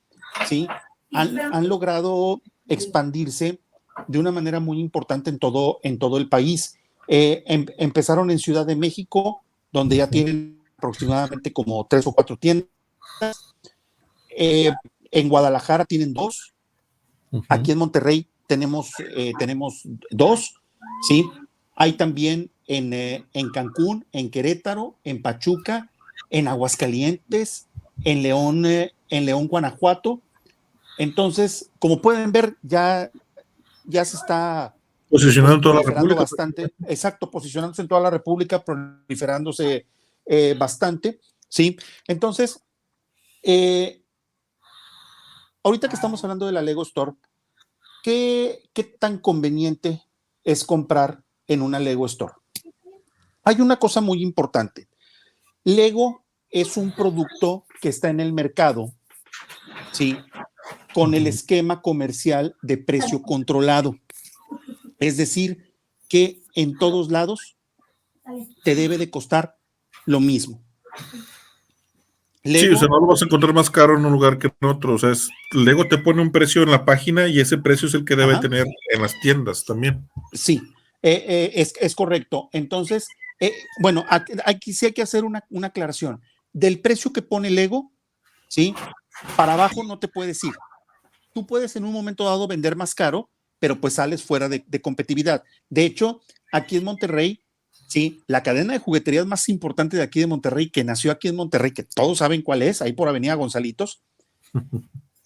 ¿sí? Han logrado expandirse de una manera muy importante en todo el país. Empezaron en Ciudad de México, donde ya tienen aproximadamente como 3 o 4 tiendas. En Guadalajara tienen 2. Aquí en Monterrey tenemos 2, ¿sí? Hay también en Cancún, en Querétaro, en Pachuca, en Aguascalientes, en León, Guanajuato. Entonces, como pueden ver, ya se está posicionando en toda la República. Bastante, exacto, posicionándose en toda la República, proliferándose bastante, ¿sí? Entonces, ahorita que estamos hablando de la Lego Store, ¿qué tan conveniente es comprar en una Lego Store? Hay una cosa muy importante. Lego es un producto que está en el mercado, ¿sí? Con el esquema comercial de precio controlado. Es decir, que en todos lados te debe de costar lo mismo. Lego, sí, o sea, no lo vas a encontrar más caro en un lugar que en otro. O sea, Lego te pone un precio en la página y ese precio es el que debe tener en las tiendas también. Sí, es correcto. Entonces, bueno, aquí sí hay que hacer una aclaración. Del precio que pone Lego, ¿sí? Para abajo no te puedes ir. Tú puedes en un momento dado vender más caro, pero pues sales fuera de competitividad. De hecho, aquí en Monterrey, sí, la cadena de jugueterías más importante de aquí de Monterrey, que nació aquí en Monterrey, que todos saben cuál es, ahí por Avenida Gonzalitos,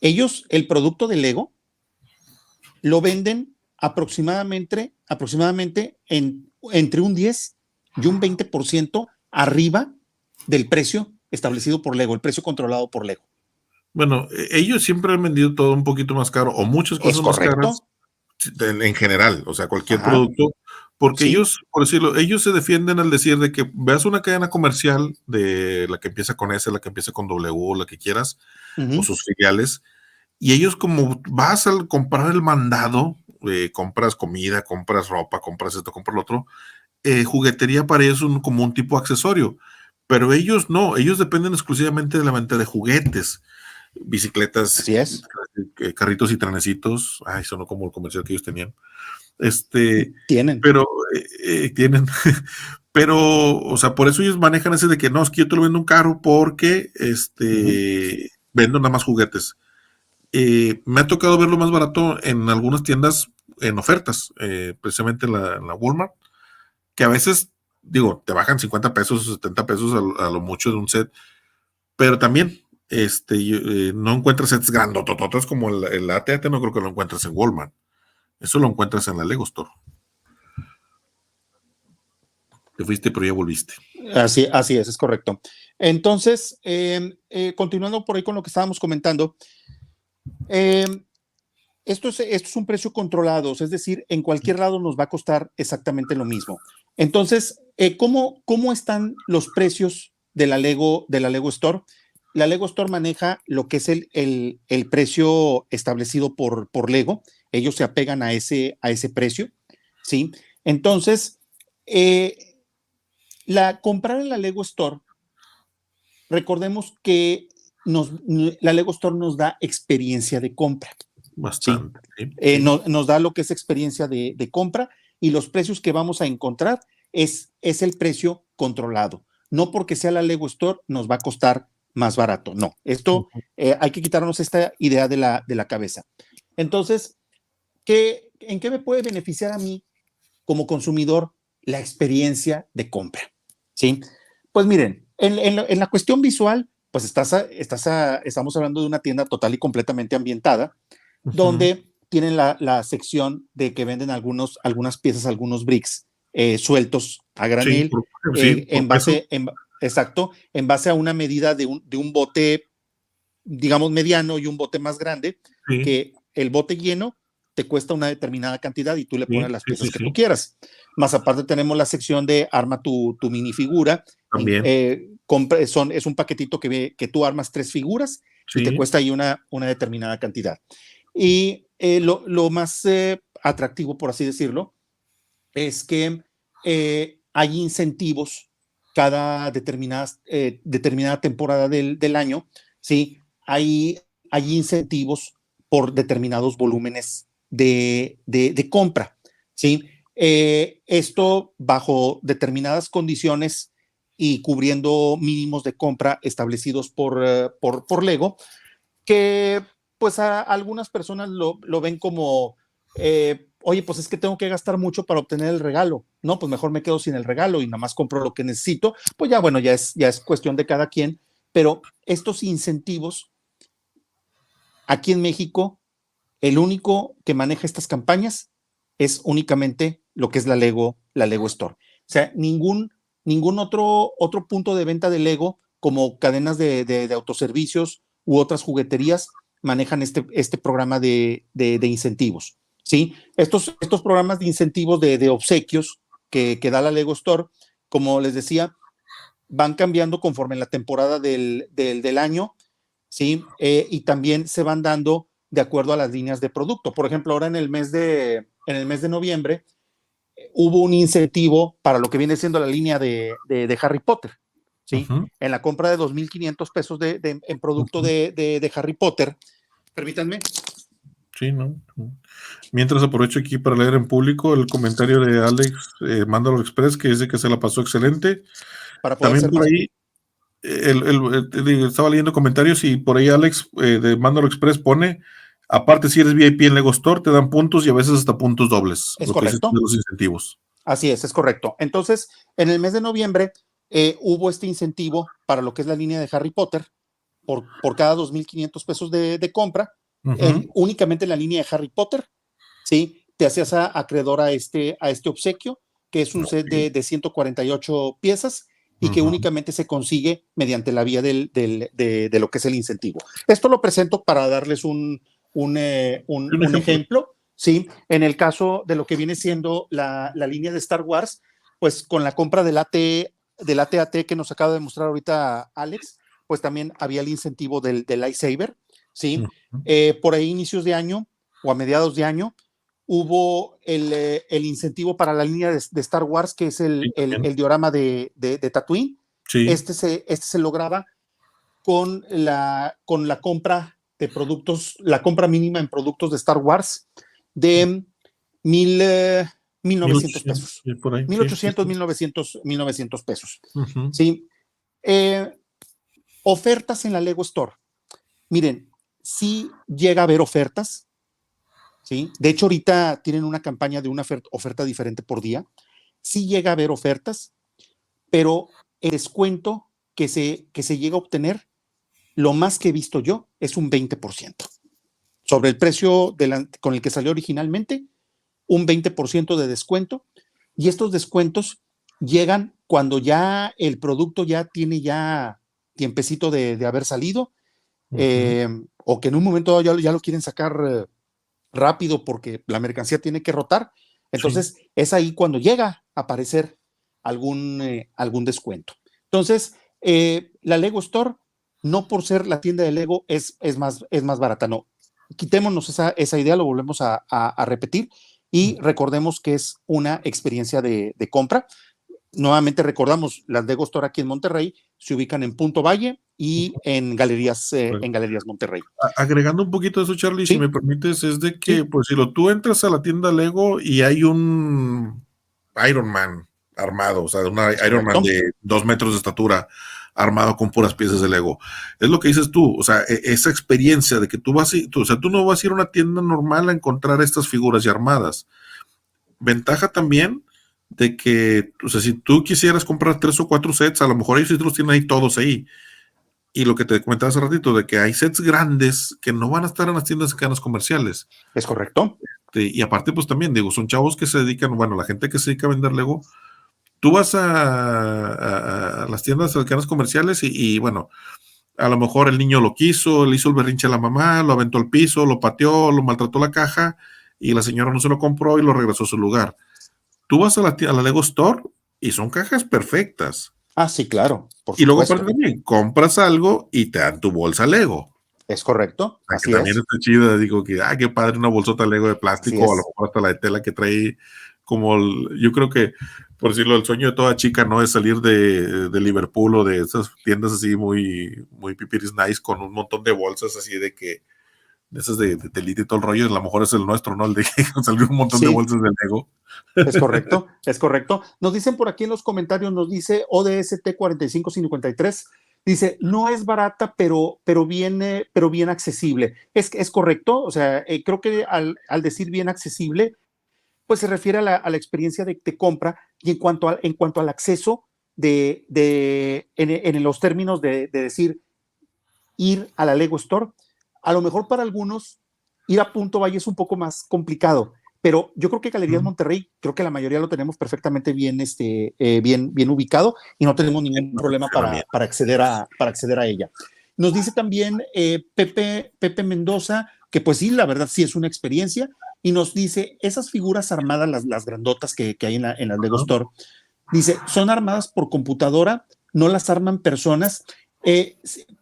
ellos, el producto de Lego, lo venden aproximadamente entre un 10 y un 20% arriba del precio establecido por Lego, el precio controlado por Lego. Bueno, ellos siempre han vendido todo un poquito más caro o muchas cosas más caras en general, o sea, cualquier producto, porque ellos, por decirlo, ellos se defienden al decir de que veas una cadena comercial de la que empieza con S, la que empieza con W, la que quieras, o sus filiales, y ellos como vas a comprar el mandado, compras comida, compras ropa, compras esto, compras lo otro, juguetería para ellos es como un tipo accesorio, pero ellos no, ellos dependen exclusivamente de la venta de juguetes, bicicletas, carritos y trenecitos, ay, sonó como el comercial que ellos tenían, tienen, pero, o sea, por eso ellos manejan ese de que no, es que yo te lo vendo un caro porque, vendo nada más juguetes. Me ha tocado verlo más barato en algunas tiendas en ofertas, precisamente en la Walmart, que a veces, digo, te bajan 50 pesos o 70 pesos a lo mucho de un set, pero también no encuentras sets grandotototes como el AT&T, no creo que lo encuentres en Walmart. Eso lo encuentras en la Lego Store. Te fuiste, pero ya volviste. Así es correcto. Entonces, continuando por ahí con lo que estábamos comentando, esto es un precio controlado, es decir, en cualquier lado nos va a costar exactamente lo mismo. Entonces, ¿cómo están los precios de la Lego Store? La Lego Store maneja lo que es el precio establecido por Lego. Ellos se apegan a ese precio, ¿sí? Entonces, comprar en la Lego Store, recordemos que la Lego Store nos da experiencia de compra. Bastante. ¿Sí? Nos da lo que es experiencia de compra, y los precios que vamos a encontrar es el precio controlado. No porque sea la Lego Store nos va a costar más barato. No, esto hay que quitarnos esta idea de la cabeza. Entonces, ¿en qué me puede beneficiar a mí como consumidor la experiencia de compra? ¿Sí? Pues miren, en la cuestión visual, pues estamos hablando de una tienda total y completamente ambientada, donde tienen la sección de que venden algunas piezas, algunos bricks sueltos a granel, exacto, en base a una medida de un bote, digamos, mediano y un bote más grande, que el bote lleno te cuesta una determinada cantidad y tú le pones las piezas que tú quieras. Más aparte tenemos la sección de arma tu minifigura. También. Es un paquetito que tú armas 3 figuras y te cuesta ahí una determinada cantidad. Y lo más atractivo, por así decirlo, es que hay incentivos cada determinada temporada del año, ¿sí? Hay incentivos por determinados volúmenes de compra, ¿sí? Esto bajo determinadas condiciones y cubriendo mínimos de compra establecidos por Lego, que pues a algunas personas lo ven como, oye, pues es que tengo que gastar mucho para obtener el regalo. No, pues mejor me quedo sin el regalo y nada más compro lo que necesito. Pues ya, bueno, ya es cuestión de cada quien, pero estos incentivos, aquí en México, el único que maneja estas campañas es únicamente lo que es la Lego Store. O sea, ningún otro punto de venta de Lego, como cadenas de autoservicios u otras jugueterías, manejan este programa de incentivos, ¿sí? Estos programas de incentivos de obsequios que da la Lego Store, como les decía, van cambiando conforme la temporada del año, ¿sí? Y también se van dando de acuerdo a las líneas de producto. Por ejemplo, ahora en el mes de noviembre hubo un incentivo para lo que viene siendo la línea de Harry Potter, ¿sí? En la compra de 2,500 pesos en producto de Harry Potter. Permítanme. Sí, ¿no? Mientras aprovecho aquí para leer en público el comentario de Alex Mándalo Express, que dice que se la pasó excelente. Para poder también por ahí estaba leyendo comentarios y por ahí Alex de Mándalo Express pone, aparte si eres VIP en Lego Store, te dan puntos y a veces hasta puntos dobles. Es correcto. De los incentivos. Así es correcto. Entonces, en el mes de noviembre hubo este incentivo para lo que es la línea de Harry Potter por cada 2,500 pesos de compra. Únicamente la línea de Harry Potter, ¿sí? Te hacías acreedor a este obsequio, que es un set de 148 piezas y que únicamente se consigue mediante la vía de lo que es el incentivo. Esto lo presento para darles un ejemplo, ¿sí? En el caso de lo que viene siendo la línea de Star Wars, pues con la compra del AT-AT que nos acaba de mostrar ahorita Alex, pues también había el incentivo del lightsaber, ¿sí? Por ahí inicios de año o a mediados de año hubo el incentivo para la línea de Star Wars, que es el diorama de Tatooine. Sí. Este se lograba con la compra de productos, la compra mínima en productos de Star Wars de 1,900 pesos. 1,800, 1,900 pesos. ¿Sí? Ofertas en la Lego Store. Miren, sí llega a haber ofertas, ¿sí? De hecho, ahorita tienen una campaña de una oferta diferente por día. Sí llega a haber ofertas, pero el descuento que se llega a obtener, lo más que he visto yo, es un 20%. Sobre el precio con el que salió originalmente, un 20% de descuento. Y estos descuentos llegan cuando ya el producto ya tiene tiempecito de haber salido, o que en un momento ya lo quieren sacar rápido porque la mercancía tiene que rotar. Entonces es ahí cuando llega a aparecer algún descuento. Entonces, la Lego Store, no por ser la tienda de Lego, es más barata, no. Quitémonos esa idea, lo volvemos a repetir y recordemos que es una experiencia de compra. Nuevamente recordamos, las Lego Store aquí en Monterrey se ubican en Punto Valle y en Galerías Monterrey. Agregando un poquito de eso, Charlie, ¿Sí? si me permites, es de que, Sí. pues, si tú entras a la tienda Lego y hay un Iron Man armado, o sea, una Iron Man de 2 metros de estatura, armado con puras piezas de Lego. Es lo que dices tú, o sea, esa experiencia de que tú no vas a ir a una tienda normal a encontrar estas figuras ya armadas. Ventaja también de que, o sea, si tú quisieras comprar 3 o 4 sets, a lo mejor ellos sí los tienen ahí todos ahí. Y lo que te comentaba hace ratito, de que hay sets grandes que no van a estar en las tiendas cadenas comerciales. Es correcto. Y aparte, pues también, digo, son chavos que se dedican, bueno, la gente que se dedica a vender Lego, tú vas a las tiendas cadenas comerciales y bueno, a lo mejor el niño lo quiso, le hizo el berrinche a la mamá, lo aventó al piso, lo pateó, lo maltrató la caja y la señora no se lo compró y lo regresó a su lugar. Tú vas a la Lego Store y son cajas perfectas. Ah, sí, claro. Y luego también compras algo y te dan tu bolsa Lego. Es correcto. Así que también está chido, digo que, qué padre una bolsota Lego de plástico, o a lo mejor hasta la de tela que trae, como yo creo que, por decirlo, el sueño de toda chica no es salir de Liverpool o de esas tiendas así muy, muy pipiris nice con un montón de bolsas así de que, de esas de telita y todo el rollo, a lo mejor es el nuestro, ¿no? El de salir un montón de bolsas de Lego. Es correcto, es correcto. Nos dicen por aquí en los comentarios, nos dice ODST 4553, dice, no es barata, pero bien accesible. Es correcto, o sea, creo que al decir bien accesible, pues se refiere a la experiencia de compra y en cuanto al acceso en los términos de decir, ir a la Lego Store. A lo mejor para algunos ir a Punto Valle es un poco más complicado, pero yo creo que Galerías Monterrey, creo que la mayoría lo tenemos perfectamente bien ubicado y no tenemos ningún problema para acceder a ella. Nos dice también Pepe Mendoza que pues sí, la verdad sí es una experiencia y nos dice, esas figuras armadas, las grandotas que hay en la Lego Store, dice, son armadas por computadora, no las arman personas.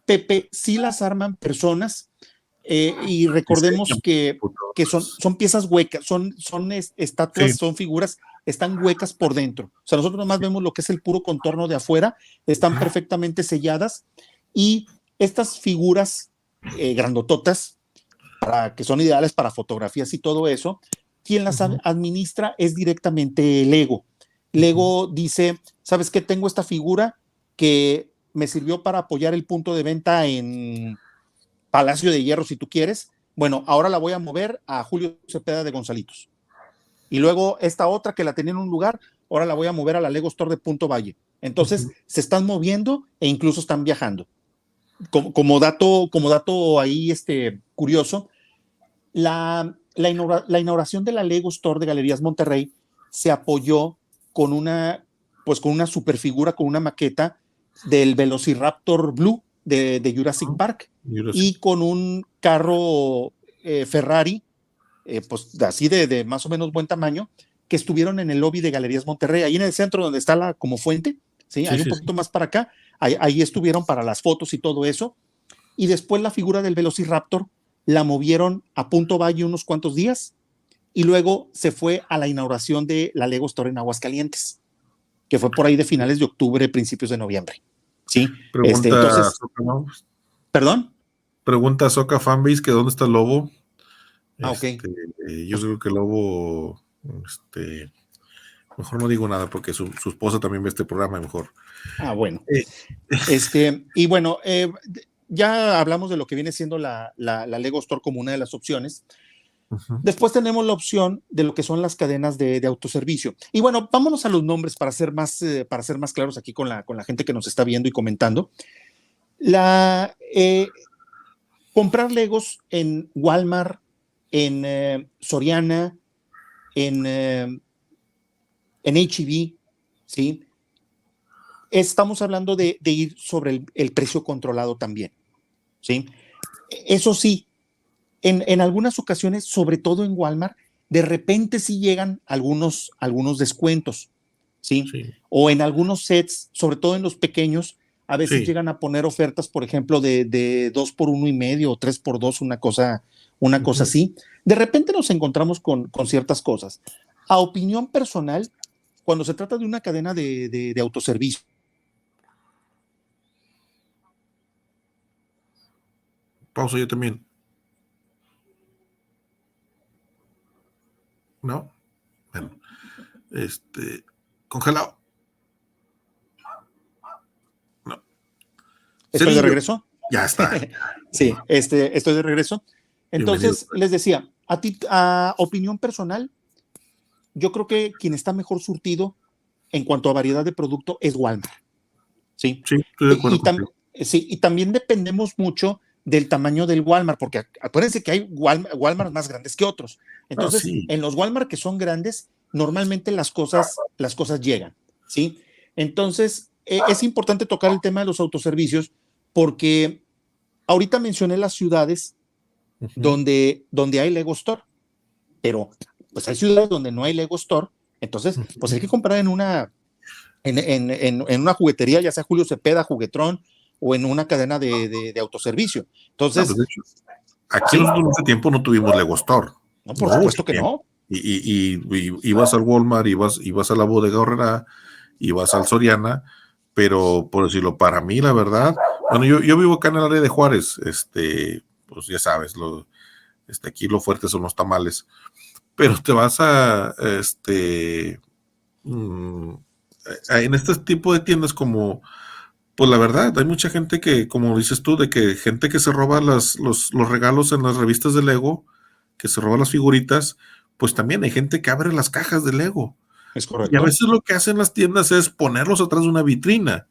Pepe, sí las arman personas, y recordemos que son piezas huecas, son estatuas, son figuras, están huecas por dentro. O sea, nosotros nomás vemos lo que es el puro contorno de afuera, están perfectamente selladas y estas figuras grandototas, que son ideales para fotografías y todo eso, quien las administra es directamente Lego. Lego dice, ¿sabes qué? Tengo esta figura que me sirvió para apoyar el punto de venta en Palacio de Hierro, si tú quieres. Bueno, ahora la voy a mover a Julio Cepeda de Gonzalitos. Y luego esta otra que la tenía en un lugar, ahora la voy a mover a la Lego Store de Punto Valle. Entonces, se están moviendo e incluso están viajando. Como dato ahí curioso, la inauguración de la Lego Store de Galerías Monterrey se apoyó con una superfigura, con una maqueta del Velociraptor Blue de Jurassic Park y con un carro Ferrari, pues así de más o menos buen tamaño, que estuvieron en el lobby de Galerías Monterrey, ahí en el centro donde está como fuente, ¿sí? Hay un poquito más para acá, ahí estuvieron para las fotos y todo eso, y después la figura del Velociraptor la movieron a Punto Valle unos cuantos días, y luego se fue a la inauguración de la Lego Store en Aguascalientes, que fue por ahí de finales de octubre, principios de noviembre. Sí, entonces, ¿perdón? Pregunta Soca Fanbase que dónde está el Lobo. Ok. Yo creo que el Lobo, mejor no digo nada porque su esposa también ve este programa mejor. Bueno. Y bueno, ya hablamos de lo que viene siendo la Lego Store como una de las opciones. Después tenemos la opción de lo que son las cadenas de autoservicio. Y bueno, vámonos a los nombres para ser más claros aquí con la gente que nos está viendo y comentando. Comprar Legos en Walmart, en Soriana, en H-E-B, ¿sí? Estamos hablando de ir sobre el precio controlado también, ¿sí? Eso sí, en algunas ocasiones, sobre todo en Walmart, de repente sí llegan algunos descuentos, ¿sí? Sí. O en algunos sets, sobre todo en los pequeños, a veces Sí. llegan a poner ofertas, por ejemplo, de 2 por 1.5 o 3 por 2, una cosa así. De repente nos encontramos con ciertas cosas. A opinión personal, cuando se trata de una cadena de autoservicio, Pausa yo también. ¿No? Bueno, congelado. No. ¿estoy de Cerillo. regreso? Ya está. Sí, estoy de regreso. Entonces, Bienvenido. les decía, a opinión personal, yo creo que quien está mejor surtido en cuanto a variedad de producto es Walmart. ¿Sí? Sí, estoy de acuerdo contigo. Sí, y también dependemos mucho del tamaño del Walmart, porque acuérdense que hay Walmart más grandes que otros. No, Entonces, sí. en los Walmart que son grandes, normalmente las cosas llegan, ¿sí? Entonces, es importante tocar el tema de los autoservicios, porque ahorita mencioné las ciudades donde hay Lego Store, pero pues hay ciudades donde no hay Lego Store, entonces, pues hay que comprar en una juguetería, ya sea Julio Cepeda, Juguetrón, o en una cadena de autoservicio. No, Entonces, pues de hecho, aquí ¿sí? nosotros en ese tiempo no tuvimos Lego Store. No, por supuesto que no. Y ibas al Walmart, ibas a la Bodega Aurrera, ibas al Soriana, pero por decirlo, para mí, la verdad, bueno, yo vivo acá en el área de Juárez, pues ya sabes, aquí lo fuerte son los tamales, pero te vas en este tipo de tiendas como, pues la verdad, hay mucha gente que, como dices tú, de que gente que se roba los regalos en las revistas de Lego, que se roba las figuritas, pues también hay gente que abre las cajas de Lego. Es Y a correcto. veces lo que hacen las tiendas es ponerlos atrás de una vitrina.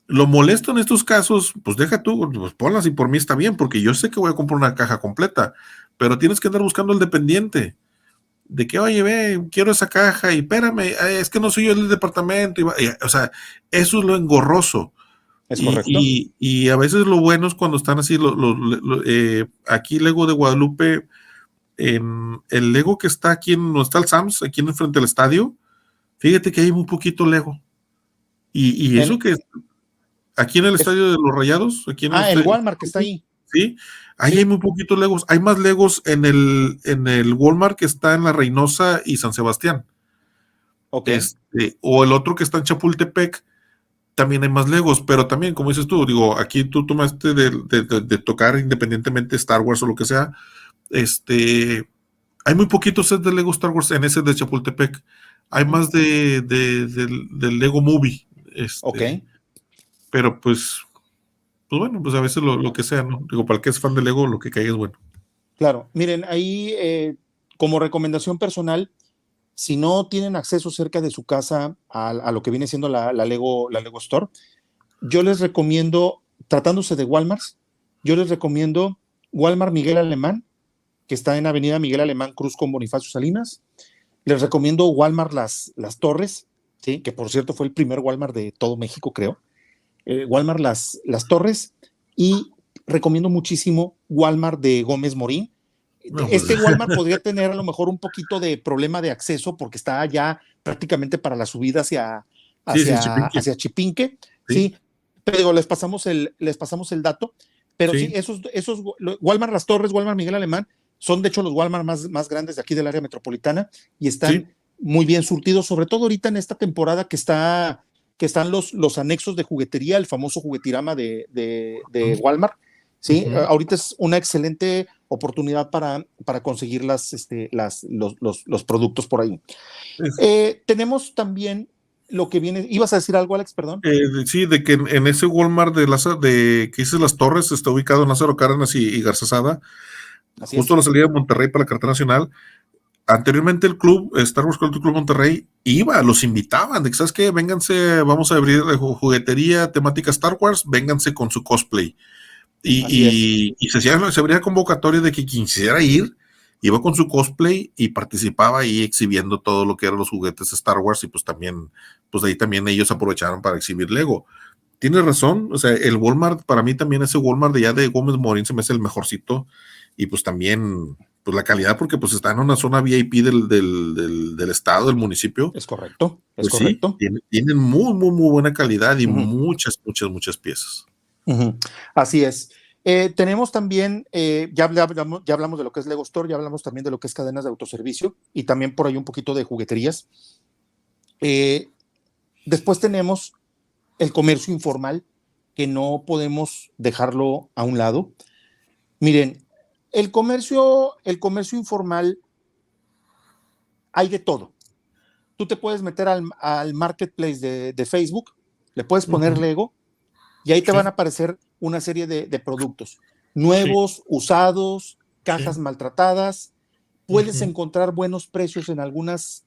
Lo molesto en estos casos, pues deja tú, pues ponlas y por mí está bien, porque yo sé que voy a comprar una caja completa, pero tienes que andar buscando el dependiente. De que, oye, ve, quiero esa caja y espérame, es que no soy yo el del departamento. O sea, eso es lo engorroso. Es correcto. Y a veces lo bueno es cuando están así, aquí Lego de Guadalupe, el Lego que está aquí, no está el Sams, aquí en frente del estadio, fíjate que hay muy poquito Lego. Y eso que aquí en el estadio de los Rayados, aquí en el Walmart que está ahí. Sí, ahí Sí. hay muy poquitos Legos. Hay más Legos en el Walmart que está en La Reynosa y San Sebastián. Ok. O el otro que está en Chapultepec, también hay más Legos, pero también, como dices tú, digo, aquí tú tomaste de tocar independientemente Star Wars o lo que sea, hay muy poquitos sets de Lego Star Wars en ese de Chapultepec. Hay más del Lego Movie. Ok. Pero pues bueno, pues a veces lo que sea, ¿no? Digo, para el que es fan de Lego, lo que caiga es bueno. Claro. Miren, ahí, como recomendación personal, si no tienen acceso cerca de su casa a lo que viene siendo la Lego Store, yo les recomiendo, tratándose de Walmart, yo les recomiendo Walmart Miguel Alemán, que está en Avenida Miguel Alemán Cruz con Bonifacio Salinas. Les recomiendo Walmart Las Torres, ¿sí? Que por cierto fue el primer Walmart de todo México, creo. Walmart Las Torres, y recomiendo muchísimo Walmart de Gómez Morín. No, pues, Walmart podría tener a lo mejor un poquito de problema de acceso porque está ya prácticamente para la subida hacia Chipinque, ¿sí? Pero digo, les pasamos el dato, pero sí, esos Walmart Las Torres, Walmart Miguel Alemán, son de hecho los Walmart más grandes de aquí del área metropolitana y están muy bien surtidos, sobre todo ahorita en esta temporada que están los anexos de juguetería, el famoso juguetirama de Walmart, ¿sí? Ahorita es una excelente oportunidad para conseguir los productos por ahí. Tenemos también lo que viene, ¿ibas a decir algo, Alex? Perdón. Sí, de que en ese Walmart que dices Las Torres, está ubicado en Lázaro Cárdenas y Garzazada, justo a la salida de Monterrey para la carretera nacional. Anteriormente el club, Star Wars Club Monterrey, los invitaban, de que, ¿sabes qué? Vénganse, vamos a abrir juguetería temática Star Wars, vénganse con su cosplay. Y se abría convocatoria de que quien quisiera ir, iba con su cosplay y participaba ahí exhibiendo todo lo que eran los juguetes Star Wars, y pues también, pues de ahí también ellos aprovecharon para exhibir Lego. Tienes razón, o sea, el Walmart, para mí también ese Walmart de allá de Gómez Morín se me hace el mejorcito, y pues también pues la calidad, porque pues está en una zona VIP del estado, del municipio. Es correcto, es Pues correcto. sí, tienen muy, muy, muy buena calidad y Ujú. muchas piezas. Ujú. Así es. Tenemos también, ya hablamos de lo que es Lego Store, ya hablamos también de lo que es cadenas de autoservicio y también por ahí un poquito de jugueterías. Después tenemos el comercio informal, que no podemos dejarlo a un lado. Miren, el comercio informal hay de todo. Tú te puedes meter al marketplace de Facebook, le puedes poner Lego y ahí te van a aparecer una serie de productos nuevos, usados, cajas maltratadas. Puedes encontrar buenos precios en algunas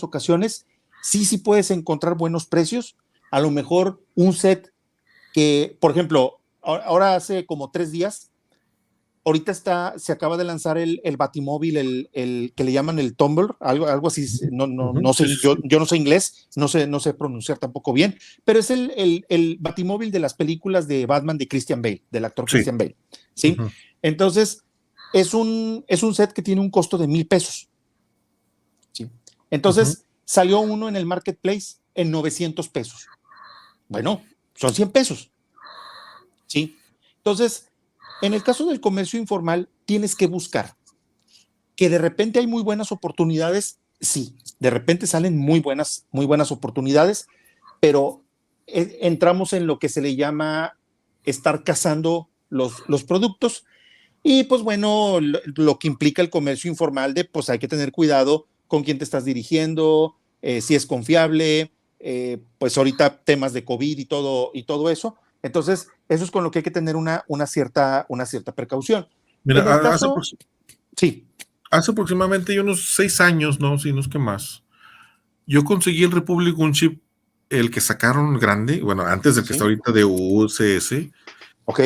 ocasiones. Sí puedes encontrar buenos precios. A lo mejor un set que, por ejemplo, ahora hace como 3 días, ahorita se acaba de lanzar el Batimóvil, el que le llaman el Tumblr, algo así, no sé, yo no sé inglés, no sé pronunciar tampoco bien, pero es el Batimóvil de las películas de Batman de Christian Bale, del actor Christian Bale, ¿sí? Entonces, es un set que tiene un costo de $1,000, ¿sí? Entonces, salió uno en el marketplace en $900. Bueno, son $100, ¿sí? Entonces, en el caso del comercio informal, tienes que buscar que de repente hay muy buenas oportunidades. Sí, de repente salen muy buenas oportunidades, pero entramos en lo que se le llama estar cazando los productos. Y pues bueno, lo que implica el comercio informal de pues hay que tener cuidado con quién te estás dirigiendo, si es confiable, pues ahorita temas de COVID y todo eso. Entonces, eso es con lo que hay que tener una cierta precaución. Mira, sí. Hace aproximadamente unos 6 años, ¿no? Si no es que más. Yo conseguí el Republic Gunship, el que sacaron grande, bueno, antes del que está ahorita de UCS. Ok.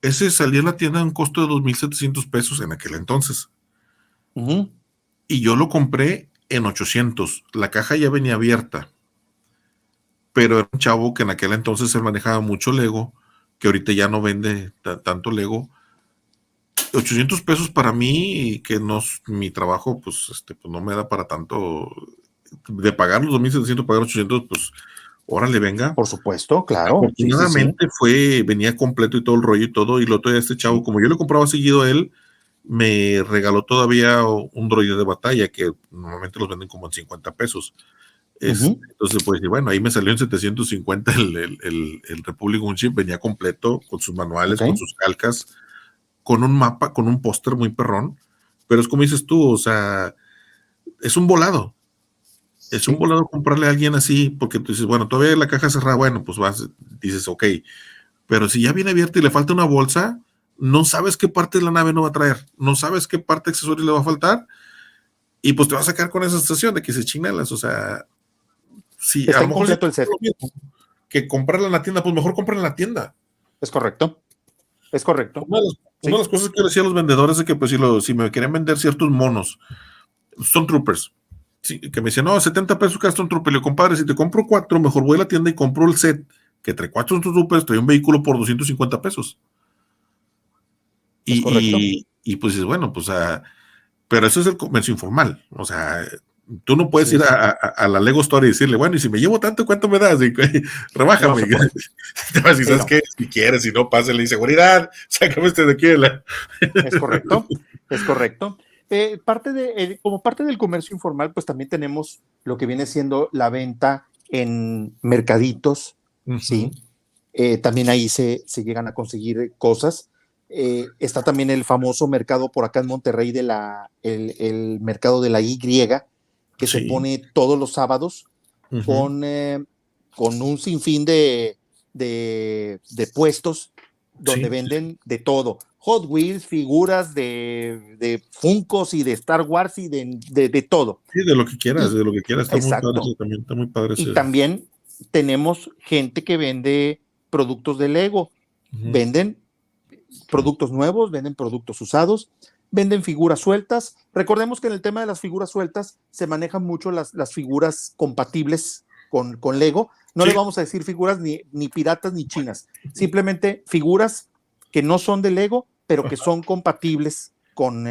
Ese salió en la tienda a un costo de $2,700 en aquel entonces. Y yo lo compré en 800. La caja ya venía abierta. Pero era un chavo que en aquel entonces se manejaba mucho Lego, que ahorita ya no vende tanto Lego. $800 para mí, que no es mi trabajo, pues no me da para tanto. De pagar los 2,700, pagar 800, pues órale, venga. Por supuesto, claro. Afortunadamente venía completo y todo el rollo y todo, y lo traía este chavo, como yo le compraba seguido a él, me regaló todavía un droide de batalla, que normalmente los venden como en $50. Entonces, pues, bueno, ahí me salió en 750 el Republic Gunship, venía completo, con sus manuales, con sus calcas, con un mapa, con un póster muy perrón, pero es como dices tú, o sea, es un volado. Es un volado comprarle a alguien así, porque tú dices, bueno, todavía la caja cerrada, bueno, pues dices, ok, pero si ya viene abierta y le falta una bolsa, no sabes qué parte de la nave no va a traer, no sabes qué parte de accesorios le va a faltar, y pues te vas a sacar con esa sensación de que se chinalas, o sea, si está a lo mejor incompleto el set. Que comprarla en la tienda, pues mejor comprar en la tienda. Es correcto. Una de las cosas que decía a los vendedores es que pues si me querían vender ciertos monos, Stone Troopers, que me decían, no, $70 cada Stone Trooper. Le digo, compadre, si te compro 4, mejor voy a la tienda y compro el set, que trae 4 Stone Troopers, trae un vehículo por $250. Y pues dices, bueno, pues, pero eso es el comercio informal. O sea, tú no puedes ir a la Lego Store y decirle, bueno, y si me llevo tanto, ¿cuánto me das? Y, rebájame. No si sabes qué, si quieres, si no, pásale y seguridad, sácame de aquí. Es correcto. Como parte del comercio informal, pues también tenemos lo que viene siendo la venta en mercaditos, ¿sí? También ahí se llegan a conseguir cosas. Está también el famoso mercado por acá en Monterrey el mercado de la Y, que se pone todos los sábados con un sinfín de puestos donde venden de todo. Hot Wheels, figuras de Funkos y de Star Wars y de todo. Sí, de lo que quieras, Está muy padre. Y también tenemos gente que vende productos de Lego. Venden productos nuevos, venden productos usados, venden figuras sueltas. Recordemos que en el tema de las figuras sueltas se manejan mucho las figuras compatibles con Lego. No le vamos a decir figuras ni piratas ni chinas, simplemente figuras que no son de Lego, pero que son compatibles con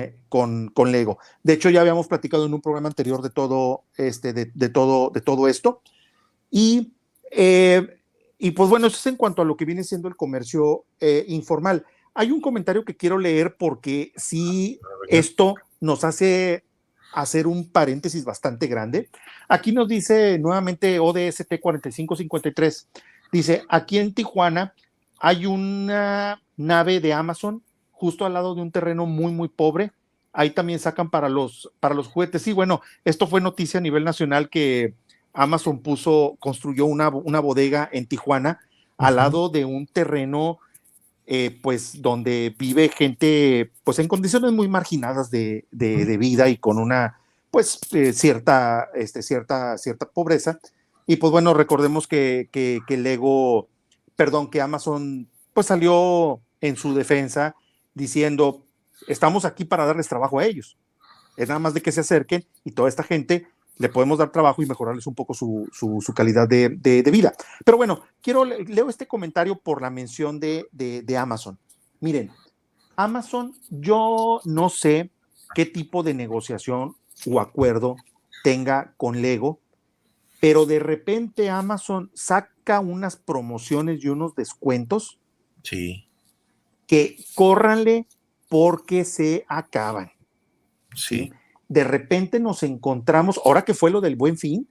Lego. De hecho, ya habíamos platicado en un programa anterior de todo, de todo esto. Y pues bueno, eso es en cuanto a lo que viene siendo el comercio informal. Hay un comentario que quiero leer porque sí, esto nos hace hacer un paréntesis bastante grande. Aquí nos dice nuevamente ODST 4553, dice, aquí en Tijuana hay una nave de Amazon justo al lado de un terreno muy, muy pobre. Ahí también sacan para los juguetes. Sí, bueno, esto fue noticia a nivel nacional que Amazon construyó una bodega en Tijuana al lado de un terreno pues donde vive gente pues en condiciones muy marginadas de vida y con una pues cierta pobreza. Y pues bueno, recordemos que Lego, perdón, que Amazon pues salió en su defensa diciendo, estamos aquí para darles trabajo a ellos. Es nada más de que se acerquen y toda esta gente le podemos dar trabajo y mejorarles un poco su calidad de vida. Pero bueno, leo este comentario por la mención de Amazon. Miren, Amazon, yo no sé qué tipo de negociación o acuerdo tenga con Lego, pero de repente Amazon saca unas promociones y unos descuentos Sí. que córranle porque se acaban. Sí. De repente nos encontramos, ahora que fue lo del Buen Fin,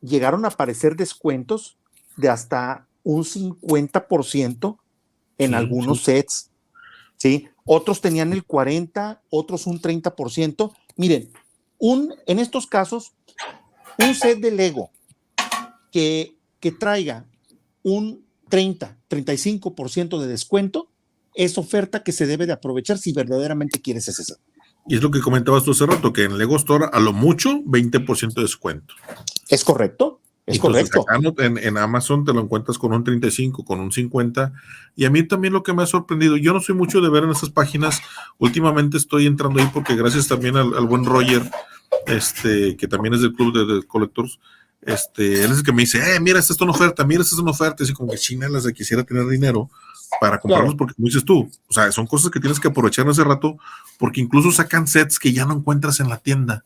llegaron a aparecer descuentos de hasta un 50% en algunos sets, ¿sí? Otros tenían el 40%, otros un 30%. Miren, en estos casos, un set de Lego que traiga un 35% de descuento es oferta que se debe de aprovechar si verdaderamente quieres ese set. Y es lo que comentabas tú hace rato, que en Lego Store a lo mucho 20% de descuento. ¿Es correcto? Es entonces, correcto. Acá en Amazon te lo encuentras con un 35, con un 50. Y a mí también lo que me ha sorprendido, yo no soy mucho de ver en esas páginas, últimamente estoy entrando ahí porque gracias también al buen Roger, que también es del club de Collectors, él es el que me dice, mira, esta es una oferta, mira, esta es una oferta, y así como que China las de quisiera tener dinero para comprarlos, porque como dices tú, o sea, son cosas que tienes que aprovechar en ese rato, porque incluso sacan sets que ya no encuentras en la tienda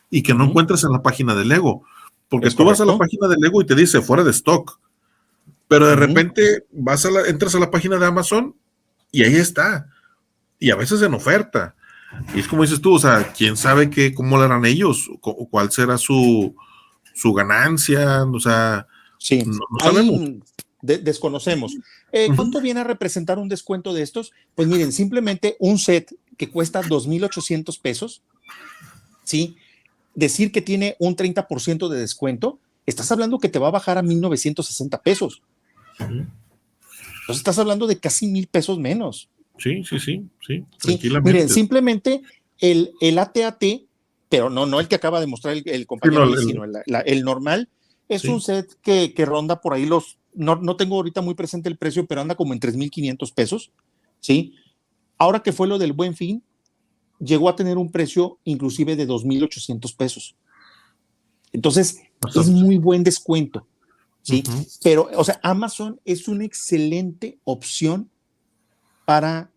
y que no encuentras en la página de Lego, porque tú vas a la página de Lego y te dice fuera de stock, pero de repente entras a la página de Amazon y ahí está, y a veces en oferta, y es como dices tú, o sea, quién sabe cómo lo harán ellos, o cuál será su ganancia, o sea, sí, no sabemos. Desconocemos. ¿Cuánto viene a representar un descuento de estos? Pues miren, simplemente un set que cuesta 2,800 pesos, ¿sí? Decir que tiene un 30% de descuento, estás hablando que te va a bajar a 1,960 pesos. Entonces estás hablando de casi 1,000 pesos menos. Sí, tranquilamente. Miren, simplemente el AT-AT, pero no el que acaba de mostrar el compañero, sino el normal, es un set que ronda por ahí no tengo ahorita muy presente el precio, pero anda como en 3,500 pesos, ¿sí? Ahora que fue lo del Buen Fin, llegó a tener un precio inclusive de 2,800 pesos. Entonces, es muy buen descuento, ¿sí? Pero, o sea, Amazon es una excelente opción para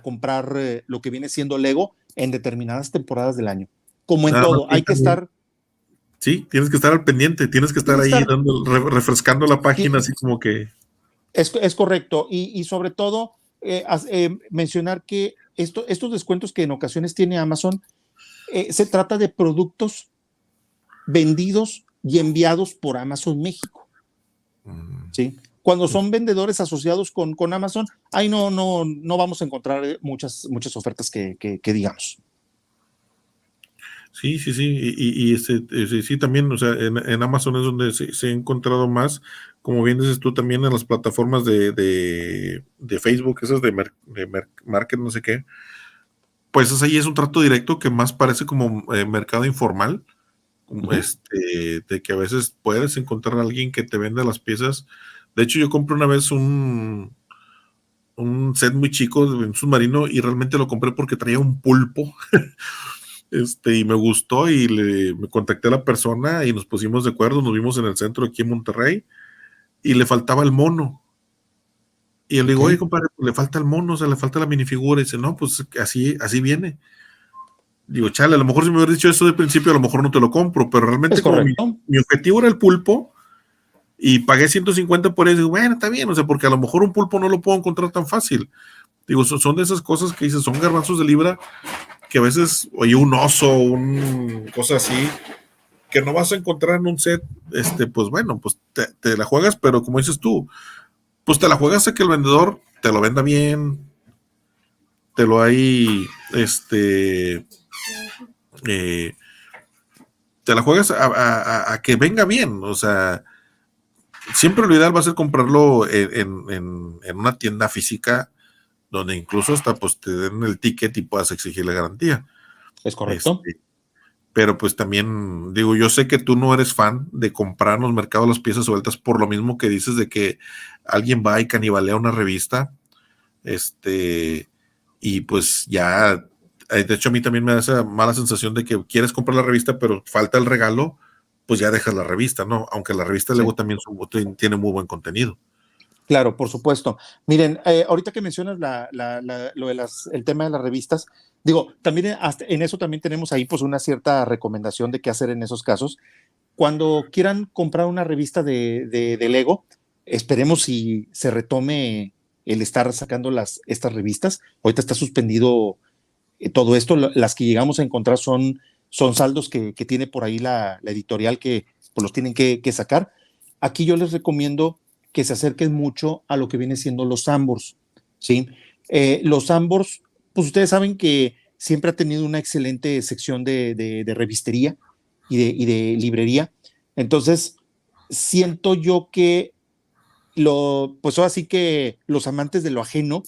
comprar lo que viene siendo Lego en determinadas temporadas del año. Como en todo, hay que estar... Sí, tienes que estar al pendiente, tienes que estar ahí refrescando la página, así como que... Es correcto, y sobre todo mencionar que estos descuentos que en ocasiones tiene Amazon, se trata de productos vendidos y enviados por Amazon México, ¿sí? Cuando son vendedores asociados con Amazon, ahí no vamos a encontrar muchas ofertas que digamos. Sí, y sí también, o sea, en Amazon es donde se ha encontrado más, como bien dices tú, también en las plataformas de Facebook, esas de market no sé qué, pues ahí es un trato directo que más parece como mercado informal, de que a veces puedes encontrar a alguien que te venda las piezas. De hecho, yo compré una vez un set muy chico de un submarino y realmente lo compré porque traía un pulpo. Y me gustó y me contacté a la persona y nos pusimos de acuerdo, nos vimos en el centro aquí en Monterrey y le faltaba el mono. Y yo le digo, oye, compadre, pues le falta el mono, o sea, le falta la minifigura. Y dice, no, pues así viene. Digo, chale, a lo mejor si me hubieras dicho eso de principio, a lo mejor no te lo compro, pero realmente como mi objetivo era el pulpo y pagué 150 por eso, digo, bueno, está bien, o sea, porque a lo mejor un pulpo no lo puedo encontrar tan fácil. Digo, son de esas cosas que dices, son garbanzos de libra que a veces, oye, un oso, cosa así, que no vas a encontrar en un set, pues bueno, pues te la juegas, pero como dices tú, pues te la juegas a que el vendedor te lo venda bien, te lo hay, te la juegas a que venga bien, o sea, siempre lo ideal va a ser comprarlo en una tienda física donde incluso hasta pues te den el ticket y puedas exigir la garantía. Es correcto. Pero pues también, digo, yo sé que tú no eres fan de comprar en los mercados las piezas sueltas por lo mismo que dices de que alguien va y canibalea una revista, y pues ya, de hecho a mí también me da esa mala sensación de que quieres comprar la revista pero falta el regalo, pues ya dejas la revista, ¿no? Aunque la revista luego también tiene muy buen contenido. Claro, por supuesto. Miren, ahorita que mencionas lo de el tema de las revistas, digo, también en eso también tenemos ahí pues una cierta recomendación de qué hacer en esos casos. Cuando quieran comprar una revista de Lego, esperemos si se retome el estar sacando estas revistas. Ahorita está suspendido todo esto. Las que llegamos a encontrar son saldos que tiene por ahí la editorial que pues, los tienen que sacar. Aquí yo les recomiendo que se acerquen mucho a lo que viene siendo los Sanborns, ¿sí? Los Sanborns, pues ustedes saben que siempre ha tenido una excelente sección de revistería y de librería. Entonces, siento yo que pues ahora sí que los amantes de lo ajeno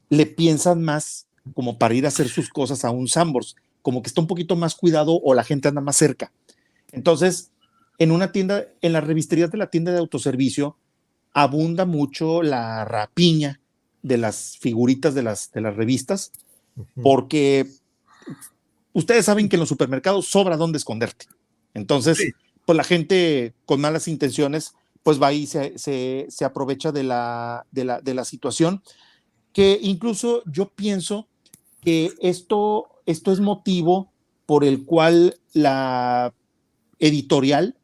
le piensan más como para ir a hacer sus cosas a un Sanborns, como que está un poquito más cuidado o la gente anda más cerca. Entonces, en una tienda, en las revisterías de la tienda de autoservicio, abunda mucho la rapiña de las figuritas de las revistas, porque ustedes saben que en los supermercados sobra dónde esconderte. Entonces, pues la gente con malas intenciones, pues va y se aprovecha de la situación, que incluso yo pienso que esto es motivo por el cual la editorial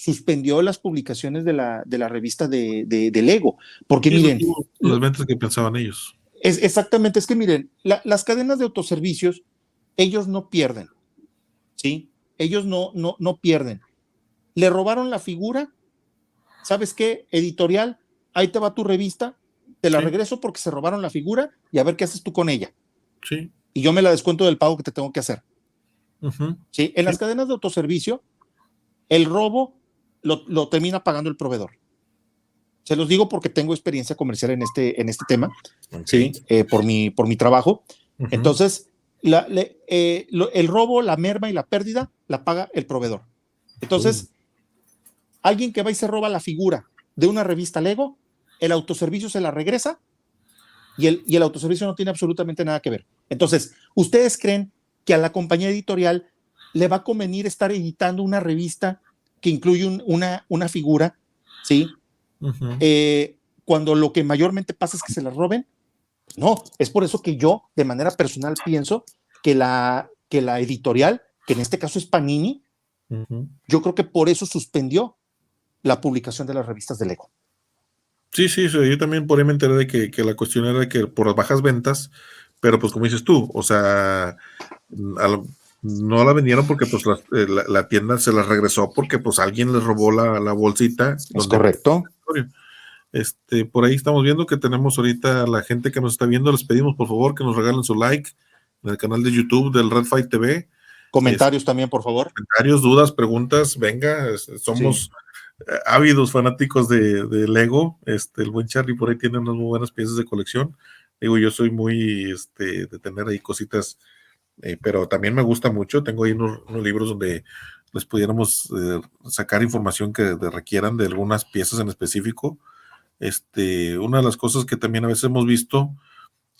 suspendió las publicaciones de la revista de Lego, porque miren, las ventas que pensaban ellos. Exactamente, es que miren, las cadenas de autoservicios, ellos no pierden, ¿sí? Ellos no pierden. Le robaron la figura, ¿sabes qué? Editorial, ahí te va tu revista, te la regreso porque se robaron la figura y a ver qué haces tú con ella. Sí. Y yo me la descuento del pago que te tengo que hacer. ¿Sí? En las cadenas de autoservicio, el robo lo termina pagando el proveedor. Se los digo porque tengo experiencia comercial en este tema, ¿sí? Por mi trabajo. Entonces, el robo, la merma y la pérdida la paga el proveedor. Entonces, alguien que va y se roba la figura de una revista Lego, el autoservicio se la regresa y el autoservicio no tiene absolutamente nada que ver. Entonces, ¿ustedes creen que a la compañía editorial le va a convenir estar editando una revista que incluye una figura, ¿sí? Cuando lo que mayormente pasa es que se la roben? No, es por eso que yo, de manera personal, pienso que la editorial, que en este caso es Panini, yo creo que por eso suspendió la publicación de las revistas de Lego. Sí, yo también por ahí me enteré de que la cuestión era de que por las bajas ventas, pero pues como dices tú, o sea, no la vendieron porque pues la tienda se la regresó porque pues alguien les robó la bolsita. Es correcto. Por ahí estamos viendo que tenemos ahorita a la gente que nos está viendo, les pedimos por favor que nos regalen su like en el canal de YouTube del Red Fight TV. Comentarios también, por favor. Comentarios, dudas, preguntas, venga, somos ávidos fanáticos de Lego. El buen Charlie por ahí tiene unas muy buenas piezas de colección. Digo, yo soy muy de tener ahí cositas, pero también me gusta mucho. Tengo ahí unos libros donde les pudiéramos sacar información que requieran de algunas piezas en específico. Una de las cosas que también a veces hemos visto,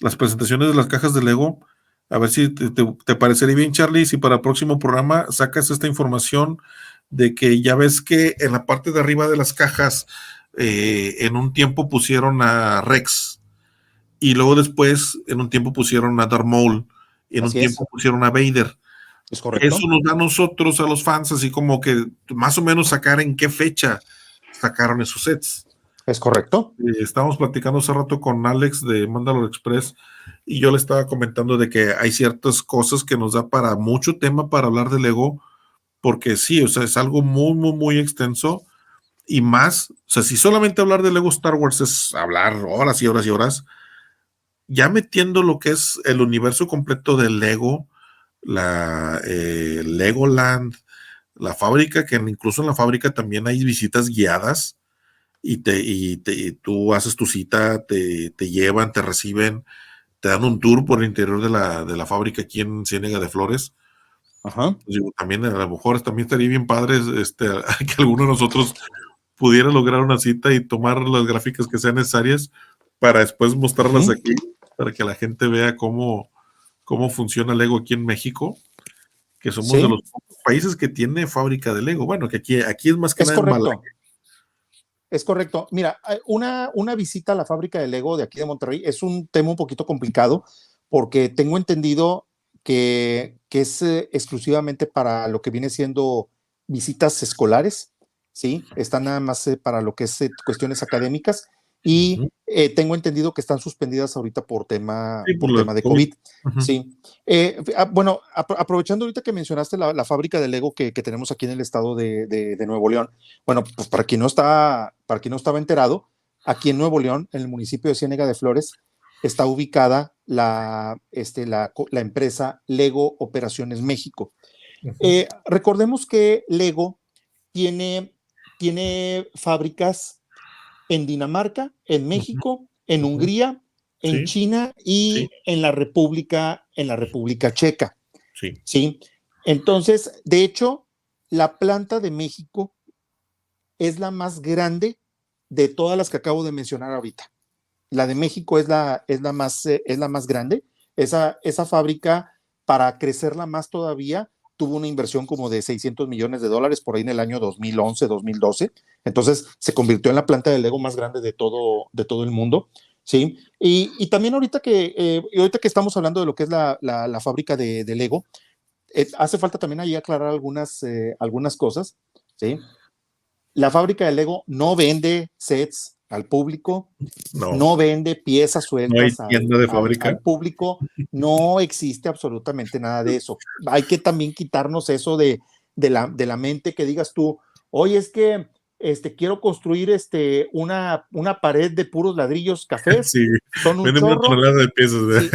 las presentaciones de las cajas de Lego, a ver si te parecería bien, Charlie, si para el próximo programa sacas esta información de que ya ves que en la parte de arriba de las cajas en un tiempo pusieron a Rex, y luego después, en un tiempo pusieron a Darth Maul, y en un Así es. tiempo pusieron a Vader. Es correcto. Eso nos da a nosotros, a los fans, así como que más o menos sacar en qué fecha sacaron esos sets. Es correcto. Estábamos platicando hace rato con Alex de Mandalore Express, y yo le estaba comentando de que hay ciertas cosas que nos da para mucho tema para hablar de Lego, porque sí, o sea, es algo muy, muy, muy extenso, y más, o sea, si solamente hablar de Lego Star Wars es hablar horas y horas y horas, ya metiendo lo que es el universo completo de Lego, la Legoland, la fábrica, que incluso en la fábrica también hay visitas guiadas, y tú haces tu cita, te llevan, te reciben, te dan un tour por el interior de la fábrica aquí en Ciénega de Flores. Ajá. Pues digo, también a lo mejor también estaría bien padre que alguno de nosotros pudiera lograr una cita y tomar las gráficas que sean necesarias para después mostrarlas aquí, para que la gente vea cómo funciona Lego aquí en México, que somos de los pocos países que tiene fábrica de Lego. Bueno, que aquí es más que nada en Malaya. Es correcto. Mira, una visita a la fábrica de Lego de aquí de Monterrey es un tema un poquito complicado, porque tengo entendido que es exclusivamente para lo que viene siendo visitas escolares, ¿sí? Están nada más para lo que es cuestiones académicas, y tengo entendido que están suspendidas ahorita por tema de COVID. Sí. Bueno, aprovechando ahorita que mencionaste la fábrica de Lego que tenemos aquí en el estado de Nuevo León, bueno, pues para quien no estaba enterado, aquí en Nuevo León, en el municipio de Ciénega de Flores, está ubicada la empresa Lego Operaciones México. Recordemos que Lego tiene fábricas en Dinamarca, en México, en Hungría, en China y en la República Checa. Sí. Entonces, de hecho, la planta de México es la más grande de todas las que acabo de mencionar ahorita. La de México es la más grande. Esa fábrica, para crecerla más todavía, tuvo una inversión como de $600 millones por ahí en el año 2011, 2012. Entonces se convirtió en la planta de Lego más grande de todo el mundo. ¿Sí? Y también ahorita que estamos hablando de lo que es la fábrica de Lego, hace falta también ahí aclarar algunas cosas. ¿Sí? La fábrica de Lego no vende sets al público, no vende piezas sueltas al público, no existe absolutamente nada de eso. Hay que también quitarnos eso de la mente, que digas tú, oye, es que quiero construir una pared de puros ladrillos cafés, son un chorro. Una tonelada de piezas, sí,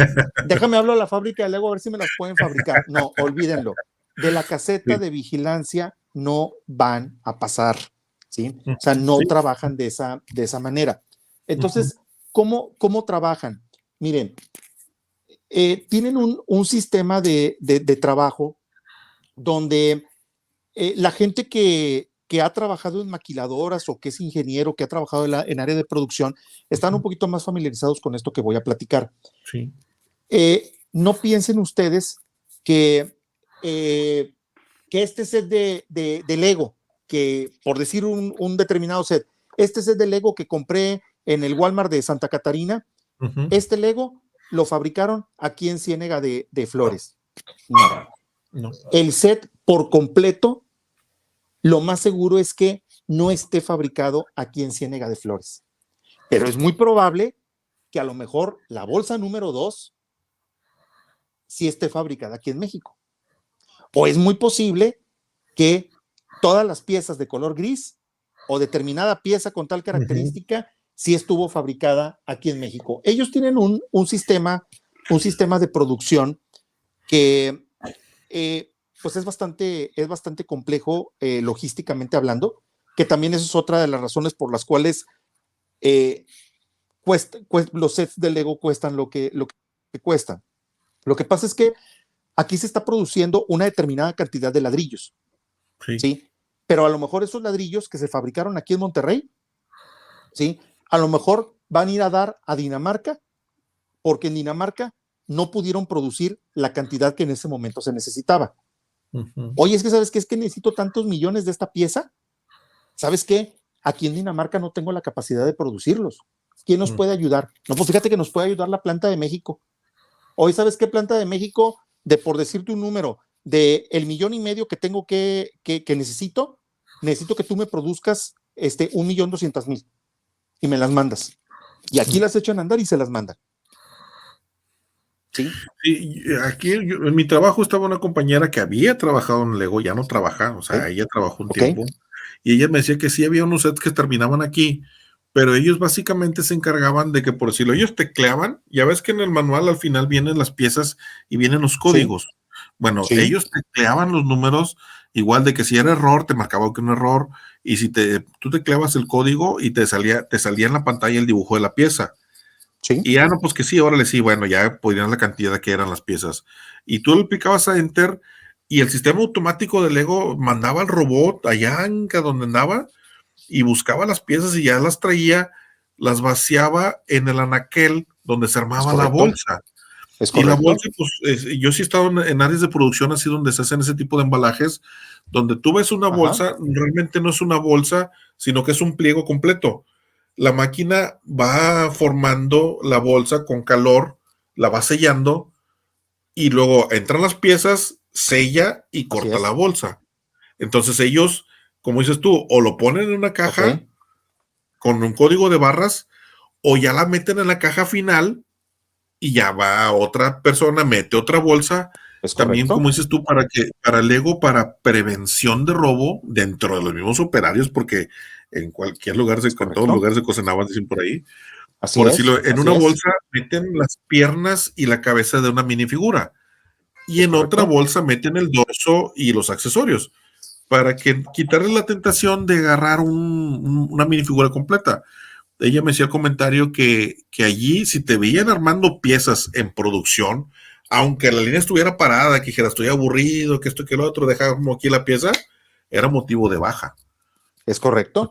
déjame hablar a la fábrica de Lego a ver si me las pueden fabricar. No, olvídenlo. De la caseta de vigilancia no van a pasar. ¿Sí? O sea, no trabajan de esa manera. Entonces, ¿cómo trabajan? Miren, tienen un sistema de trabajo donde la gente que ha trabajado en maquiladoras o que es ingeniero, que ha trabajado en área de producción, están un poquito más familiarizados con esto que voy a platicar. Sí. No piensen ustedes que este set de Lego, que por decir un determinado set, este set de Lego que compré en el Walmart de Santa Catarina, este Lego lo fabricaron aquí en Ciénega de Flores. No. El set por completo, lo más seguro es que no esté fabricado aquí en Ciénega de Flores. Pero es muy probable que a lo mejor la bolsa número 2 sí esté fabricada aquí en México. O es muy posible que todas las piezas de color gris o determinada pieza con tal característica sí estuvo fabricada aquí en México. Ellos tienen un sistema de producción que pues es bastante complejo logísticamente hablando, que también esa es otra de las razones por las cuales los sets de Lego cuestan lo que cuestan. Lo que pasa es que aquí se está produciendo una determinada cantidad de ladrillos. ¿Sí? Pero a lo mejor esos ladrillos que se fabricaron aquí en Monterrey, ¿sí? A lo mejor van a ir a dar a Dinamarca, porque en Dinamarca no pudieron producir la cantidad que en ese momento se necesitaba. Oye, es que ¿sabes qué? Es que necesito tantos millones de esta pieza. ¿Sabes qué? aquí en Dinamarca no tengo la capacidad de producirlos. ¿Quién nos puede ayudar? No, pues fíjate que nos puede ayudar la planta de México. Hoy, ¿sabes qué planta de México? Por decirte un número, de el 1.5 millones que tengo que necesito que tú me produzcas 1.200.000 y me las mandas. Y aquí las echan a andar y se las mandan. Sí. Sí, aquí en mi trabajo estaba una compañera que había trabajado en Lego, ya no trabaja, o sea, ella trabajó un tiempo, y ella me decía que sí había unos sets que terminaban aquí, pero ellos básicamente se encargaban de que, por decirlo, ellos tecleaban, ya ves que en el manual al final vienen las piezas y vienen los códigos. Sí. Bueno, sí. Ellos tecleaban los números, igual de que si era error, te marcaba que un error, y si tú tecleabas el código y te salía en la pantalla el dibujo de la pieza. Sí. Y ya no, pues que sí, órale, sí, bueno, ya podían la cantidad que eran las piezas. Y tú le picabas a Enter y el sistema automático de Lego mandaba al robot allá en donde andaba y buscaba las piezas y ya las traía, las vaciaba en el anaquel donde se armaba la bolsa. Y la bolsa, pues, yo sí he estado en áreas de producción así donde se hacen ese tipo de embalajes, donde tú ves una bolsa, realmente no es una bolsa, sino que es un pliego completo. La máquina va formando la bolsa con calor, la va sellando y luego entran las piezas, sella y corta la bolsa. Entonces ellos, como dices tú, o lo ponen en una caja con un código de barras o ya la meten en la caja final y ya va otra persona, mete otra bolsa. También, como dices tú, para Lego, para prevención de robo dentro de los mismos operarios, porque en cualquier lugar, en todos los lugares se cocinaban, dicen por ahí. Por decirlo, en una bolsa meten las piernas y la cabeza de una minifigura. Y en otra bolsa meten el dorso y los accesorios, para quitarle la tentación de agarrar una minifigura completa. Ella me hacía el comentario que allí, si te veían armando piezas en producción, aunque la línea estuviera parada, que dijera, estoy aburrido, que esto y que lo otro, deja como aquí la pieza, era motivo de baja. Es correcto.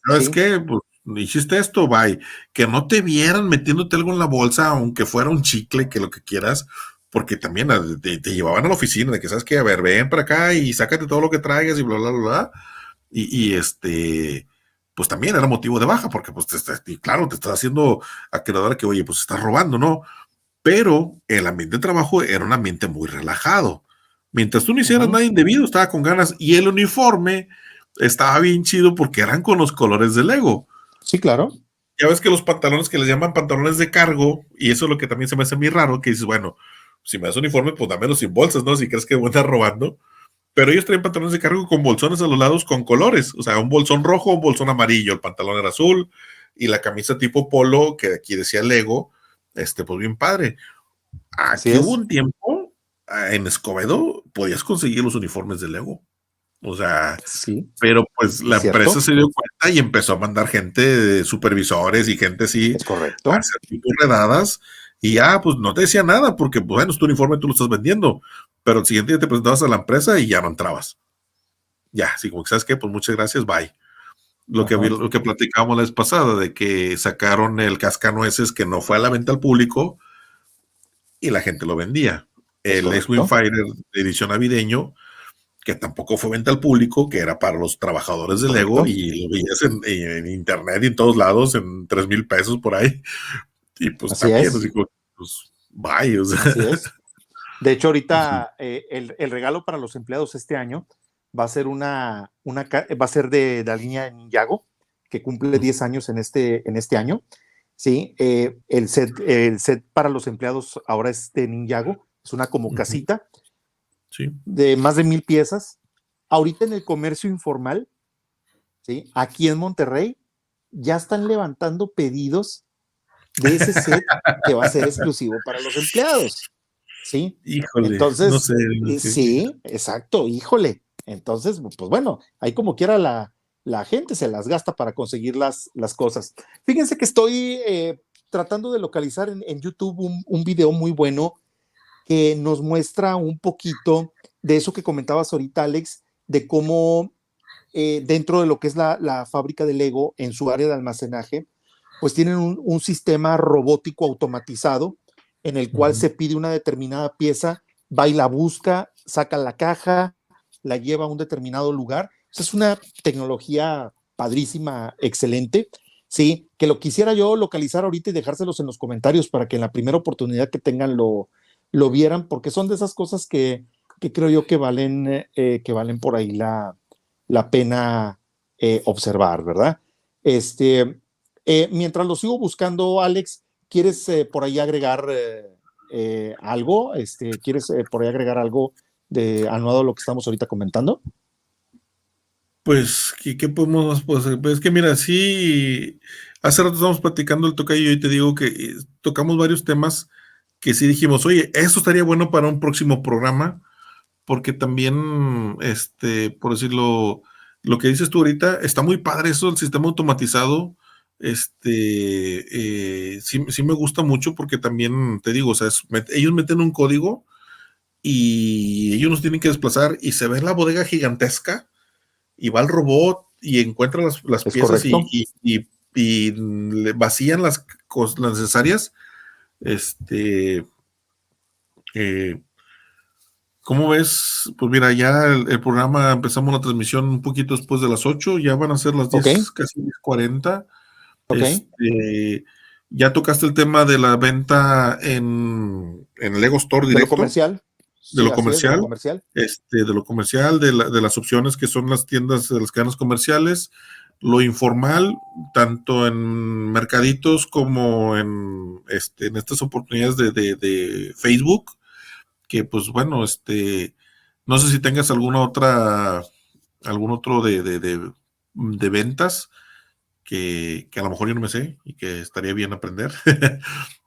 ¿Sabes qué? Pues hiciste esto, bye. Que no te vieran metiéndote algo en la bolsa, aunque fuera un chicle, que lo que quieras, porque también te llevaban a la oficina, de que, ¿sabes qué? A ver, ven para acá y sácate todo lo que traigas y bla, bla, bla, bla. Pues también era motivo de baja, porque pues claro, te estás haciendo acreedor a que, oye, pues estás robando, ¿no? Pero el ambiente de trabajo era un ambiente muy relajado. Mientras tú no hicieras nada indebido, estaba con ganas, y el uniforme estaba bien chido porque eran con los colores de Lego. Sí, claro. Ya ves que los pantalones que les llaman pantalones de cargo, y eso es lo que también se me hace muy raro, que dices, bueno, si me das uniforme, pues dámelo sin bolsas, ¿no? Si crees que voy a estar robando. Pero ellos traen pantalones de cargo con bolsones a los lados con colores, o sea, un bolsón rojo, un bolsón amarillo, el pantalón era azul, y la camisa tipo polo, que aquí decía Lego, pues bien padre. Aquí hubo un tiempo, en Escobedo, podías conseguir los uniformes de Lego. O sea, pero pues la empresa se dio cuenta y empezó a mandar gente, supervisores y gente así, a hacer tipo redadas, y ya, pues no te decía nada, porque bueno, es tu uniforme, tú lo estás vendiendo, pero el siguiente día te presentabas a la empresa y ya no entrabas. Ya, así como que, ¿sabes qué? Pues muchas gracias, bye. Lo que platicábamos la vez pasada, de que sacaron el cascanueces que no fue a la venta al público y la gente lo vendía. El X-Wing Fighter de edición navideño, que tampoco fue venta al público, que era para los trabajadores de Lego, y lo veías en internet y en todos lados en 3,000 pesos por ahí. Y pues así también, así como, pues, bye. O sea. Así es. De hecho, ahorita el regalo para los empleados este año va a ser va a ser de la línea de Ninjago, que cumple 10 años en este año. Sí, el set para los empleados ahora es de Ninjago, es una como casita de más de 1,000 piezas. Ahorita en el comercio informal, ¿sí? Aquí en Monterrey, ya están levantando pedidos de ese set que va a ser exclusivo para los empleados. ¿Sí? Híjole. Entonces, no sé. Sí, exacto, híjole. Entonces, pues bueno, ahí como quiera la gente se las gasta para conseguir las cosas. Fíjense que estoy tratando de localizar en YouTube un video muy bueno que nos muestra un poquito de eso que comentabas ahorita, Alex, de cómo dentro de lo que es la fábrica de Lego, en su área de almacenaje, pues tienen un sistema robótico automatizado en el cual se pide una determinada pieza, va y la busca, saca la caja, la lleva a un determinado lugar. Es una tecnología padrísima, excelente. Sí, que lo quisiera yo localizar ahorita y dejárselos en los comentarios para que en la primera oportunidad que tengan lo vieran, porque son de esas cosas que creo yo que valen por ahí la pena observar, ¿verdad? Mientras lo sigo buscando, Alex, ¿quieres por ahí agregar algo? ¿Quieres por ahí agregar algo de anuado a lo que estamos ahorita comentando? Pues, ¿qué podemos hacer? Pues es que mira, sí, hace rato estamos platicando el tocayo y te digo que tocamos varios temas que sí dijimos, oye, eso estaría bueno para un próximo programa, porque también, por decirlo, lo que dices tú ahorita, está muy padre eso, el sistema automatizado, sí me gusta mucho porque también, te digo, o sea, ellos meten un código y ellos nos tienen que desplazar y se ve la bodega gigantesca y va el robot y encuentra las ¿Es piezas correcto? y le vacían las cosas necesarias. Eh, ¿Cómo ves? Pues mira, ya el programa, empezamos la transmisión un poquito después de las 8, ya van a ser las 10, Ok, casi 10:40. ok. Ya tocaste el tema de la venta en Lego Store De lo directo, comercial. de Sí, lo así es, de lo comercial, comercial. de lo comercial, de las opciones que son las tiendas de las cadenas comerciales, lo informal, tanto en mercaditos como en estas oportunidades de Facebook, que pues bueno, no sé si tengas algún otro de ventas que a lo mejor yo no me sé y que estaría bien aprender.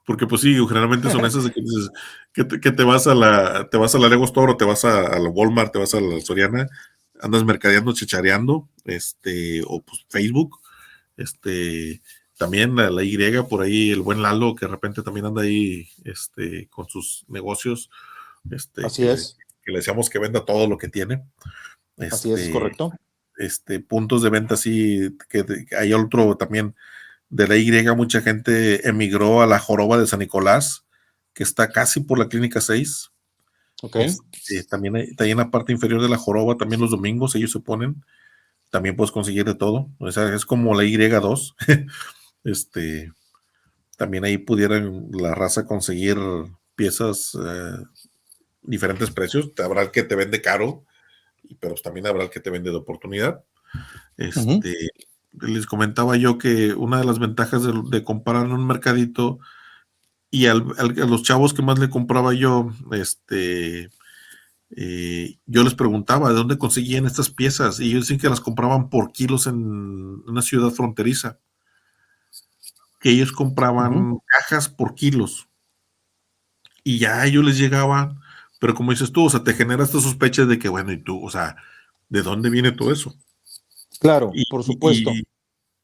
Porque pues sí, generalmente son esas de que dices que te vas a la Lego Store o te vas a la Walmart, te vas a la Soriana, andas mercadeando, chichareando, o pues Facebook, también la Y, por ahí el buen Lalo, que de repente también anda ahí, con sus negocios, Así es, que le decíamos que venda todo lo que tiene, así es correcto. puntos de venta así, que hay otro también de la Y, mucha gente emigró a la Joroba de San Nicolás, que está casi por la Clínica 6. Ok. También ahí en la parte inferior de la Joroba, también los domingos ellos se ponen, también puedes conseguir de todo, o sea, es como la Y2. También ahí pudieran la raza conseguir piezas, diferentes precios, habrá el que te vende caro, pero también habrá el que te vende de oportunidad. Ujú. Les comentaba yo que una de las ventajas de comprar en un mercadito y a los chavos que más le compraba yo, yo les preguntaba de dónde conseguían estas piezas y ellos decían que las compraban por kilos en una ciudad fronteriza, que ellos Ujú. compraban cajas por kilos y ya a ellos les llegaba, pero como dices tú, o sea, te genera esta sospecha de que, bueno, y tú, o sea, ¿de dónde viene todo eso? Claro, Y, por y, supuesto. y,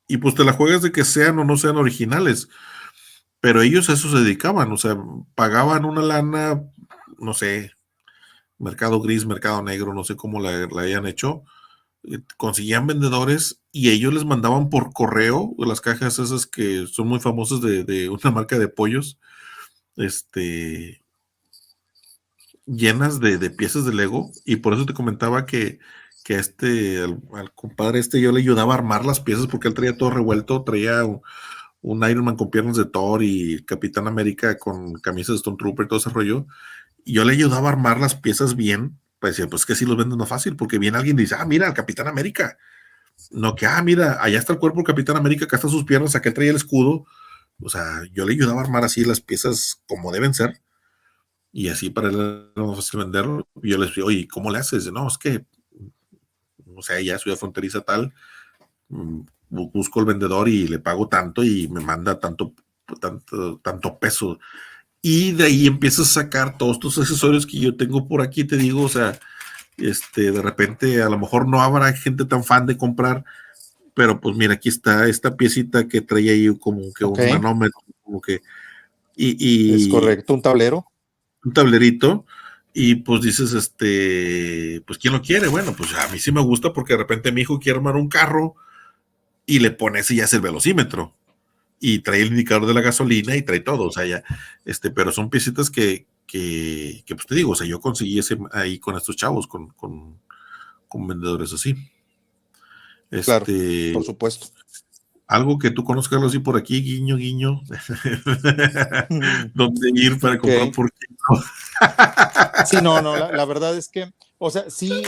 y pues te la juegas de que sean o no sean originales, pero ellos a eso se dedicaban, o sea, pagaban una lana, no sé, mercado gris, mercado negro, no sé cómo la hayan hecho, conseguían vendedores y ellos les mandaban por correo las cajas esas que son muy famosas de una marca de pollos, este, llenas de piezas de Lego, y por eso te comentaba que al compadre yo le ayudaba a armar las piezas porque él traía todo revuelto, traía un Iron Man con piernas de Thor y Capitán América con camisas de Stone Trooper y todo ese rollo, y yo le ayudaba a armar las piezas bien. Pues decía, pues que si los venden más fácil, porque viene alguien y dice, ah, mira, el Capitán América. No, que, ah, mira, allá está el cuerpo del Capitán América, acá están sus piernas, acá traía el escudo. O sea, yo le ayudaba a armar así las piezas como deben ser, y así para él era más fácil venderlo. Y yo les digo, oye, ¿cómo le haces? No, es que, o sea, ya ciudad fronteriza tal, busco el vendedor y le pago tanto y me manda tanto peso. Y de ahí empiezas a sacar todos estos accesorios que yo tengo por aquí, te digo, o sea, de repente a lo mejor no habrá gente tan fan de comprar, pero pues mira, aquí está esta piecita que traía ahí como que Ok, un manómetro, como que, es y correcto. Un tablero. un tablerito, y pues dices, pues ¿quién lo quiere? Bueno, pues a mí sí me gusta porque de repente mi hijo quiere armar un carro y le pones y ya es el velocímetro y trae el indicador de la gasolina y trae todo, o sea, ya, pero son piecitas que pues te digo, o sea, yo conseguí ese ahí con estos chavos, con vendedores así. Claro, por supuesto. Algo que tú conozcas así por aquí, guiño, guiño. ¿Dónde ir para comprar por kilo? Sí, no, la verdad es que, o sea, sí,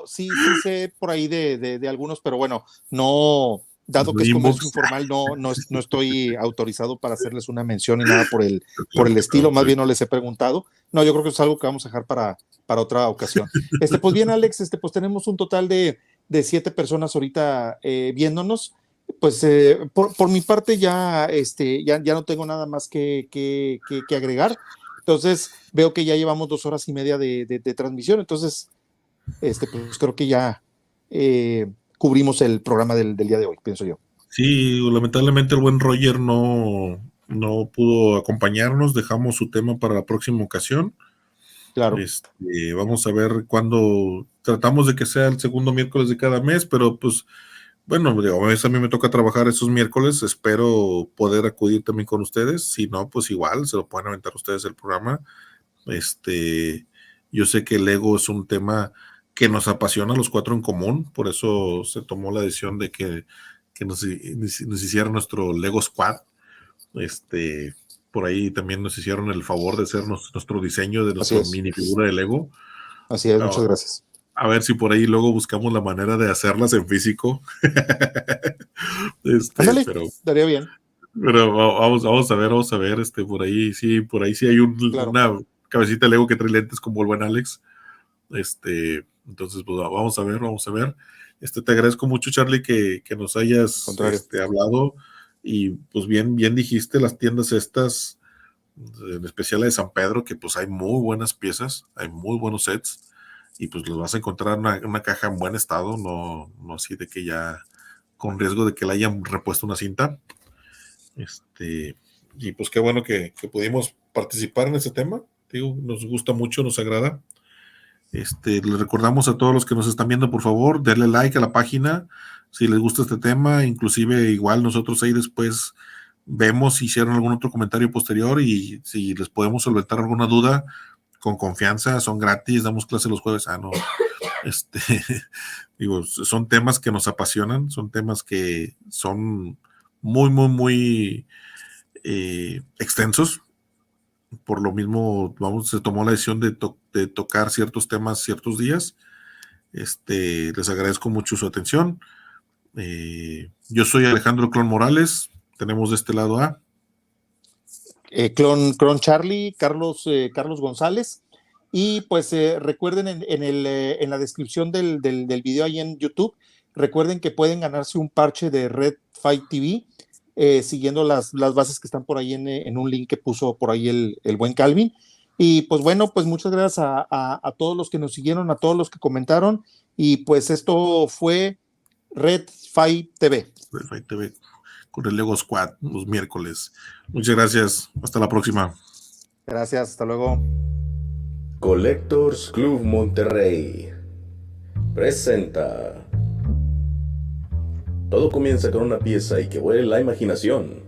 sí sé por ahí de algunos, pero bueno, no, dado que es comercio informal, no estoy autorizado para hacerles una mención ni nada por el estilo, más bien no les he preguntado. No, yo creo que es algo que vamos a dejar para otra ocasión. Pues bien, Alex, pues tenemos un total de 7 personas ahorita viéndonos. Pues por mi parte ya no tengo nada más que agregar. Entonces veo que ya llevamos 2 horas y media de transmisión. Entonces, pues creo que ya cubrimos el programa del día de hoy, pienso yo. Sí, lamentablemente el buen Roger no pudo acompañarnos. Dejamos su tema para la próxima ocasión. Claro. Vamos a ver cuándo. Tratamos de que sea el segundo miércoles de cada mes, pero pues bueno, a veces a mí me toca trabajar esos miércoles, espero poder acudir también con ustedes, si no, pues igual, se lo pueden aventar ustedes el programa. Yo sé que el Lego es un tema que nos apasiona a los 4 en común, por eso se tomó la decisión de que nos hiciera nuestro Lego Squad. Por ahí también nos hicieron el favor de hacer nuestro diseño de nuestra minifigura de Lego. Así es, muchas gracias. A ver si por ahí luego buscamos la manera de hacerlas en físico. Ándale, pero daría bien. Pero vamos a ver, por ahí sí hay una cabecita de Lego que trae lentes como el buen Alex. Entonces, pues vamos a ver. Te agradezco mucho, Charlie, que nos hayas hablado. Y pues bien dijiste, las tiendas estas, en especial la de San Pedro, que pues hay muy buenas piezas, hay muy buenos sets. Y pues los vas a encontrar en una caja en buen estado, no así de que ya con riesgo de que le hayan repuesto una cinta. Y pues qué bueno que pudimos participar en ese tema. Digo, nos gusta mucho, nos agrada. Les recordamos a todos los que nos están viendo, por favor, denle like a la página si les gusta este tema. Inclusive igual nosotros ahí después vemos si hicieron algún otro comentario posterior y si les podemos solventar alguna duda, con confianza, son gratis, damos clase los jueves. Digo, son temas que nos apasionan, son temas que son muy, muy, muy extensos. Por lo mismo, se tomó la decisión de tocar ciertos temas ciertos días. Les agradezco mucho su atención. Yo soy Alejandro Clon Morales. Tenemos de este lado a Clon Charlie, Carlos González. Y pues recuerden en la descripción del video ahí en YouTube, recuerden que pueden ganarse un parche de Red Fight TV siguiendo las bases que están por ahí en un link que puso por ahí el buen Calvin. Y pues bueno, pues muchas gracias a todos los que nos siguieron, a todos los que comentaron. Y pues esto fue Red Fight TV. Red Fight TV con el Lego Squad los miércoles. Muchas gracias. Hasta la próxima. Gracias. Hasta luego. Collectors Club Monterrey presenta. Todo comienza con una pieza y que vuele la imaginación.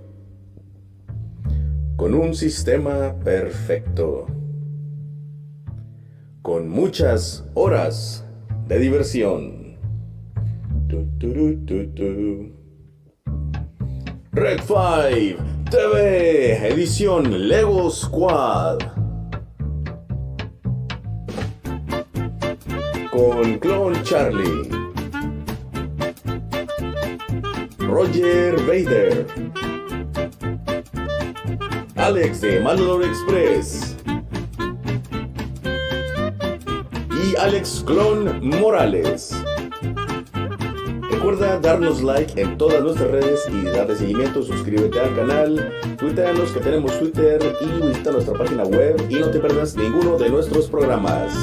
Con un sistema perfecto. Con muchas horas de diversión. Red 5 TV, edición Lego Squad. Con Clon Charlie, Roger Vader, Alex de Mandalore Express y Alex Clon Morales. Recuerda darnos like en todas nuestras redes y darle seguimiento, suscríbete al canal, tuiteanos que tenemos Twitter y visita nuestra página web y no te pierdas ninguno de nuestros programas.